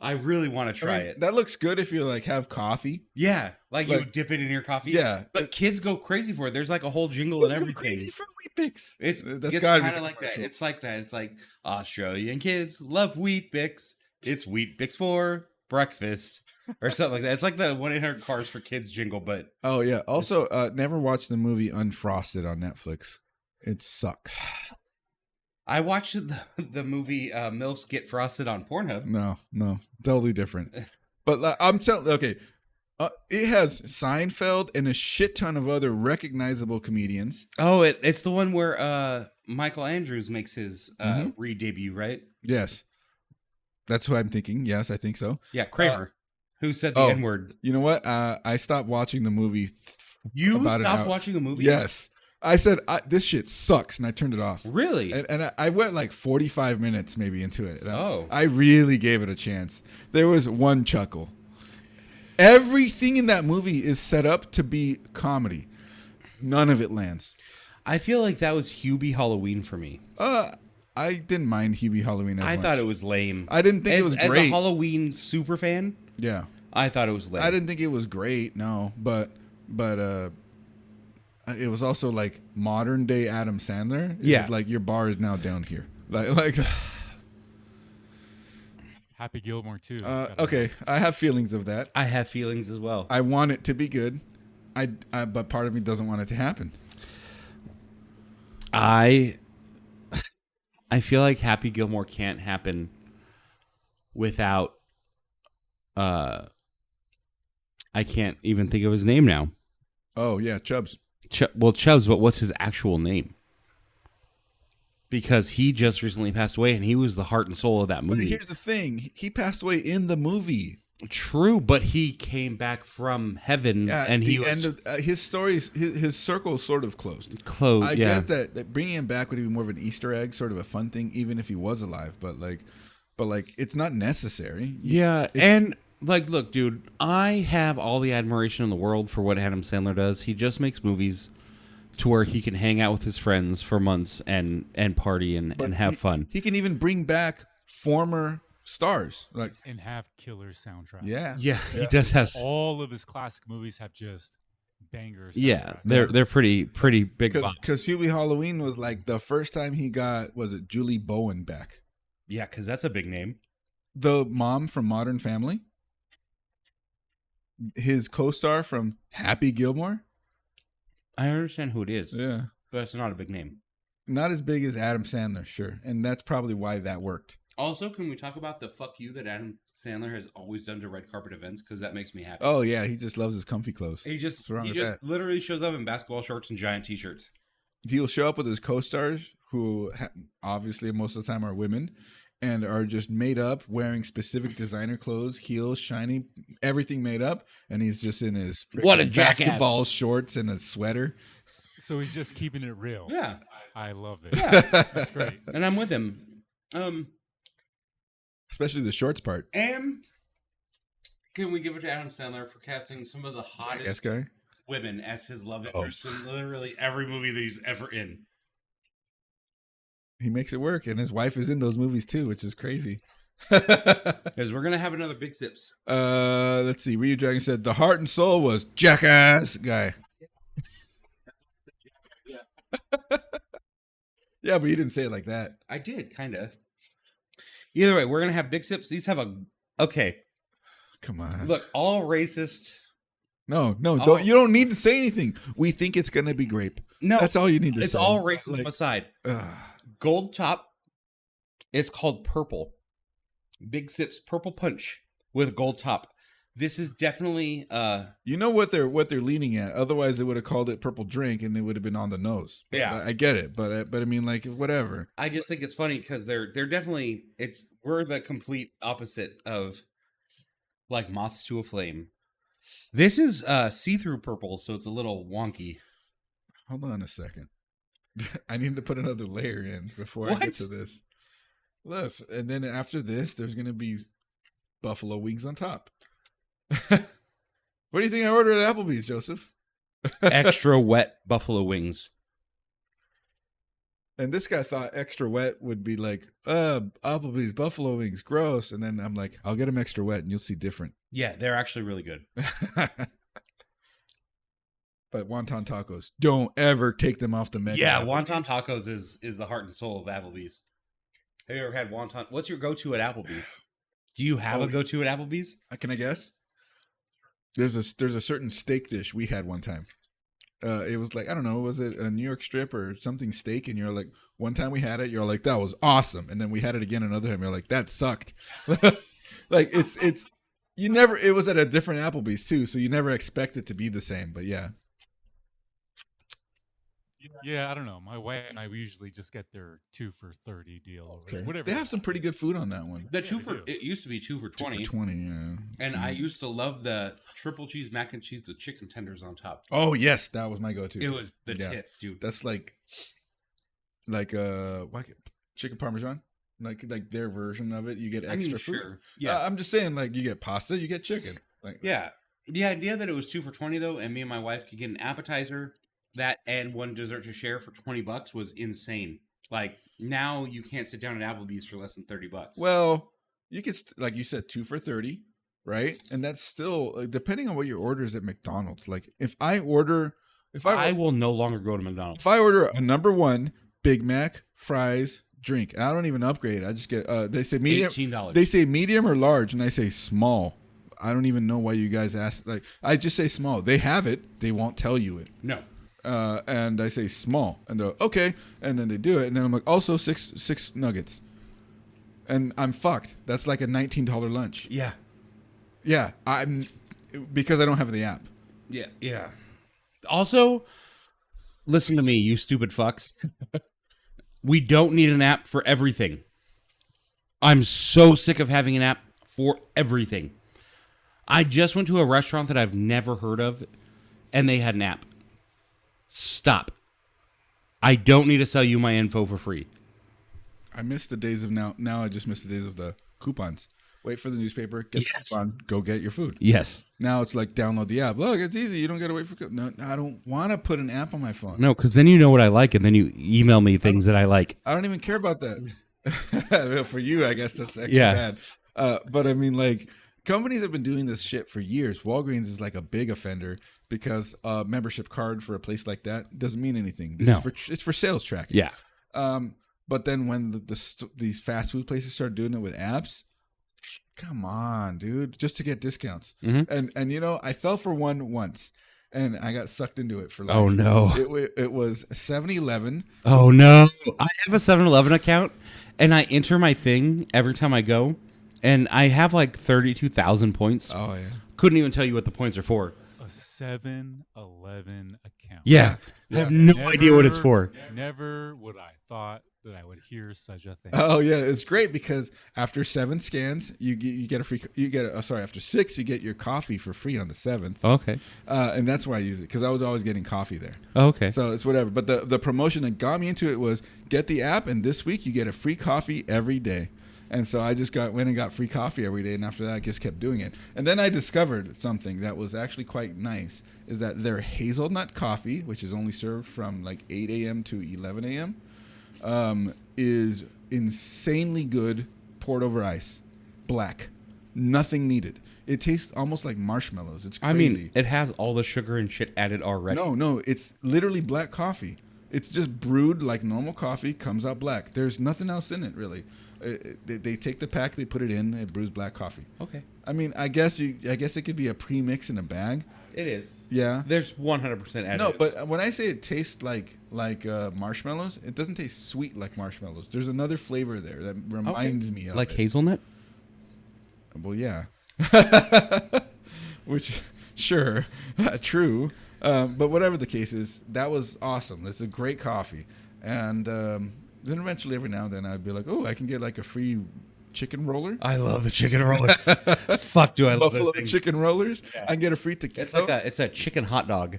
I really want to try it.
That looks good if you like have coffee.
Yeah, like you
Like-
dip it in your coffee.
Yeah,
But kids go crazy for it. There's like a whole jingle and everything.
Crazy for Wheat Bix.
It's
that's gotta be
kind of like that. It's like that. It's like Australian kids love Wheat Bix. It's Wheat Bix for breakfast or something like that. It's like the 1-800 Cars for Kids jingle, but
Oh yeah. Also, never watched the movie Unfrosted on Netflix. It sucks.
I watched the movie MILFs Get Frosted on Pornhub.
No, totally different. But I'm telling. Okay, it has Seinfeld and a shit ton of other recognizable comedians.
Oh, it's the one where Michael Andrews makes his re-debut, right?
Yes, that's who I'm thinking. Yes, I think so.
Yeah, Kramer, who said the
oh.
N-word.
You know what? I stopped watching the movie.
You
about an
stopped
hour.
watching a movie?
Yes, I said this shit sucks, and I turned it off.
Really?
And I went like 45 minutes maybe into it.
Oh.
I really gave it a chance. There was one chuckle. Everything in that movie is set up to be comedy. None of it lands.
I feel like that was Hubie Halloween for me.
I didn't mind Hubie Halloween as much.
I thought it was lame.
I didn't think it was
As
great.
a Halloween super fan,
Yeah.
I thought it was lame.
I didn't think it was great, no. But it was also like modern day Adam Sandler. It
Yeah.
was like your bar is now down here. Like
Happy Gilmore too.
okay, I have feelings of that.
I have feelings as well.
I want it to be good. But part of me doesn't want it to happen.
I feel like Happy Gilmore can't happen without I can't even think of his name now.
Oh yeah, Chubbs.
Chubbs, but what's his actual name? Because he just recently passed away, and he was the heart and soul of that
But
movie.
here's the thing: he passed away in the movie.
True, but he came back from heaven, and he was
end of his stories. His circle is sort of closed.
close.
I
Yeah,
get that bringing him back would be more of an Easter egg, sort of a fun thing, even if he was alive. But it's not necessary.
yeah, and like, look, dude, I have all the admiration in the world for what Adam Sandler does. He just makes movies to where he can hang out with his friends for months and party and have fun.
He can even bring back former stars, like
And have killer soundtracks.
yeah.
He does have.
All of his classic movies have just bangers.
Yeah, they're pretty big.
Because Hubie Halloween was like the first time he got, was it Julie Bowen back?
Yeah, because that's a big name.
The mom from Modern Family, his co-star from Happy Gilmore.
I understand who it is,
Yeah,
but it's not a big name.
not as big as Adam Sandler, sure, and that's probably why that worked.
Also, can we talk about the fuck you that Adam Sandler has always done to red carpet events? Because that makes me happy.
Oh yeah, he just loves his comfy clothes.
He just
What's wrong with that?
literally shows up in basketball shorts and giant t-shirts.
He'll show up with his co-stars, who obviously most of the time are women, and are just made up, wearing specific designer clothes, heels, shiny, everything made up, and he's just in his
What a jackass.
basketball shorts and a sweater.
So he's just keeping it real.
Yeah,
I love it.
yeah,
That's great.
and I'm with him.
Especially the shorts part.
And can we give it to Adam Sandler for casting some of the
Guess
hottest
guy.
women as his love interest in literally every movie that he's ever in?
He makes it work, and his wife is in those movies too, which is crazy.
Because we're gonna have another Big Sips.
Let's see. Ryu Dragon said the heart and soul was jackass guy. Yeah, but you didn't say it like that.
I did, kind of. Either way, we're gonna have Big Sips. These have a okay.
Come on.
Look, all racist.
No,
Oh.
you don't need to say anything. We think it's gonna be grape.
No,
That's all you need to say.
it's all racism aside.
Ugh.
Gold top. It's called purple. Big Sips Purple Punch with gold top. This is definitely
You know what they're leaning at. Otherwise, they would have called it purple drink, and it would have been on the nose.
Yeah.
I get it, but I mean, like, whatever.
I just think it's funny because they're definitely we're the complete opposite of like moths to a flame. This is see-through purple, so it's a little wonky.
Hold on a second. I need to put another layer in before I
What?
get to this. Listen, and then after this, there's gonna be buffalo wings on top. What do you think I ordered at Applebee's, Joseph?
Extra wet buffalo wings.
And this guy thought extra wet would be like, Applebee's buffalo wings, gross. And then I'm like, I'll get them extra wet, and you'll see different.
Yeah, they're actually really good.
But wonton tacos, don't ever take them off the menu.
Yeah,
at
wonton
Applebee's.
tacos is the heart and soul of Applebee's. Have you ever had wonton? What's your go-to at Applebee's? Do you have a go-to at Applebee's?
Can I guess? There's a certain steak dish we had one time. It was like, I don't know, was it a New York strip or something steak? And you're like, one time we had it, you're like, that was awesome. And then we had it again another time, you're like, that sucked. Like it's you never. It was at a different Applebee's too, so you never expect it to be the same. But yeah.
Yeah, I don't know. My wife and I, we usually just get their 2 for $30 deal or
Okay.
whatever.
They have some pretty good food on that one.
The
Yeah,
two
they
for
do.
it used to be 2 for 20.
2 for 20, yeah.
And I used to love the triple cheese mac and cheese with chicken tenders on top.
Oh yes, that was my go-to.
It was the
Yeah.
tits, dude.
That's like what, chicken parmesan, like their version of it. You get
I mean,
extra food.
sure. Yeah.
I'm just saying, like, you get pasta, you get chicken. Like,
Yeah. The idea that it was 2 for 20 though, and me and my wife could get an appetizer, that and one dessert to share for $20 was insane. Like now you can't sit down at Applebee's for less than $30.
well, you could like you said, 2 for 30, right? And that's still depending on what your order is at McDonald's. Like if I order
will no longer go to McDonald's.
if I order a number 1 Big Mac, fries, drink, I don't even upgrade. I just get they say medium.
$18.
They say medium or large, and I say small. I don't even know why you guys ask. Like I just say small. They have it. They won't tell you it.
No.
And I say small, and they're okay, and then they do it, and then I'm like, also six nuggets, and I'm fucked. That's like a $19 lunch.
Yeah.
Yeah, because I don't have the app.
Yeah. Yeah. Also, listen to me, you stupid fucks. We don't need an app for everything. I'm so sick of having an app for everything. I just went to a restaurant that I've never heard of, and they had an app. Stop. I don't need to sell you my info for free.
I miss the days of now. Now I just miss the days of the coupons. Wait for the newspaper, get the coupon, go get your food.
Yes.
Now it's like download the app. Look, it's easy. You don't got to wait for. No, I don't want to put an app on my phone.
No, because then you know what I like, and then you email me things that I like.
I don't even care about that. For you, I guess that's extra bad. But I mean, like, companies have been doing this shit for years. Walgreens is like a big offender because a membership card for a place like that doesn't mean anything. It's for sales tracking.
Yeah.
But then when these fast food places start doing it with apps, come on, dude, just to get discounts.
Mm-hmm.
And you know, I fell for one once, and I got sucked into it for like.
Oh no!
It was 7-Eleven.
Oh no! I have a 7-Eleven account, and I enter my thing every time I go, and I have like 32,000 points.
Oh yeah! Couldn't even tell you what the points are for.
A 7-Eleven account.
Yeah. I have no idea what it's for.
Never would I thought that I would hear such a thing.
Oh yeah, it's great because after 7 scans, you get a free. After 6, you get your coffee for free on the 7th.
Okay.
And that's why I use it because I was always getting coffee there.
Okay.
So it's whatever. But the promotion that got me into it was get the app, and this week you get a free coffee every day. And so I just went and got free coffee every day, and after that, I just kept doing it. And then I discovered something that was actually quite nice, is that their hazelnut coffee, which is only served from like 8 a.m. to 11 a.m., is insanely good poured over ice. Black. Nothing needed. It tastes almost like marshmallows. It's crazy.
I mean, it has all the sugar and shit added already.
No, it's literally black coffee. It's just brewed like normal coffee, comes out black. There's nothing else in it, really. They take the pack, they put it in, it brews black coffee.
Okay.
I mean, I guess it could be a pre-mix in a bag.
It is.
Yeah.
There's 100% additives.
No, but when I say it tastes like marshmallows, it doesn't taste sweet like marshmallows. There's another flavor there that reminds me of
like
it.
hazelnut?
Well, yeah. Which, sure, true. But whatever the case is, that was awesome. It's a great coffee. And then eventually every now and then I'd be like, oh, I can get like a free chicken roller.
I love the chicken rollers. Fuck, do I love
Buffalo
those things.
chicken rollers.
Yeah.
I can get a free taquito.
It's a chicken hot dog.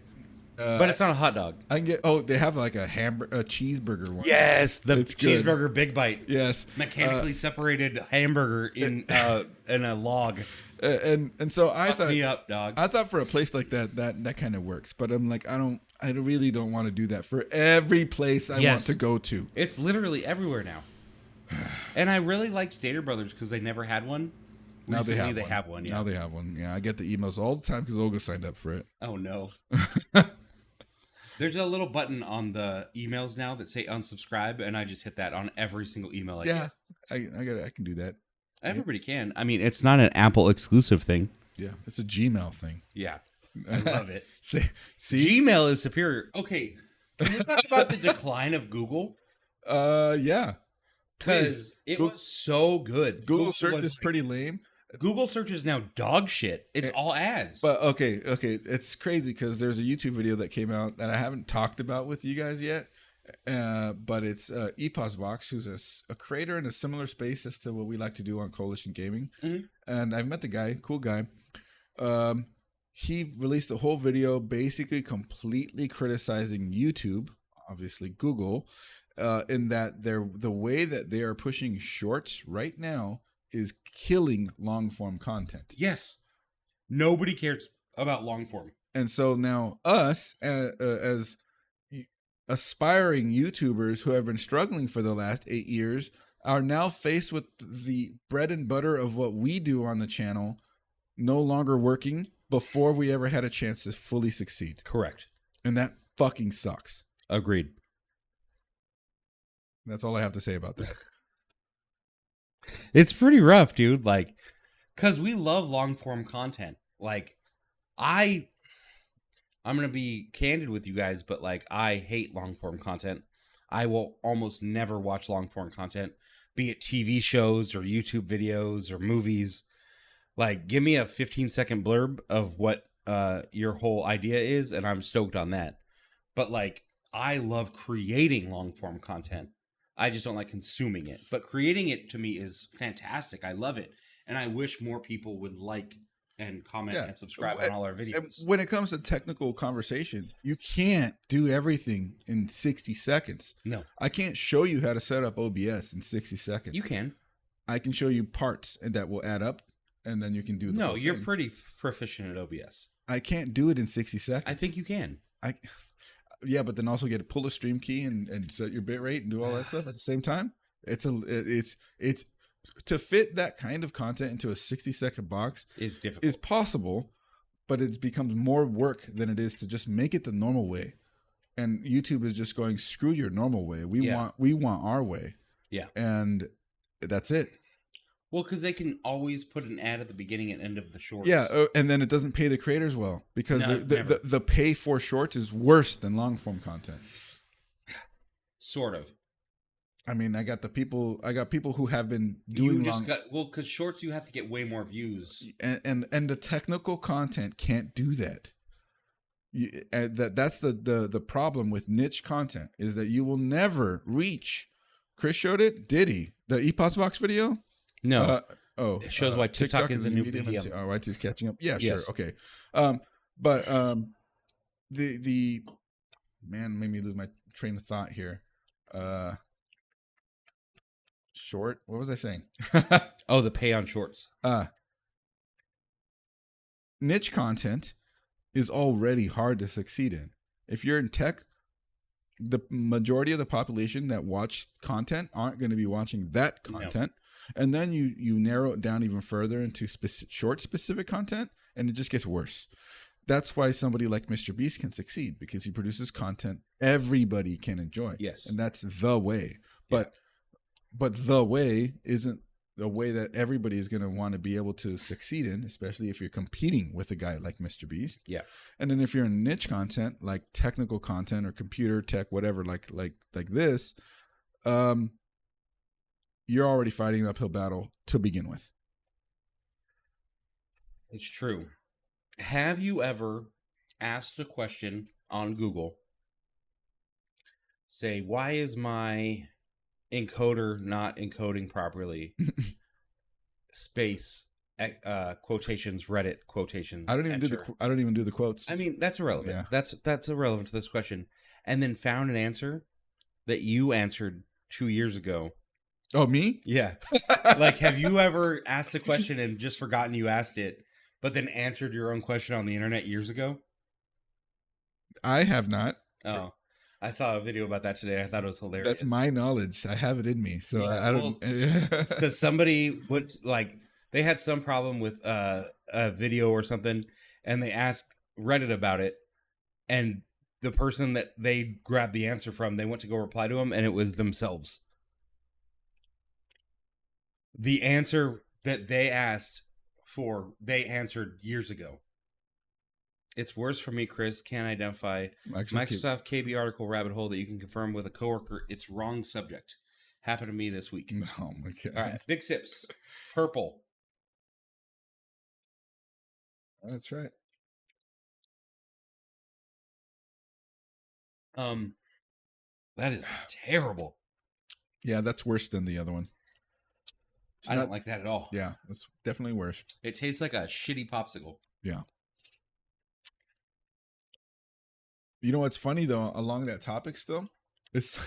But it's not a hot dog.
I can get. They have like a cheeseburger one.
Yes, the
It's good.
cheeseburger big bite.
Yes,
Mechanically separated hamburger in a log.
and so I
Fuck
thought,
me up, dog.
I thought for a place like that kind of works. But I'm like, I really don't want to do that for every place I want to go to.
It's literally everywhere now. And I really like Stater Brothers because they never had one.
Now they
Recently,
have one.
Yeah.
Now they have one. Yeah, I get the emails all the time because Olga signed up for it.
Oh no. There's a little button on the emails now that say unsubscribe, and I just hit that on every single email I get.
I can do that.
Everybody can. I mean, it's not an Apple exclusive thing.
Yeah, it's a Gmail thing.
Yeah. I love it.
See,
Gmail is superior. Okay. Can we talk about the decline of Google?
Yeah.
Because it was so good.
Google search is pretty lame.
Google search is now dog shit. It's all ads.
But okay, it's crazy because there's a YouTube video that came out that I haven't talked about with you guys yet. But it's Epos Vox, who's a creator in a similar space as to what we like to do on Coalition Gaming. Mm-hmm. And I've met the guy, cool guy. He released a whole video basically completely criticizing YouTube, obviously Google, in that the way that they are pushing shorts right now is killing long form content.
Yes. Nobody cares about long form.
And so now us as aspiring YouTubers who have been struggling for the last 8 years are now faced with the bread and butter of what we do on the channel no longer working before we ever had a chance to fully succeed.
Correct.
And that fucking sucks.
Agreed.
That's all I have to say about that.
It's pretty rough, dude. Like, because we love long form content. Like, I'm going to be candid with you guys, but like, I hate long form content. I will almost never watch long form content, be it TV shows or YouTube videos or movies. Like, give me a 15-second blurb of what your whole idea is, and I'm stoked on that. But like, I love creating long form content. I just don't like consuming it. But creating it to me is fantastic. I love it, and I wish more people would like and comment and subscribe on all our videos.
When it comes to technical conversation, you can't do everything in 60 seconds.
No.
I can't show you how to set up OBS in 60 seconds.
You can.
I can show you parts and that will add up, and then you can do the whole
you're
thing.
pretty proficient at OBS.
I can't do it in 60 seconds.
I think you can.
Yeah, but then also get to pull a stream key and set your bit rate and do all that stuff at the same time. It's to fit that kind of content into a 60-second box
is difficult.
Is possible, but it becomes more work than it is to just make it the normal way. And YouTube is just going, screw your normal way. We want our way. Yeah. And that's it.
Well, because they can always put an ad at the beginning and end of the shorts.
Yeah, and then it doesn't pay the creators well because the pay for shorts is worse than long form content.
Sort of.
I mean, I got people who have been doing
because shorts you have to get way more views,
and the technical content can't do that. That's the problem with niche content is that you will never reach. Chris showed it. Did he? The EPOS Vox video?
No. It shows why TikTok is the new medium.
Right, he's catching up. Yeah, yes. Sure. Okay. But the man made me lose my train of thought here. Short. What was I saying?
The pay on shorts.
Niche content is already hard to succeed in. If you're in tech, the majority of the population that watch content aren't going to be watching that content. No. And then you narrow it down even further into short specific content, and it just gets worse. That's why somebody like Mr. Beast can succeed, because he produces content everybody can enjoy.
Yes.
And that's the way. But the way isn't the way that everybody is going to want to be able to succeed in, especially if you're competing with a guy like Mr. Beast.
Yeah.
And then if you're in niche content, like technical content or computer tech, whatever, like this, you're already fighting an uphill battle to begin with.
It's true. Have you ever asked a question on Google? Say, why is my encoder not encoding properly? Space quotations, Reddit quotations.
I don't even do the quotes.
I mean, that's irrelevant. Yeah. That's irrelevant to this question. And then found an answer that you answered 2 years ago.
Oh, me?
Yeah. Like, have you ever asked a question and just forgotten you asked it, but then answered your own question on the internet years ago?
I have not.
Oh, I saw a video about that today. I thought it was hilarious.
That's my knowledge. I have it in me. So I don't.
Because somebody they had some problem with a video or something, and they asked Reddit about it, and the person that they grabbed the answer from, they went to go reply to them, and it was themselves. The answer that they asked for, they answered years ago. It's worse for me, Chris. Can't identify Microsoft KB article rabbit hole that you can confirm with a coworker. It's wrong subject. Happened to me this week.
Oh my god!
All right, big sips. Purple.
That's right.
That is terrible.
Yeah, that's worse than the other one.
I don't like that at all.
Yeah, it's definitely worse.
It tastes like a shitty popsicle.
Yeah. You know what's funny though, along that topic still, is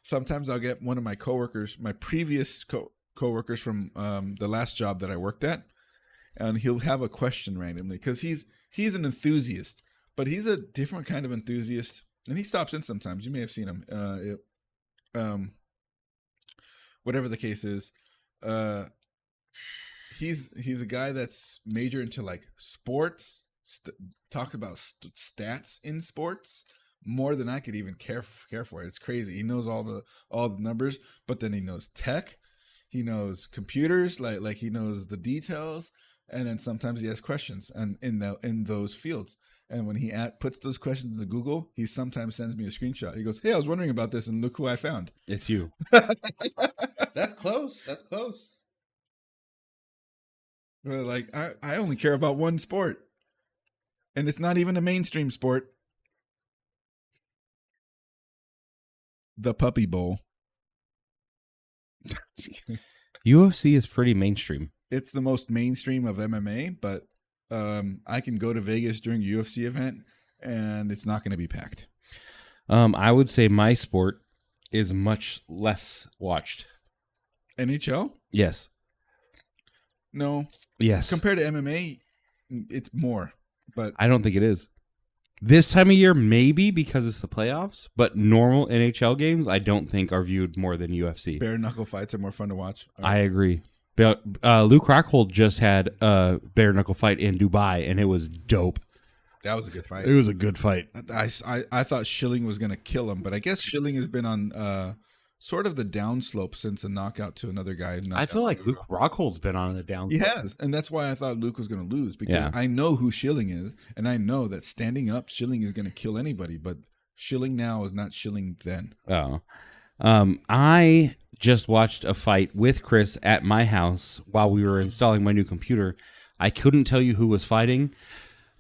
sometimes I'll get one of my coworkers, my previous coworkers from the last job that I worked at, and he'll have a question randomly because he's an enthusiast, but he's a different kind of enthusiast, and he stops in sometimes. You may have seen him. Whatever the case is. He's a guy that's major into like sports, talks about stats in sports more than I could even care for. It's crazy. He knows all the numbers, but then he knows tech, he knows computers, like he knows the details, and then sometimes he has questions and in those fields. And when he puts those questions into Google, he sometimes sends me a screenshot. He goes, "Hey, I was wondering about this, and look who I found."
It's you. That's close. That's close.
Like I only care about one sport, And it's not even a mainstream sport. The Puppy Bowl.
UFC is pretty mainstream.
It's the most mainstream of MMA, but I can go to Vegas during a UFC event, and it's not going to be packed.
I would say my sport is much less watched.
NHL?
Yes.
No.
Yes.
Compared to MMA, it's more, but
I don't think it is. This time of year, maybe because it's the playoffs, but normal NHL games, I don't think are viewed more than UFC.
bare knuckle fights are more fun to watch.
I agree. But Luke Rockhold just had a bare knuckle fight in Dubai, and it was dope.
That was a good fight.
It was a good fight.
I thought Schilling was going to kill him, but I guess Schilling has been on sort of the downslope since a knockout to another guy.
I feel like Luke Rockhold's been on the down.
He has, and that's why I thought Luke was going to lose, because I know who Schilling is, and I know that standing up, Schilling is going to kill anybody, but Schilling now is not Schilling then.
Oh. I just watched a fight with Chris at my house while we were installing my new computer. I couldn't tell you who was fighting,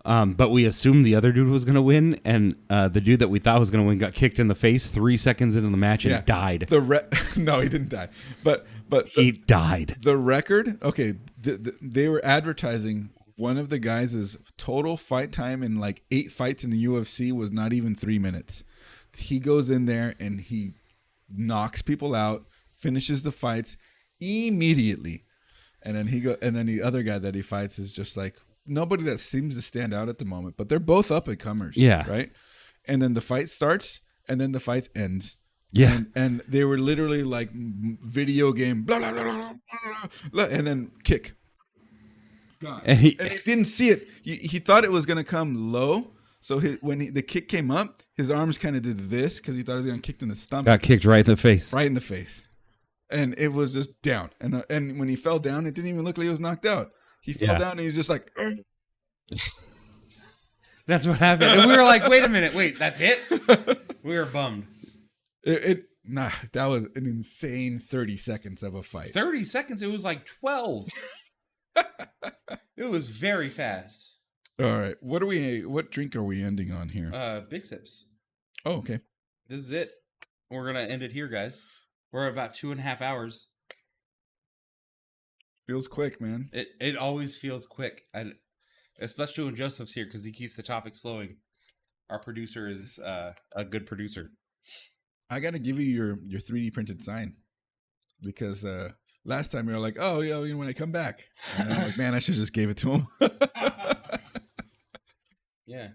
but we assumed the other dude was going to win, and the dude that we thought was going to win got kicked in the face 3 seconds into the match and died.
No, he didn't die, but
he died.
The record, okay, they were advertising one of the guys' total fight time in like 8 fights in the UFC was not even 3 minutes. He goes in there and he knocks people out, finishes the fights immediately, and then the other guy that he fights is just like nobody that seems to stand out at the moment, but they're both up and comers.
Yeah.
Right. And then the fight starts and then the fight ends.
Yeah.
And they were literally like video game, blah, blah, blah, blah, blah, blah, and then kick. Gone. And he didn't see it. He thought it was going to come low. So when the kick came up, his arms kind of did this because he thought he was going to kick in the stomach.
Got kicked right in the face.
Right in the face. And it was just down. And when he fell down, it didn't even look like he was knocked out. He fell down and he was just like...
That's what happened. And we were like, wait a minute. Wait, that's it? We were bummed.
That was an insane 30 seconds of a fight.
30 seconds? It was like 12. It was very fast.
All right. What drink are we ending on here?
Big Sips.
Oh, okay.
This is it. We're going to end it here, guys. We're at about 2.5 hours.
Feels quick, man.
It always feels quick. Especially when Joseph's here because he keeps the topics flowing. Our producer is a good producer.
I got to give you your 3D printed sign because last time you were like, oh, yeah, when I come back. And I'm like, man, I should just gave it to him.
Yeah.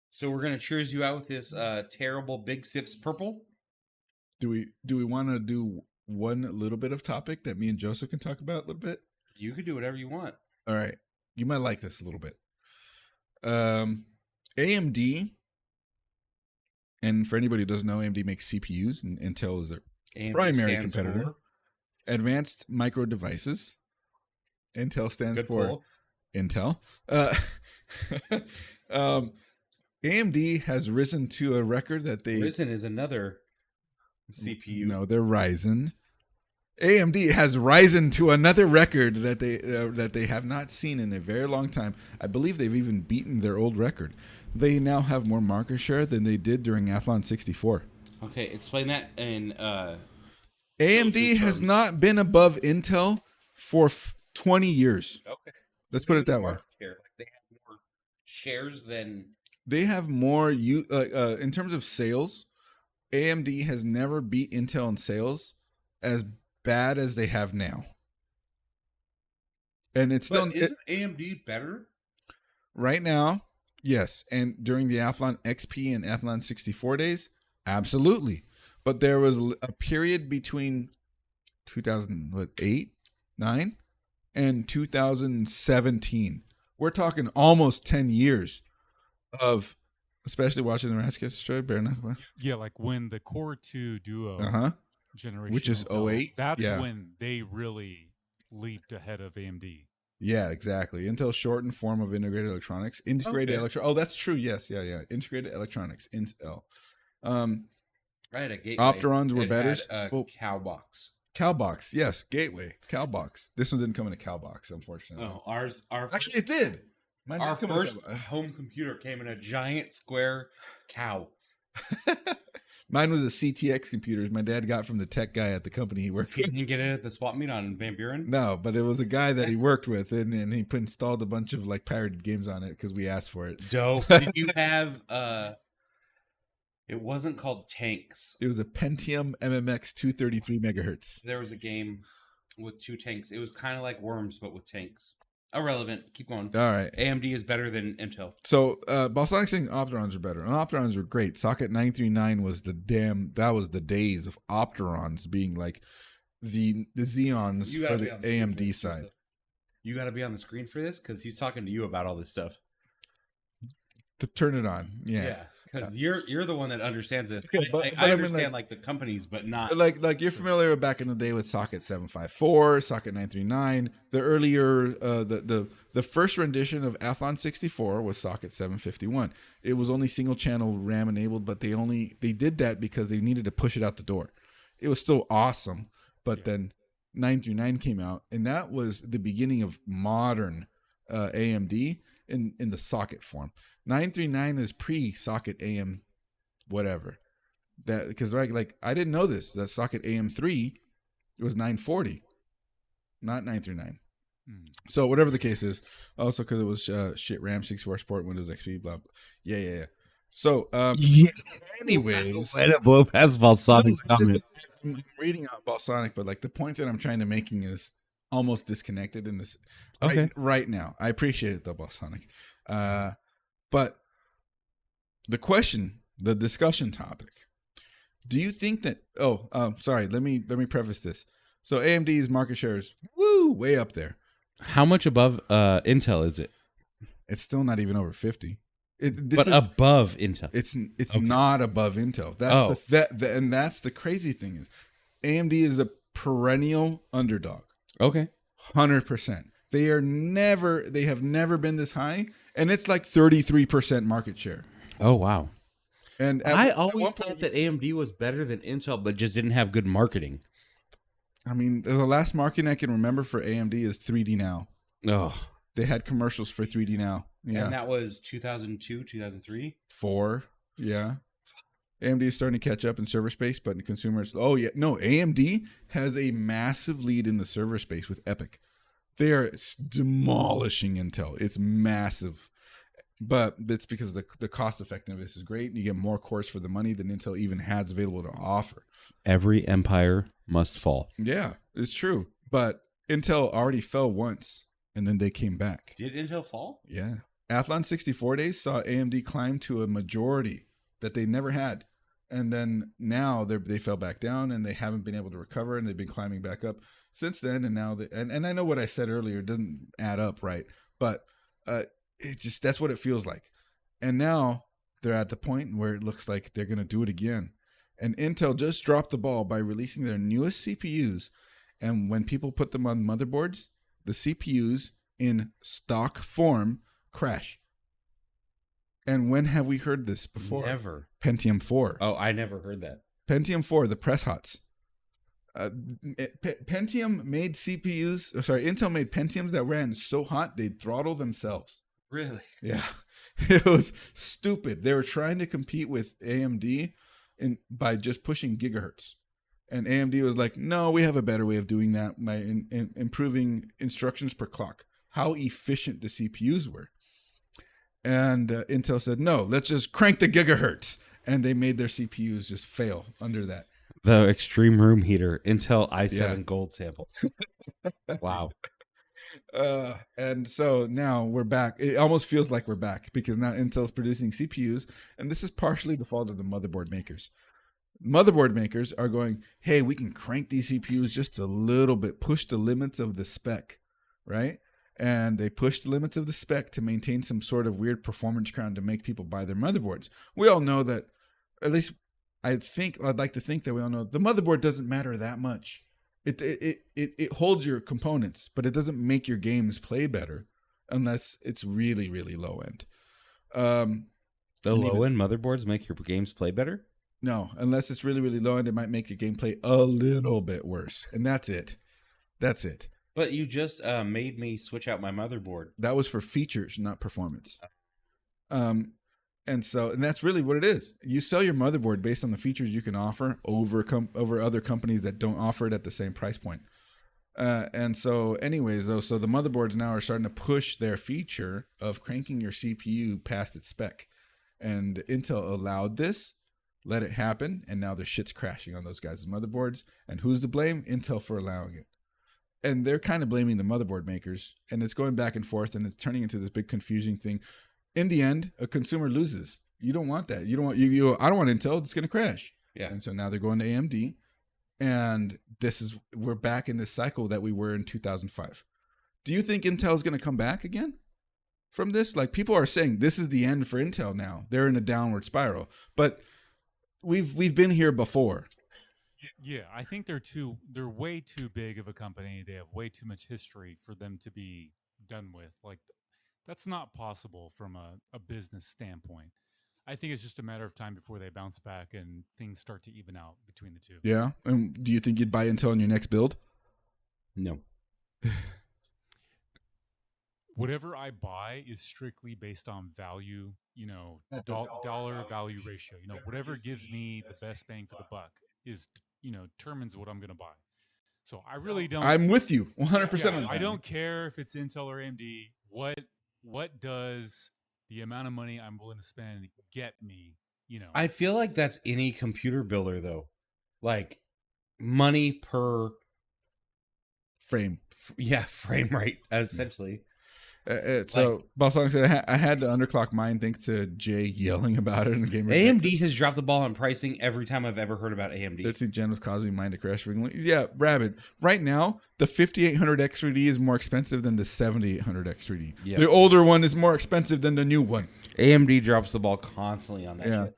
So we're going to cheers you out with this terrible Big Sips purple.
Do we want to do one little bit of topic that me and Joseph can talk about a little bit?
You can do whatever you want.
All right. You might like this a little bit. AMD, and for anybody who doesn't know, AMD makes CPUs, and Intel is their primary competitor. Advanced Micro Devices. Intel stands for Intel. AMD has risen to a record that they...
Risen is another CPU.
No, they're Ryzen. AMD has risen to another record that they have not seen in a very long time. I believe they've even beaten their old record. They now have more market share than they did during Athlon 64.
Okay, explain that in...
AMD has not been above Intel for 20 years.
Okay.
Let's put it that way.
They have more shares than...
They have more... in terms of sales, AMD has never beat Intel in sales as bad as they have now. And it's still...
Isn't AMD better?
Right now, yes. And during the Athlon XP and Athlon 64 days, absolutely. But there was a period between 2008, 9, and 2017. We're talking almost 10 years of, especially watching the Rascals Destroy Bear Knuckle.
Yeah, like when the Core 2 Duo generation,
which is 08.
That's when they really leaped ahead of AMD.
Yeah, exactly. Intel's shortened form of integrated electronics. Oh, that's true. Yes, yeah. Integrated electronics. Intel.
I had a Gateway.
Opterons were better.
Cowbox.
Cowbox, yes. Gateway. Cowbox. This one didn't come in a Cowbox, unfortunately.
Oh, ours.
Actually, it did.
Our first home computer came in a giant square cow.
Mine was a CTX computer my dad got from the tech guy at the company he worked
He
with.
didn't get it at the swap meet on Van Buren?
No, but it was a guy that he worked with, and he installed a bunch of like pirated games on it because we asked for it.
Dope. Did you have it wasn't called Tanks.
It was a Pentium MMX 233 megahertz.
There was a game with 2 tanks. It was kind of like Worms, but with tanks. Irrelevant. Keep going.
All right.
AMD is better than Intel.
So Balsonic's saying Opterons are better. And Opterons are great. Socket 939 was that was the days of Opterons being like the Xeons for the AMD side.
You got to be on the screen for this because he's talking to you about all this stuff.
To turn it on. Yeah.
Because you're the one that understands this.
Okay,
I understand like the companies, but not
like you're familiar back in the day with Socket 754, Socket 939. The earlier the first rendition of Athlon 64 was Socket 751. It was only single channel RAM enabled, but they did that because they needed to push it out the door. It was still awesome, but then 939 came out, and that was the beginning of modern AMD in the socket form. 939 is pre-socket AM whatever. That because like I didn't know this. That socket AM3 was 940, not 939. So whatever the case is, also because it was shit RAM 64 Sport Windows XP blah. Yeah. So anyways,
way to blow past Balsonic's comment.
I'm reading out Balsonic, but like the point that I'm trying to making is almost disconnected in this right now. I appreciate it though, Balsonic. But the discussion topic. Do you think that? Sorry. Let me preface this. So AMD's market share is way up there.
How much above Intel is it?
It's still not even over 50.
Above Intel.
It's not above Intel. And that's the crazy thing is, AMD is a perennial underdog.
Okay,
100%. They have never been this high, and it's like 33% market share.
Oh wow!
And
I always thought that AMD was better than Intel, but just didn't have good marketing.
I mean, the last marketing I can remember for AMD is 3D Now.
Oh,
they had commercials for 3D Now. Yeah,
and that was 2002, 2003,
4. Yeah. AMD is starting to catch up in server space, but in consumers, AMD has a massive lead in the server space with Epic. They are demolishing Intel. It's massive, but it's because the cost effectiveness is great, and you get more cores for the money than Intel even has available to offer.
Every empire must fall.
Yeah, it's true. But Intel already fell once, and then they came back.
Did Intel fall?
Yeah. Athlon 64 days saw AMD climb to a majority that they never had. And then now they fell back down, and they haven't been able to recover, and they've been climbing back up since then. And now and I know what I said earlier doesn't add up, right? But that's what it feels like. And now they're at the point where it looks like they're going to do it again. And Intel just dropped the ball by releasing their newest CPUs. And when people put them on motherboards, the CPUs in stock form crash. And when have we heard this before?
Never.
Pentium 4.
Oh, I never heard that.
Pentium 4, the press hots. Pentium made CPUs. Sorry, Intel made Pentiums that ran so hot they'd throttle themselves.
Really?
Yeah. It was stupid. They were trying to compete with AMD by just pushing gigahertz. And AMD was like, no, we have a better way of doing that by improving instructions per clock. How efficient the CPUs were. And Intel said, no, let's just crank the gigahertz. And they made their CPUs just fail under that.
The extreme room heater, Intel i7 gold samples. Wow.
And so now we're back. It almost feels like we're back because now Intel's producing CPUs. And this is partially the fault of the motherboard makers. Motherboard makers are going, hey, we can crank these CPUs just a little bit, push the limits of the spec, right? And they push the limits of the spec to maintain some sort of weird performance crown to make people buy their motherboards. We all know that, at least I'd like to think that we all know the motherboard doesn't matter that much. It holds your components, but it doesn't make your games play better unless it's really, really low end.
The low end motherboards make your games play better?
No, unless it's really, really low end, it might make your gameplay a little bit worse. And that's it. That's it.
But you just made me switch out my motherboard.
That was for features, not performance. And that's really what it is. You sell your motherboard based on the features you can offer over other companies that don't offer it at the same price point. And so anyways, though, so the motherboards now are starting to push their feature of cranking your CPU past its spec. And Intel allowed this, let it happen, and now their shit's crashing on those guys' motherboards. And who's to blame? Intel for allowing it. And they're kind of blaming the motherboard makers. And it's going back and forth, and it's turning into this big confusing thing. In the end, a consumer loses. You don't want that. You don't want I don't want Intel. It's going to crash.
Yeah.
And so now they're going to AMD. And we're back in this cycle that we were in 2005. Do you think Intel is going to come back again from this? Like, people are saying this is the end for Intel now. They're in a downward spiral. But we've been here before.
Yeah, I think they're way too big of a company. They have way too much history for them to be done with. Like, that's not possible from a business standpoint. I think it's just a matter of time before they bounce back and things start to even out between the two.
Yeah. And do you think you'd buy Intel in your next build?
No.
Whatever I buy is strictly based on value, dollar value ratio. Whatever gives me the best bang for the buck is, determines what I'm going to buy. So I really don't.
I'm with you 100%.
Yeah, I don't care if it's Intel or AMD. What does the amount of money I'm willing to spend get me?
I feel like that's any computer builder though, like money per
frame.
Frame rate essentially.
So Boss Song said I had to underclock mine thanks to Jay yelling about it in the game.
AMD has dropped the ball on pricing every time I've ever heard about AMD.
13 Gen was causing mine to crash frequently. Yeah, Rabbit. Right now, the 5800X3D is more expensive than the 7800X3D. Yep. The older one is more expensive than the new one.
AMD drops the ball constantly on that shit.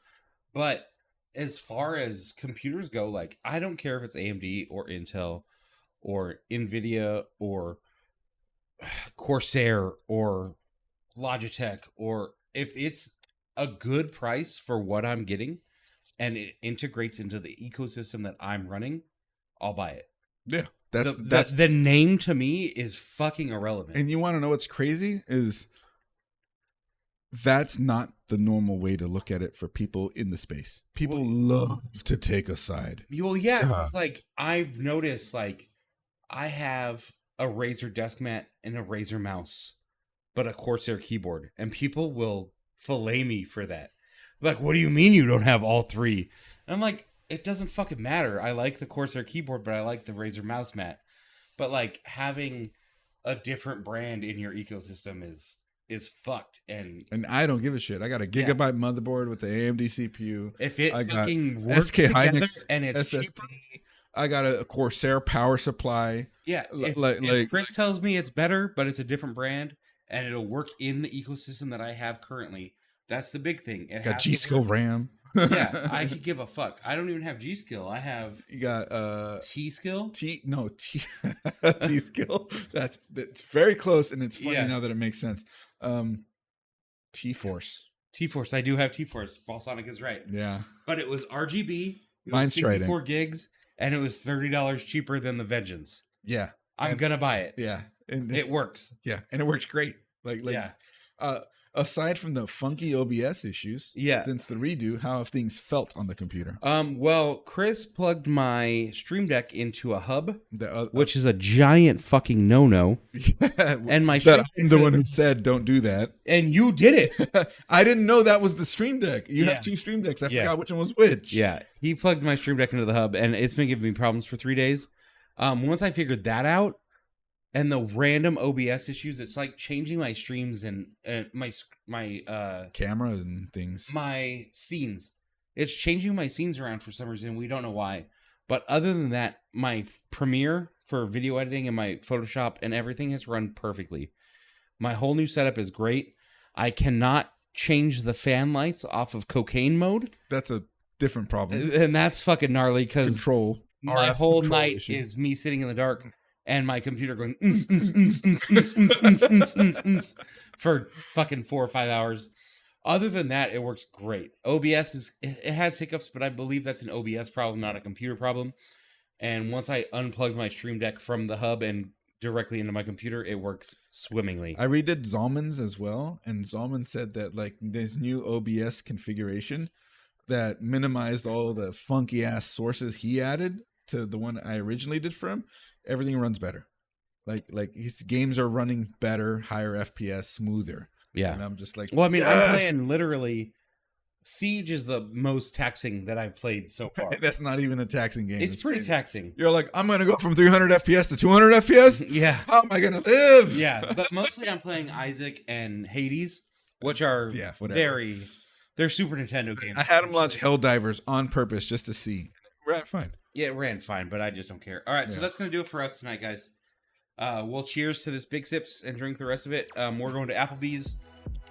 But as far as computers go, like, I don't care if it's AMD or Intel or NVIDIA or Corsair or Logitech, or if it's a good price for what I'm getting and it integrates into the ecosystem that I'm running, I'll buy it.
Yeah.
That's the name to me is fucking irrelevant.
And you want to know what's crazy is that's not the normal way to look at it for people in the space. People love to take a side.
Well, yeah, it's like I've noticed, like, I have a Razer desk mat and a Razer mouse, but a Corsair keyboard, and people will fillet me for that. Like, what do you mean you don't have all three? And I'm like, it doesn't fucking matter. I like the Corsair keyboard, but I like the Razer mouse mat. But like, having a different brand in your ecosystem is fucked. And
I don't give a shit. I got a gigabyte motherboard with the AMD CPU.
If it
I
fucking works
SK
together
Hynix
and it's
SSD.
cheaper.
I got a Corsair power supply.
Yeah, if Chris tells me it's better, but it's a different brand, and it'll work in the ecosystem that I have currently, that's the big thing. It
got G-Skill RAM.
Yeah, I could give a fuck. I don't even have G-Skill. I have
you got
T-Skill.
T-Skill. That's very close, and it's funny now that it makes sense. T-Force.
T-Force. I do have T-Force. Balsonic is right.
Yeah,
but it was RGB.
Mine's
64 gigs. And it was $30 cheaper than the Vengeance.
Yeah.
I'm going to buy it.
Yeah. And
it works.
Yeah. And it works great. Aside from the funky OBS issues, since the redo, how have things felt on the computer?
Well, Chris plugged my Stream Deck into a hub, which is a giant fucking no-no. And my
I'm the one who said don't do that.
And you did it.
I didn't know that was the Stream Deck. You have two Stream Decks. I forgot which one was which.
Yeah. He plugged my Stream Deck into the hub, and it's been giving me problems for 3 days. Once I figured that out, and the random OBS issues, it's like changing my streams and my
camera and things.
My scenes. It's changing my scenes around for some reason. We don't know why. But other than that, my Premiere for video editing and my Photoshop and everything has run perfectly. My whole new setup is great. I cannot change the fan lights off of cocaine mode.
That's a different problem.
And that's fucking gnarly because my whole night
issue.
Is me sitting in the dark and my computer going for fucking 4 or 5 hours. Other than that, it works great. OBS it has hiccups, but I believe that's an OBS problem, not a computer problem. And once I unplugged my Stream Deck from the hub and directly into my computer, it works swimmingly.
I redid Zalman's as well, and Zalman said that like this new OBS configuration that minimized all the funky ass sources he added to the one I originally did for him, everything runs better. Like his games are running better, higher FPS, smoother.
Yeah.
And I'm just like,
Well, I mean,
yes!
I'm playing literally. Siege is the most taxing that I've played so far.
That's not even a taxing game.
It's pretty
crazy.
taxing.
You're like, I'm gonna go from 300 FPS to 200 FPS.
Yeah.
How am I gonna live?
Yeah, but mostly I'm playing Isaac and Hades, which are
whatever.
they're Super Nintendo games.
I had him launch Helldivers on purpose just to see. Ran fine.
Yeah, it ran fine, but I just don't care. All right, so that's going to do it for us tonight, guys. We'll cheers to this Big Sips and drink the rest of it. We're going to Applebee's.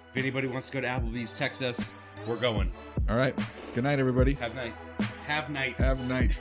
If anybody wants to go to Applebee's, text us. We're going.
All right. Good night, everybody.
Have night. Have night.
Have night.